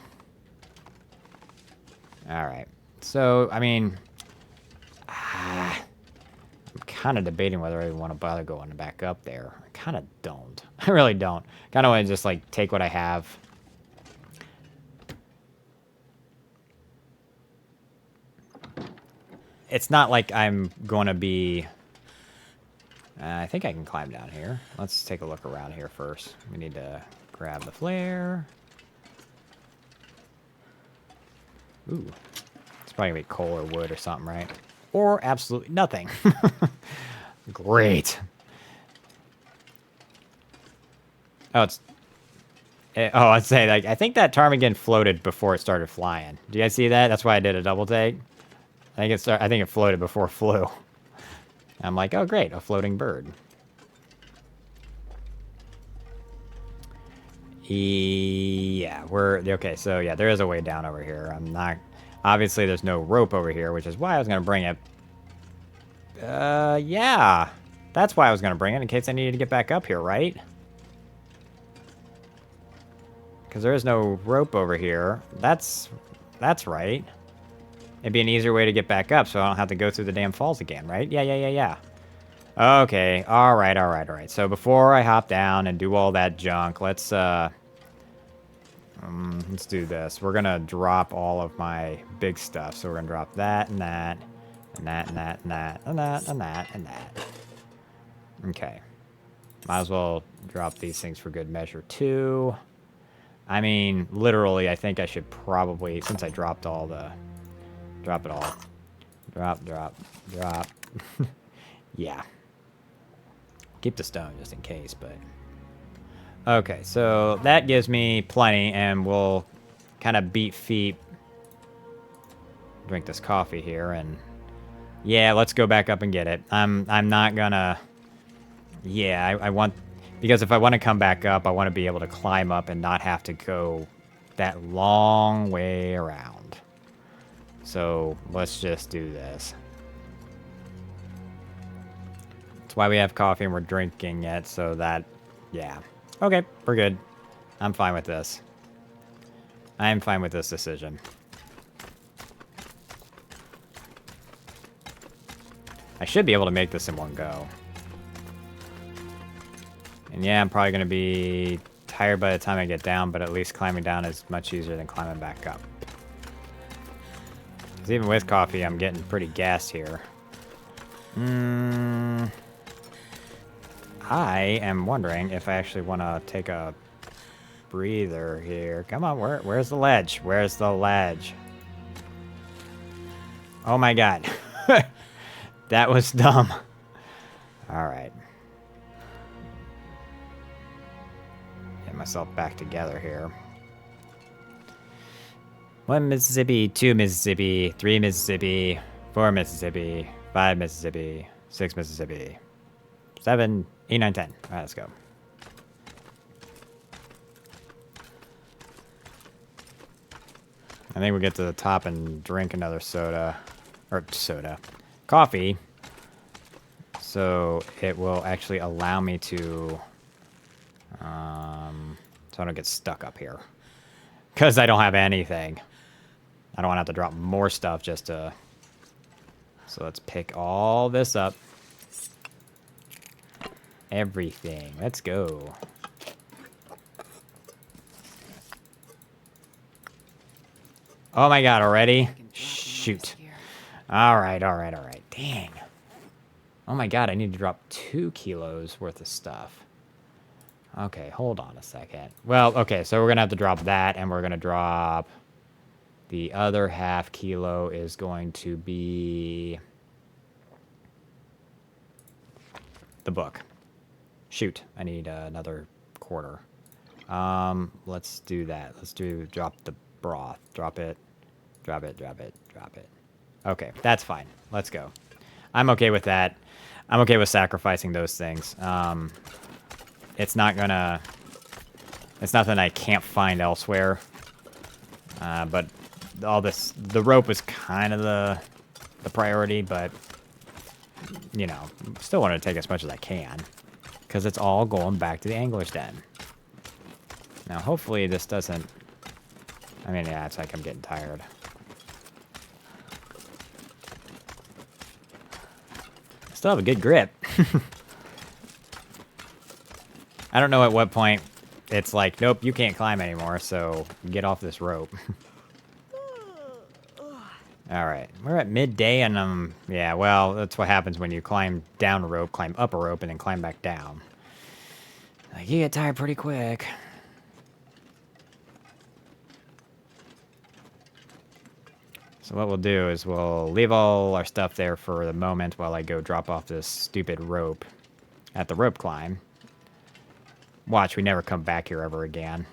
Alright. So, I mean... I'm kind of debating whether I want to bother going back up there. I kind of don't. I really don't. Kind of want to just, like, take what I have. It's not like I'm going to be... I think I can climb down here. Let's take a look around here first. We need to grab the flare. Ooh. It's probably going to be coal or wood or something, right? Or absolutely nothing. Great. Oh, it's... oh, I'd say, like, I think that ptarmigan floated before it started flying. Do you guys see that? That's why I did a double take. I think it floated before it flew. I'm like, oh, great, a floating bird. Yeah, okay, so yeah, there is a way down over here. I'm not... Obviously, there's no rope over here, which is why I was going to bring it. Yeah. That's why I was going to bring it, in case I needed to get back up here, right? Because there is no rope over here. That's right. It'd be an easier way to get back up, so I don't have to go through the damn falls again, right? Yeah. Okay, alright. So before I hop down and do all that junk, let's do this. We're gonna drop all of my big stuff. So we're gonna drop that and that, and that, and that, and that, and that, and that, and that. Okay. Might as well drop these things for good measure, too. I mean, literally, I think I should probably, since I dropped all the... Drop it all. Drop. Yeah. Keep the stone just in case, but... Okay, so that gives me plenty, and we'll kind of beat feet. Drink this coffee here, and... Yeah, let's go back up and get it. I'm not gonna... Yeah, I want... Because if I want to come back up, I want to be able to climb up and not have to go that long way around. So, let's just do this. That's why we have coffee and we're drinking it, so that... Yeah. Okay, we're good. I'm fine with this. I am fine with this decision. I should be able to make this in one go. And yeah, I'm probably going to be tired by the time I get down, but at least climbing down is much easier than climbing back up. Because even with coffee, I'm getting pretty gassed here. I am wondering if I actually want to take a breather here. Come on, where's the ledge? Where's the ledge? Oh my god. That was dumb. Alright. Get myself back together here. 1 Mississippi, 2 Mississippi, 3 Mississippi, 4 Mississippi, 5 Mississippi, 6 Mississippi, 7, 8, 9, 10. Alright, let's go. I think we get to the top and drink another soda. Or soda. Coffee. So it will actually allow me to... so I don't get stuck up here. Because I don't have anything. I don't want to have to drop more stuff just to... So let's pick all this up. Everything. Let's go. Oh my god, already? Shoot. Alright. Dang. Oh my god, I need to drop 2 kilos worth of stuff. Okay, hold on a second. Well, okay, so we're going to have to drop that, and we're going to drop... The other half kilo is going to be... the book. Shoot, I need another quarter. Let's do that. Let's drop the broth. Drop it. Drop it. Okay, that's fine. Let's go. I'm okay with that. I'm okay with sacrificing those things. It's not gonna... It's nothing I can't find elsewhere. But all this... The rope was kind of the priority, but... You know, still want to take as much as I can. Because it's all going back to the angler's den. Now, hopefully this doesn't... I mean, yeah, it's like I'm getting tired. Still have a good grip. I don't know at what point it's like, nope, you can't climb anymore, so get off this rope. Alright, we're at midday and yeah, well, that's what happens when you climb down a rope, climb up a rope, and then climb back down. Like, you get tired pretty quick. So what we'll do is we'll leave all our stuff there for the moment while I go drop off this stupid rope at the rope climb. Watch, we never come back here ever again.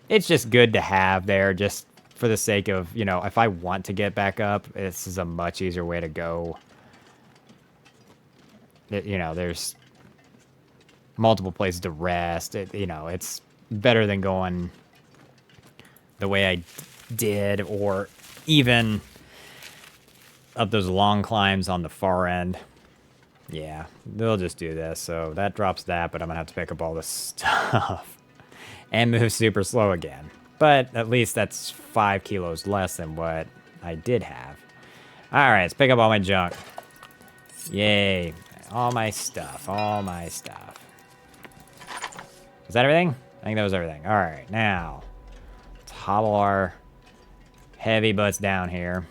It's just good to have there, just for the sake of, you know, if I want to get back up, this is a much easier way to go. You know, there's multiple places to rest. You know, it's better than going the way I did, or even up those long climbs on the far end. Yeah, they'll just do this. So that drops that, but I'm going to have to pick up all this stuff and move super slow again. But at least that's 5 kilos less than what I did have. Alright, let's pick up all my junk. Yay. All my stuff. Is that everything? I think that was everything. Alright, now let's hobble our heavy butts down here.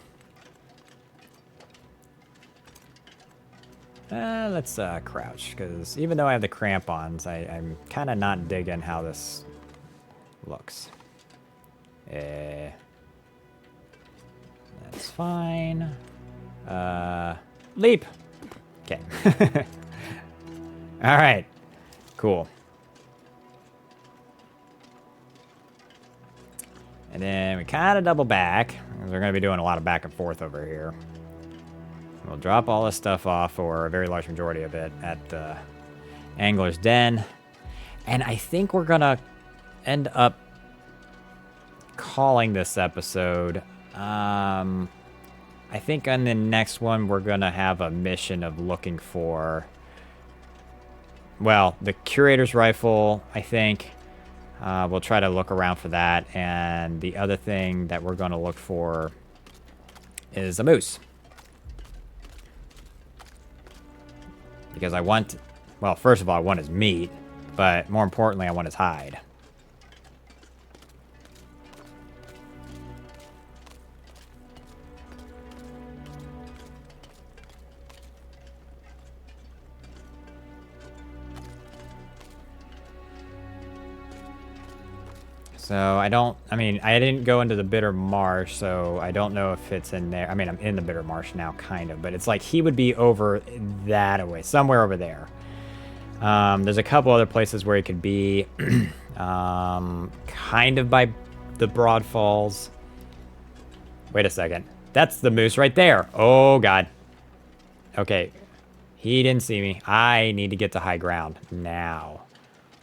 Let's crouch, because even though I have the crampons, I'm kind of not digging how this looks. That's fine. Leap! Okay. Alright. Cool. And then we kind of double back. We're going to be doing a lot of back and forth over here. We'll drop all this stuff off, or a very large majority of it, at the Angler's Den. And I think we're going to end up calling this episode. I think on the next one, we're going to have a mission of looking for... Well, the Curator's Rifle, I think. We'll try to look around for that. And the other thing that we're going to look for is a moose. Because I want... Well, first of all, I want his meat. But more importantly, I want his hide. So I didn't go into the Bitter Marsh, so I don't know if it's in there. I mean, I'm in the Bitter Marsh now, kind of, but it's like he would be over that way, somewhere over there. There's a couple other places where he could be, kind of by the Broad Falls. Wait a second. That's the moose right there. Oh, God. Okay. He didn't see me. I need to get to high ground now.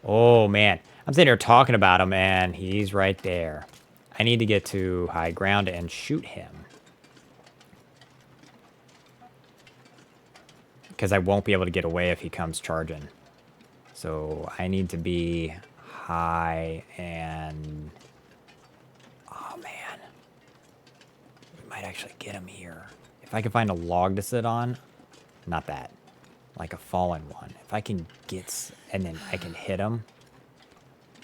Oh, man. I'm sitting here talking about him, and he's right there. I need to get to high ground and shoot him. Because I won't be able to get away if he comes charging. So I need to be high and... Oh, man. We might actually get him here. If I can find a log to sit on. Not that. Like a fallen one. If I can get... And then I can hit him.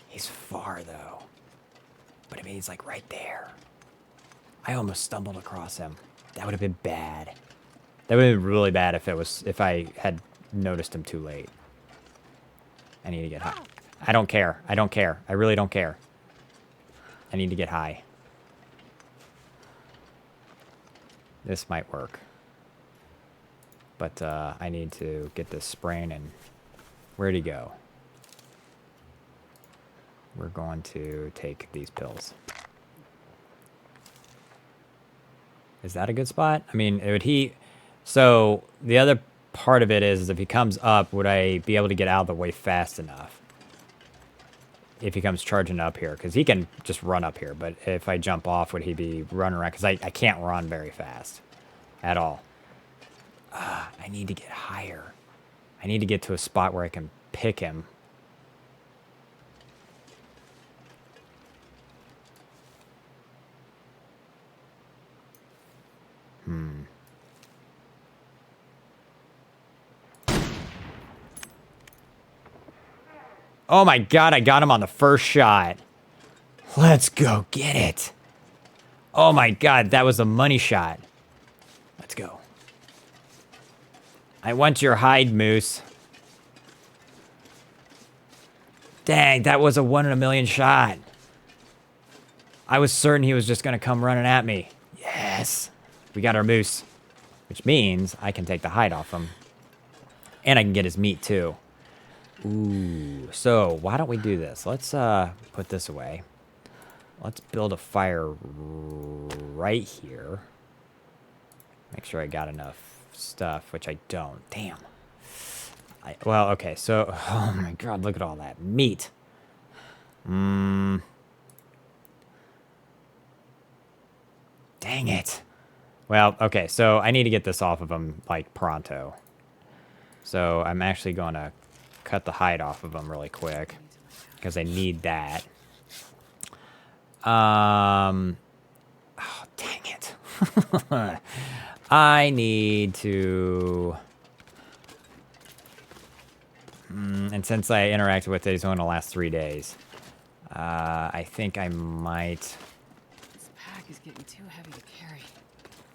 He's far, though. But I mean, he's like right there. I almost stumbled across him. That would have been bad. That would have been really bad if I had noticed him too late. I need to get high. I don't care. I don't care. I really don't care. I need to get high. This might work. But I need to get this spraying and... Where'd he go? We're going to take these pills. Is that a good spot? I mean, would he... So, the other part of it is if he comes up, would I be able to get out of the way fast enough? If he comes charging up here. Because he can just run up here. But if I jump off, would he be running around? Because I can't run very fast. At all. I need to get higher. I need to get to a spot where I can pick him. Oh my God, I got him on the first shot. Let's go get it. Oh my God, that was a money shot. Let's go. I want your hide, moose. Dang, that was a 1 in a million shot. I was certain he was just going to come running at me. Yes. We got our moose. Which means I can take the hide off him. And I can get his meat, too. Ooh. So, why don't we do this? Let's put this away. Let's build a fire right here. Make sure I got enough stuff, which I don't. Damn. Well, okay, so... Oh my God, look at all that meat. Dang it. Well, okay, so I need to get this off of him, like, pronto. So I'm actually going to cut the hide off of him really quick. Because I need that. Oh, dang it. I need to... and since I interacted with it, it's only going to last 3 days. I think I might... This pack is getting too heavy to carry.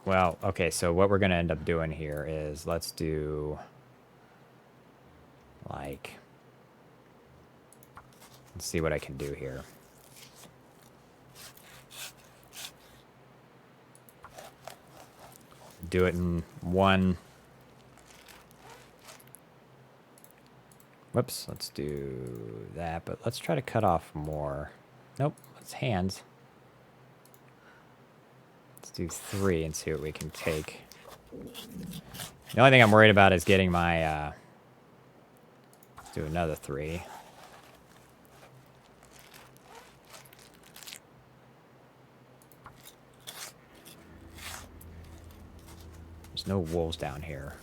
Well, okay, so what we're going to end up doing here is let's do... Like... Let's see what I can do here. Do it in one... Whoops, let's do that, but let's try to cut off more. Nope, it's hands. Let's do 3 and see what we can take. The only thing I'm worried about is getting my, let's do another 3. There's no wolves down here.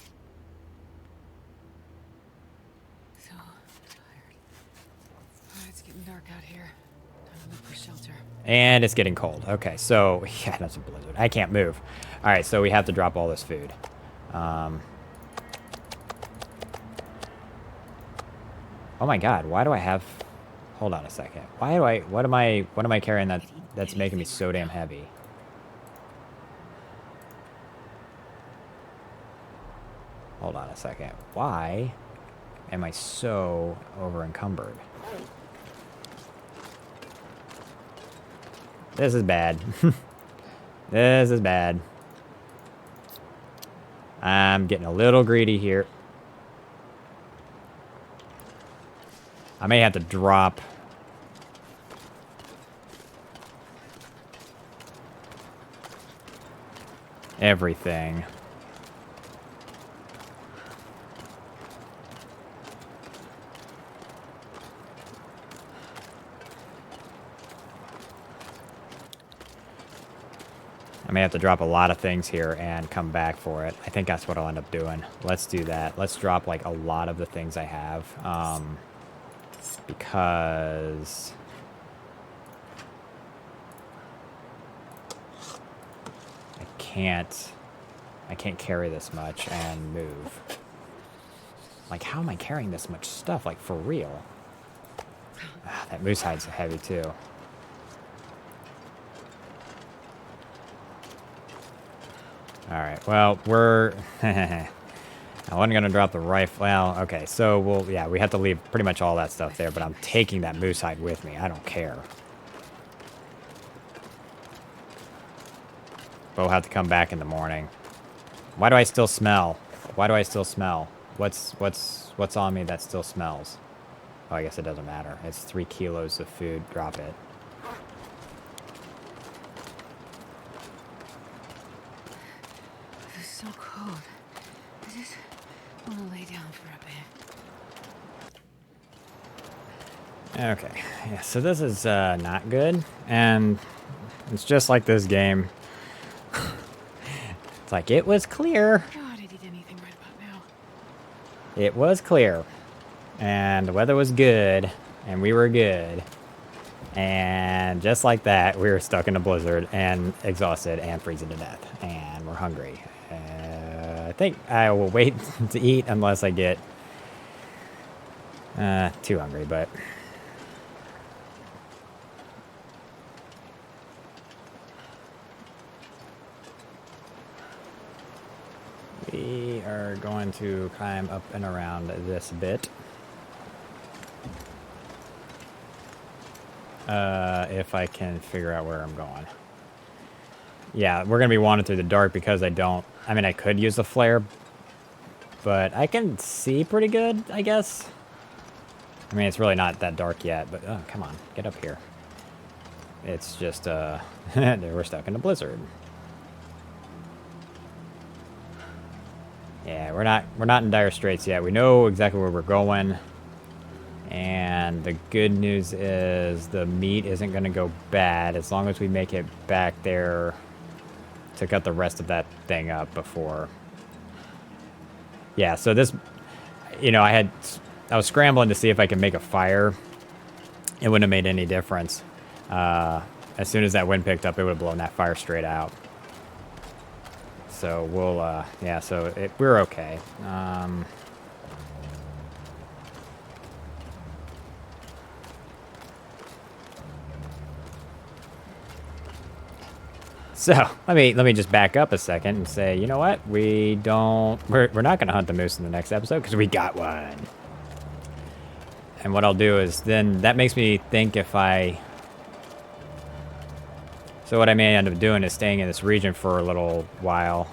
So tired. It's getting dark out here. Time to look for shelter. And it's getting cold. Okay, so yeah, that's a blizzard. I can't move. All right, so we have to drop all this food. Oh my God, why do I have? Hold on a second. Why do I? What am I carrying that's making me so damn heavy? Hold on a second. Why am I so over encumbered? This is bad. This is bad. I'm getting a little greedy here. I may have to drop everything. I may have to drop a lot of things here and come back for it. I think that's what I'll end up doing. Let's do that. Let's drop like a lot of the things I have. Because I can't carry this much and move. Like, how am I carrying this much stuff? Like, for real? Ah, that moose hide's heavy too. Alright, well, we're... I wasn't going to drop the rifle. Well, okay, so we have to leave pretty much all that stuff there, but I'm taking that moose hide with me. I don't care. But we'll have to come back in the morning. Why do I still smell? Why do I still smell? What's on me that still smells? Oh, I guess it doesn't matter. It's 3 kilos of food. Drop it. This is so cold. I just want to lay down for a bit. Okay, yeah, so this is not good, and it's just like this game. It's like, it was clear. God, I'd eat anything right about now. It was clear, and the weather was good, and we were good, and just like that, we were stuck in a blizzard, and exhausted, and freezing to death, and we're hungry. I think I will wait to eat unless I get too hungry, but... We are going to climb up and around this bit. If I can figure out where I'm going. Yeah, we're going to be wandering through the dark because I mean, I could use the flare, but I can see pretty good, I guess. I mean, it's really not that dark yet, but, oh, come on, get up here. It's just, we're stuck in a blizzard. Yeah, we're not in dire straits yet. We know exactly where we're going. And the good news is the meat isn't going to go bad as long as we make it back there to cut the rest of that thing up before. Yeah, so this, I was scrambling to see if I could make a fire. It wouldn't have made any difference. As soon as that wind picked up, it would have blown that fire straight out. So we'll, yeah, so we're okay. So let me just back up a second and say, you know what? We're not gonna hunt the moose in the next episode because we got one. And what I'll do is then that makes me think if so what I may end up doing is staying in this region for a little while,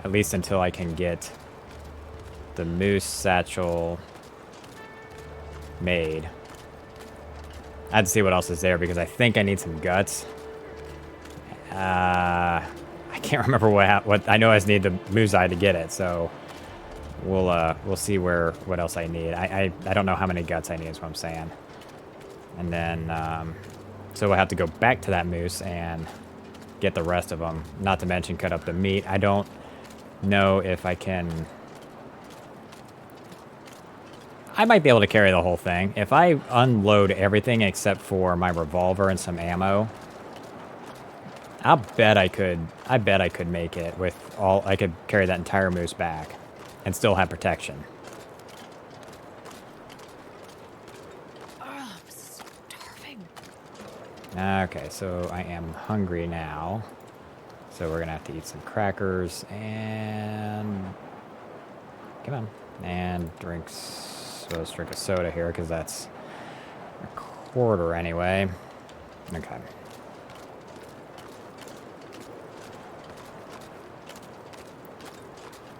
at least until I can get the moose satchel made. I had to see what else is there because I think I need some guts. I can't remember what I know. I just need the moose eye to get it, so we'll see what else I need. I don't know how many guts I need is what I'm saying. And then so we'll have to go back to that moose and get the rest of them. Not to mention cut up the meat. I don't know if I can. I might be able to carry the whole thing. If I unload everything except for my revolver and some ammo, I bet I could make it with all. I could carry that entire moose back and still have protection. Oh, I'm starving. Okay, so I am hungry now. So we're gonna have to eat some crackers and come on, and drinks. So let's drink a soda here because that's a quarter anyway. Okay.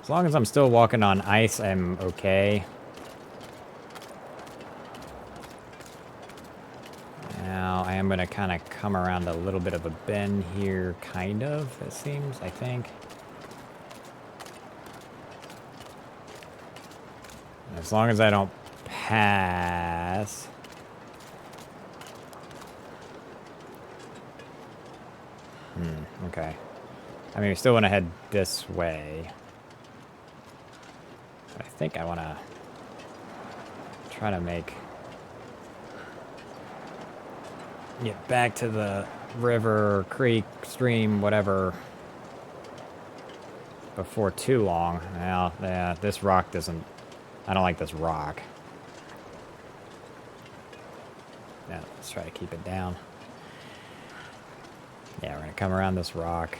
As long as I'm still walking on ice, I'm okay. Now, I am going to kind of come around a little bit of a bend here, kind of, it seems, I think. As long as I don't pass. Okay. I mean, we still want to head this way. But I think I want to try to get back to the river, creek, stream, whatever, before too long. Well, yeah, this rock doesn't... I don't like this rock. Yeah, let's try to keep it down. Yeah, we're gonna come around this rock.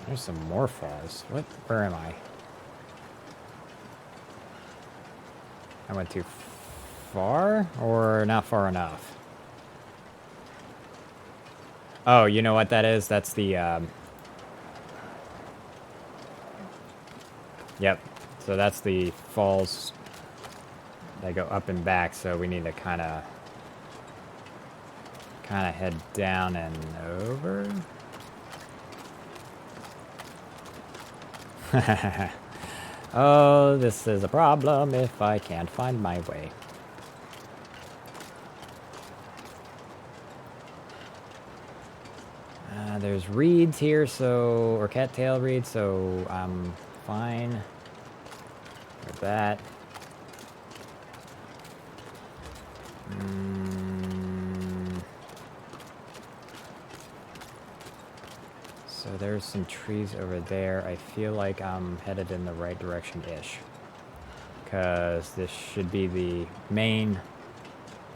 There's some more falls. What? Where am I? I went too far? Or not far enough? Oh, you know what that is? That's the, Yep. So that's the falls. They go up and back, so we need to kind of head down and over. Oh, this is a problem if I can't find my way. There's reeds here, or cattail reeds, so I'm fine with that. So there's some trees over there. I feel like I'm headed in the right direction-ish. Because this should be the main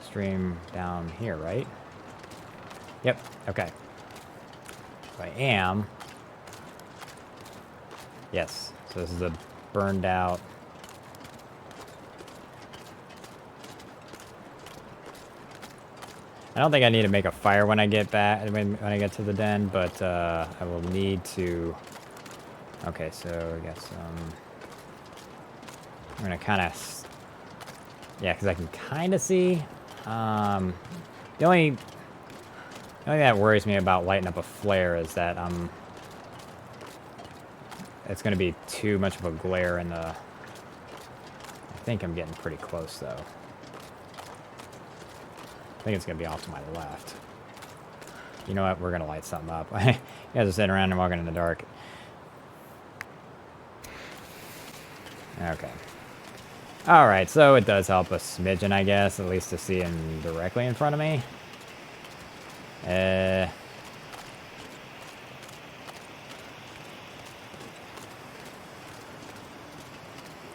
stream down here, right? Yep, okay. I am. Yes, so this is a burned out. I don't think I need to make a fire when I get back, when I get to the den, but I will need to. Okay, so I got some. I'm gonna kind of. Yeah, because I can kind of see. The only thing that worries me about lighting up a flare is that it's going to be too much of a glare in the... I think I'm getting pretty close, though. I think it's going to be off to my left. You know what? We're going to light something up. You guys are sitting around and walking in the dark. Okay. Alright, so it does help a smidgen, I guess, at least to see him directly in front of me. I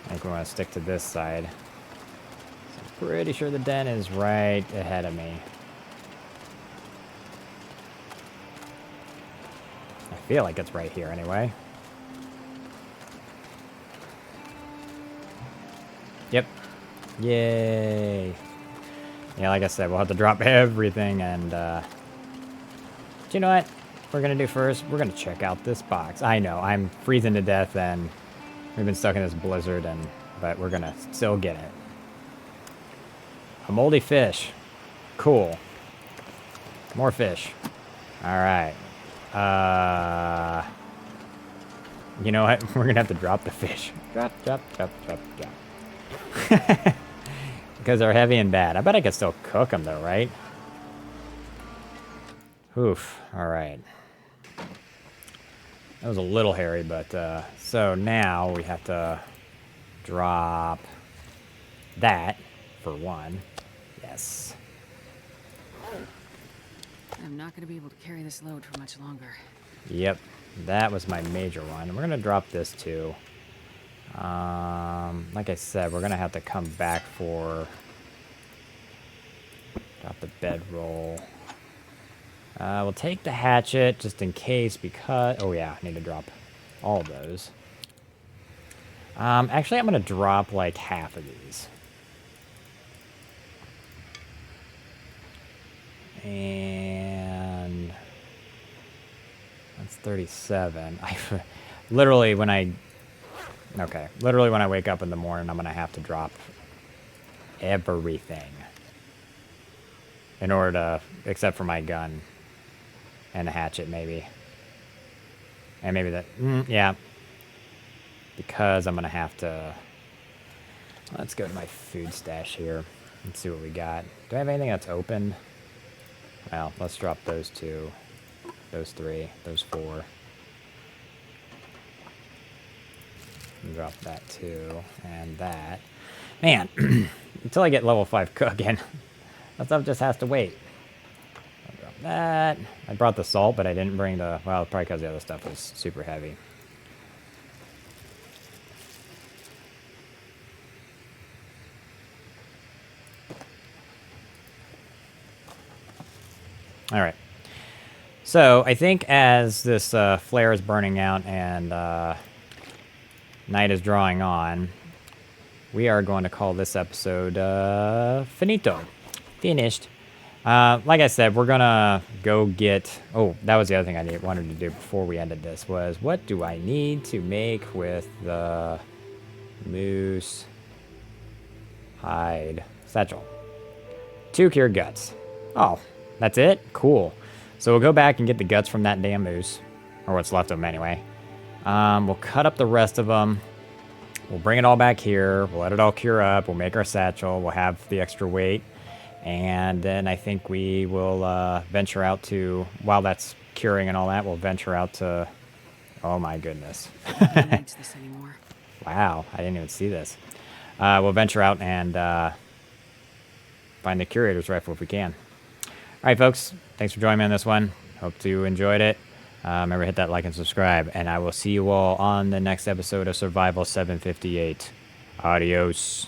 think we want to stick to this side. So I'm pretty sure the den is right ahead of me. I feel like it's right here anyway. Yep. Yay. Yeah, like I said, we'll have to drop everything and, but you know what we're going to do first? We're going to check out this box. I know, I'm freezing to death and we've been stuck in this blizzard, but we're going to still get it. A moldy fish. Cool. More fish. Alright. You know what? We're going to have to drop the fish. Drop. because they're heavy and bad. I bet I could still cook them though, right? Oof. All right. That was a little hairy, but so now we have to drop that for one. Yes. I'm not going to be able to carry this load for much longer. Yep. That was my major one. We're going to drop this too. Like I said, we're going to have to come back for... Drop the bedroll. We'll take the hatchet just in case because... Oh yeah, I need to drop all of those. Actually, I'm going to drop like half of these. And... That's 37. I literally, when I... Okay. Literally, when I wake up in the morning, I'm going to have to drop everything. In order to... Except for my gun. And a hatchet, maybe. And maybe that... yeah. Because I'm going to have to... Let's go to my food stash here. Let's see what we got. Do I have anything that's open? Well, let's drop those two. Those three. Those four. And drop that too. And that. Man, until I get level 5 cooking, that stuff just has to wait. I'll drop that. I brought the salt, but I didn't bring the... Well, probably because the other stuff was super heavy. All right. So I think as this flare is burning out and night is drawing on, we are going to call this episode finito. Finished. Like I said, we're going to go get... Oh, that was the other thing I wanted to do before we ended this was what do I need to make with the moose hide satchel? 2 cured guts. Oh, that's it? Cool. So we'll go back and get the guts from that damn moose. Or what's left of them anyway. We'll cut up the rest of them. We'll bring it all back here. We'll let it all cure up. We'll make our satchel. We'll have the extra weight. And then I think we will venture out to... While that's curing and all that, we'll venture out to... Oh my goodness. Nobody needs this anymore. Wow, I didn't even see this. We'll venture out and find the curator's rifle if we can. All right, folks. Thanks for joining me on this one. Hope you enjoyed it. Remember, hit that like and subscribe. And I will see you all on the next episode of Survival 758. Adios.